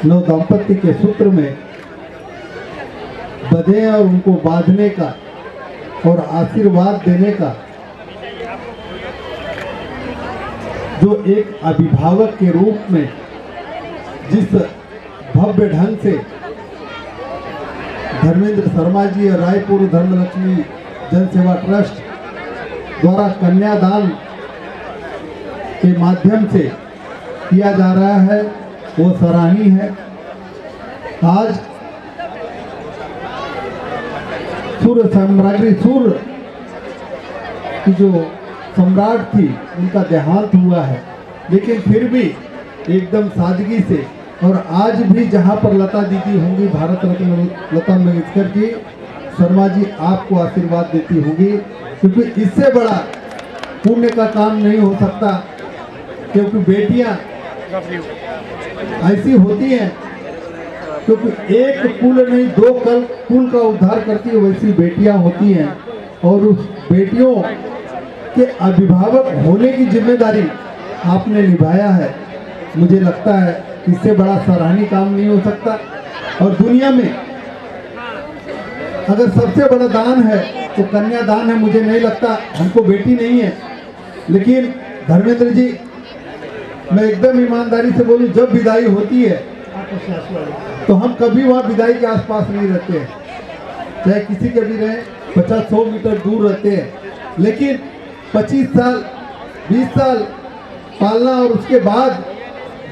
नव दाम्पत्य के सूत्र में बंधे और उनको बांधने का और आशीर्वाद देने का जो एक अभिभावक के रूप में जिस भव्य ढंग से धर्मेंद्र शर्मा जी और रायपुर धर्मलक्ष्मी जनसेवा ट्रस्ट द्वारा कन्यादान के माध्यम से किया जा रहा है वो सराहनीय है। आज सूर्य साम्राज्य सूर्य की जो सम्राट थी, उनका देहांत हुआ है, लेकिन फिर भी एकदम सादगी से, और आज भी जहाँ पर लता दीदी होंगी, भारत रत्न लता मंगेशकर जी, शर्मा जी आपको आशीर्वाद देती होंगी, क्योंकि इससे बड़ा पुण्य का काम नहीं हो सकता। क्योंकि बेटियां ऐसी होती हैं, क्योंकि एक कुल नहीं दो कुल का उद्धार करती है, वैसी बेटियां होती हैं। और उस बेटियों के अभिभावक होने की जिम्मेदारी आपने निभाया है। मुझे लगता है इससे बड़ा सराहनीय काम नहीं हो सकता। और दुनिया में अगर सबसे बड़ा दान है तो कन्यादान है। मुझे नहीं लगता, हमको बेटी नहीं है, लेकिन धर्मेंद्र जी, मैं एकदम ईमानदारी से बोलूं, जब विदाई होती है तो हम कभी वहाँ विदाई के आसपास नहीं रहते हैं, चाहे किसी के भी रहे, 50-100 मीटर दूर रहते हैं। लेकिन 25 साल 20 साल पालना और उसके बाद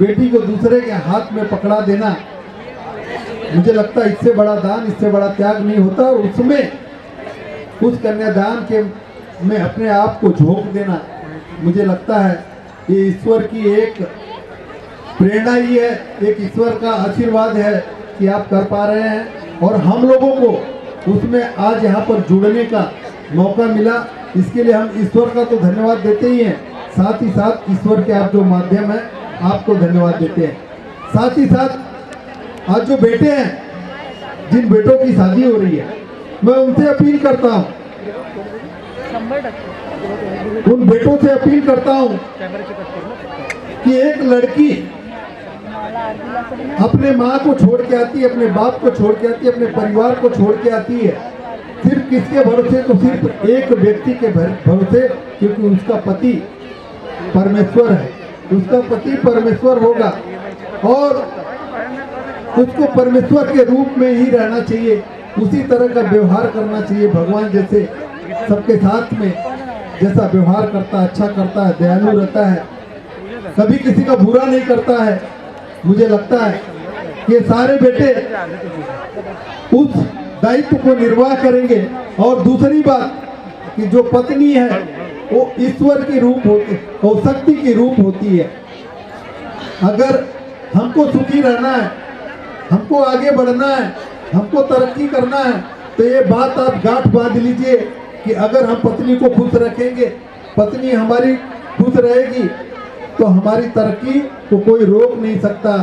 बेटी को दूसरे के हाथ में पकड़ा देना, मुझे लगता है इससे बड़ा दान, इससे बड़ा त्याग नहीं होता। और उसमें उस कन्यादान के में अपने आप को झोंक देना, मुझे लगता है ये ईश्वर की एक प्रेरणा ही है, एक ईश्वर का आशीर्वाद है कि आप कर पा रहे हैं। और हम लोगों को उसमें आज यहाँ पर जुड़ने का मौका मिला, इसके लिए हम ईश्वर का तो धन्यवाद देते ही हैं, साथ ही साथ ईश्वर के आप जो माध्यम है आपको धन्यवाद देते हैं। साथ ही साथ आज जो बेटे हैं, जिन बेटों की शादी हो रही है, मैं उनसे अपील करता हूँ, उन बेटों से अपील करता हूँ कि एक लड़की अपने माँ को छोड़ के आती है, अपने बाप को छोड़ के आती है, अपने परिवार को छोड़ के आती है, सिर्फ किसके भरोसे? तो सिर्फ एक व्यक्ति के भरोसे, क्योंकि उसका पति परमेश्वर है, उसका पति परमेश्वर होगा और उसको परमेश्वर के रूप में ही रहना चाहिए, उसी तरह का व्यवहार करना चाहिए। भगवान जैसे सबके साथ में जैसा व्यवहार करता है, अच्छा करता है, दयालु रहता है, कभी किसी का बुरा नहीं करता है। मुझे लगता है कि सारे बेटे उस दायित्व को निर्वाह करेंगे। और दूसरी बात कि जो पत्नी है वो ईश्वर की रूप होती, वो शक्ति की रूप होती है। अगर हमको सुखी रहना है, हमको आगे बढ़ना है, हमको तरक्की करना है, तो ये बात आप गांठ बांध लीजिए कि अगर हम पत्नी को खुश रखेंगे, पत्नी हमारी खुश रहेगी, तो हमारी तरक्की को कोई रोक नहीं सकता।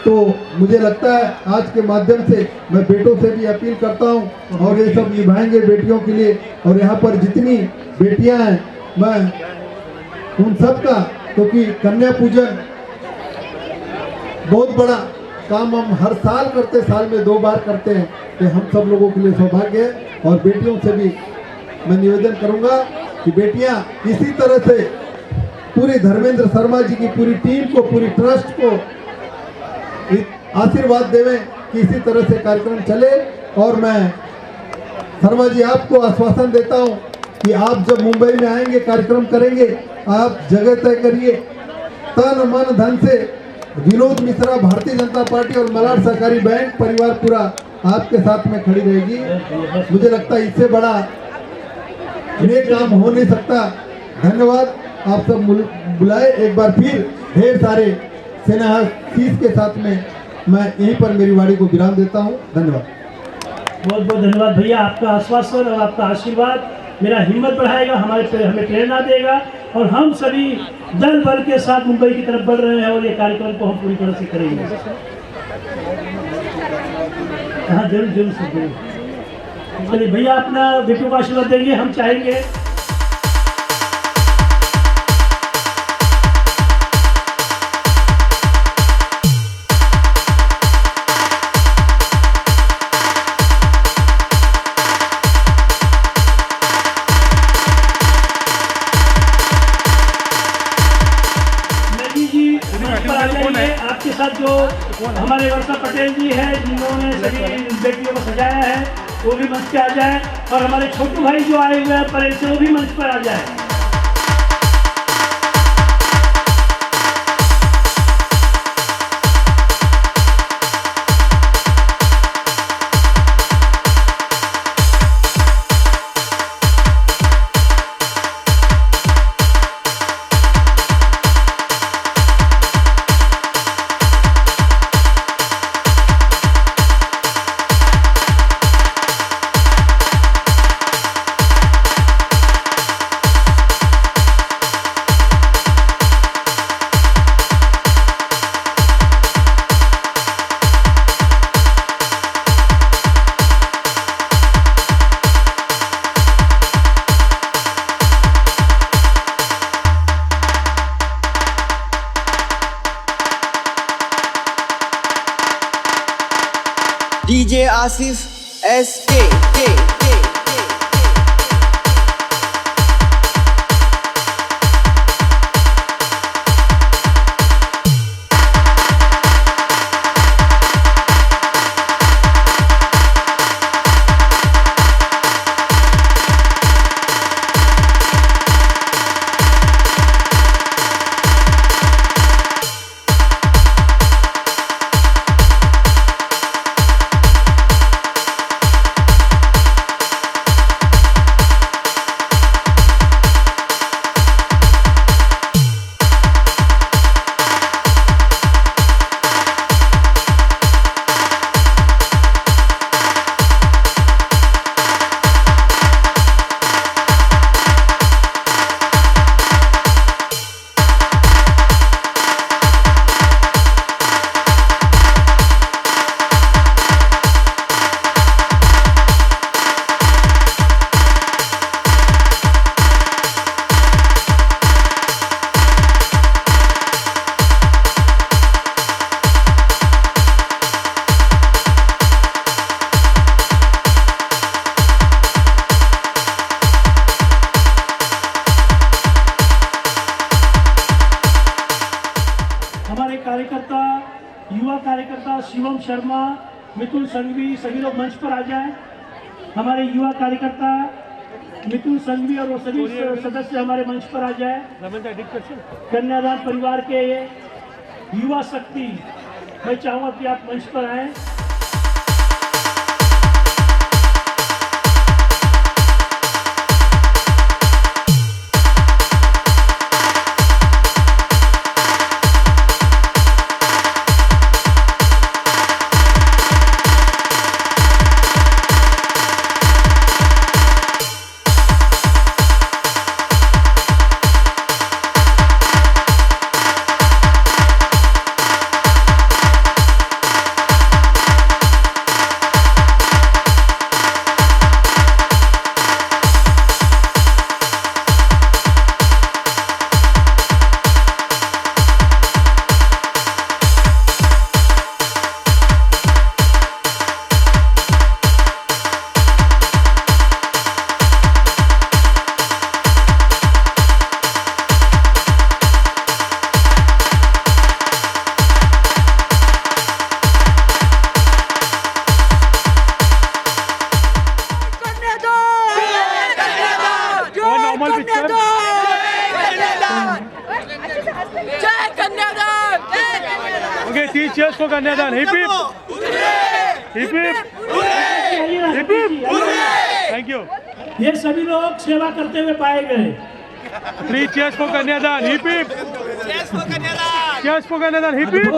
तो मुझे लगता है आज के माध्यम से मैं बेटों से भी अपील करता हूं, और ये सब निभाएंगे बेटियों के लिए। और यहाँ पर जितनी बेटियां हैं, मैं उन सब का, क्योंकि कन्या पूजन बहुत बड़ा काम हम हर साल करते, साल में 2 बार करते हैं, कि हम सब लोगों के लिए सौभाग्य है। और बेटियों से भी मैं निवेदन करूंगा कि बेटियां इसी तरह से पूरी धर्मेंद्र शर्मा जी की पूरी टीम को, पूरी ट्रस्ट को आशीर्वाद देवें कि इसी तरह से कार्यक्रम चले। और मैं शर्मा जी आपको आश्वासन देता हूं कि आप जब मुंबई में आएंगे, कार्यक्रम करेंगे, आप जगह तय करिए, तन मन धन से विनोद मिश्रा, भारतीय जनता पार्टी और मलाड सहकारी बैंक परिवार पूरा आपके साथ में खड़ी रहेगी। मुझे लगता है इससे बड़ा नेक काम हो नहीं सकता। धन्यवाद, आप सब बुलाए एक बार फिर ढेर सारे सेनाशीष के साथ में मैं यहीं पर मेरी वाणी को विराम देता हूं। धन्यवाद, बहुत बहुत धन्यवाद भैया। आपका आश्वासन और आपका आशीर्वाद मेरा हिम्मत बढ़ाएगा, हमें प्रेरणा देगा, और हम सभी दल बल के साथ मुंबई की तरफ बढ़ रहे हैं और ये कार्यक्रम को हम पूरी तरह से करेंगे। हाँ जरूर जरूर सर, जरूर। चलिए भैया अपना बेटियों का आशीर्वाद देंगे। हम चाहेंगे आपके साथ जो हमारे वर्षा पटेल जी हैं, जिन्होंने सभी बेटियों को सजाया है, वो भी मंच पे आ जाए, और हमारे छोटू भाई जो आए हुए हैं परेड से, वो भी मंच पर आ जाए। DJ Asif SK. कार्यकर्ता, युवा कार्यकर्ता शिवम शर्मा, मिथुन संघवी, सभी लोग मंच पर आ जाएं। हमारे युवा कार्यकर्ता मिथुन संघवी और वो सभी सदस्य हमारे मंच पर आ जाए। कन्यादान परिवार के युवा शक्ति, मैं चाहूँगा कि आप मंच पर आएँ। चीयर्स फॉर कन्यादान। Hip hip hip hip hip. Thank you. ये सभी लोग सेवा करते हुए पाए गए। 3 चीयर्स फॉर कन्यादान। हिप हिप चीयर्स फॉर कन्यादान। हिप हिप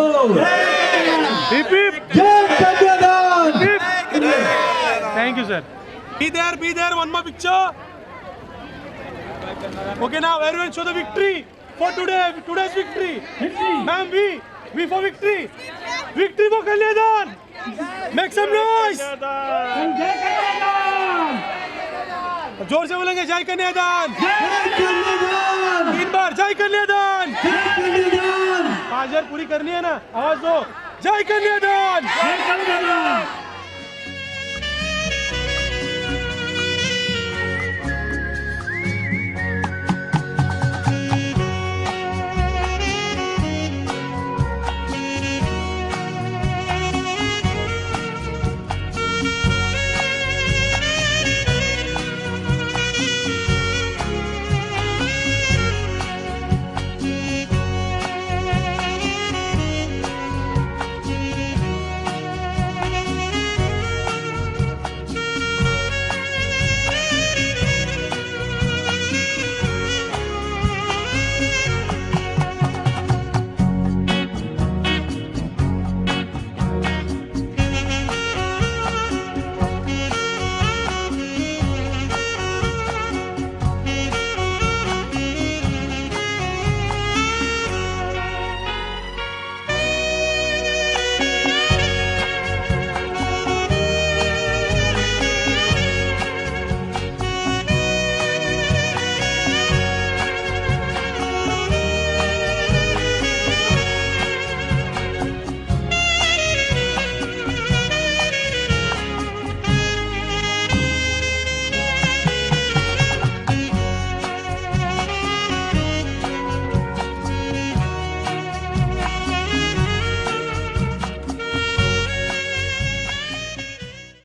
हिप हिप जय कन्यादान। Thank you sir. Be there. One more picture. Okay, now everyone show the victory for today's victory. Ma'am, we for victory. Victory for Kalyadan. Make some noise. जय कन्यादान। जोर से बोलेंगे जय कन्यादान। 3 बार जय कन्यादान। 5 बार पूरी करनी है ना, आवाज दो। जय कन्यादान।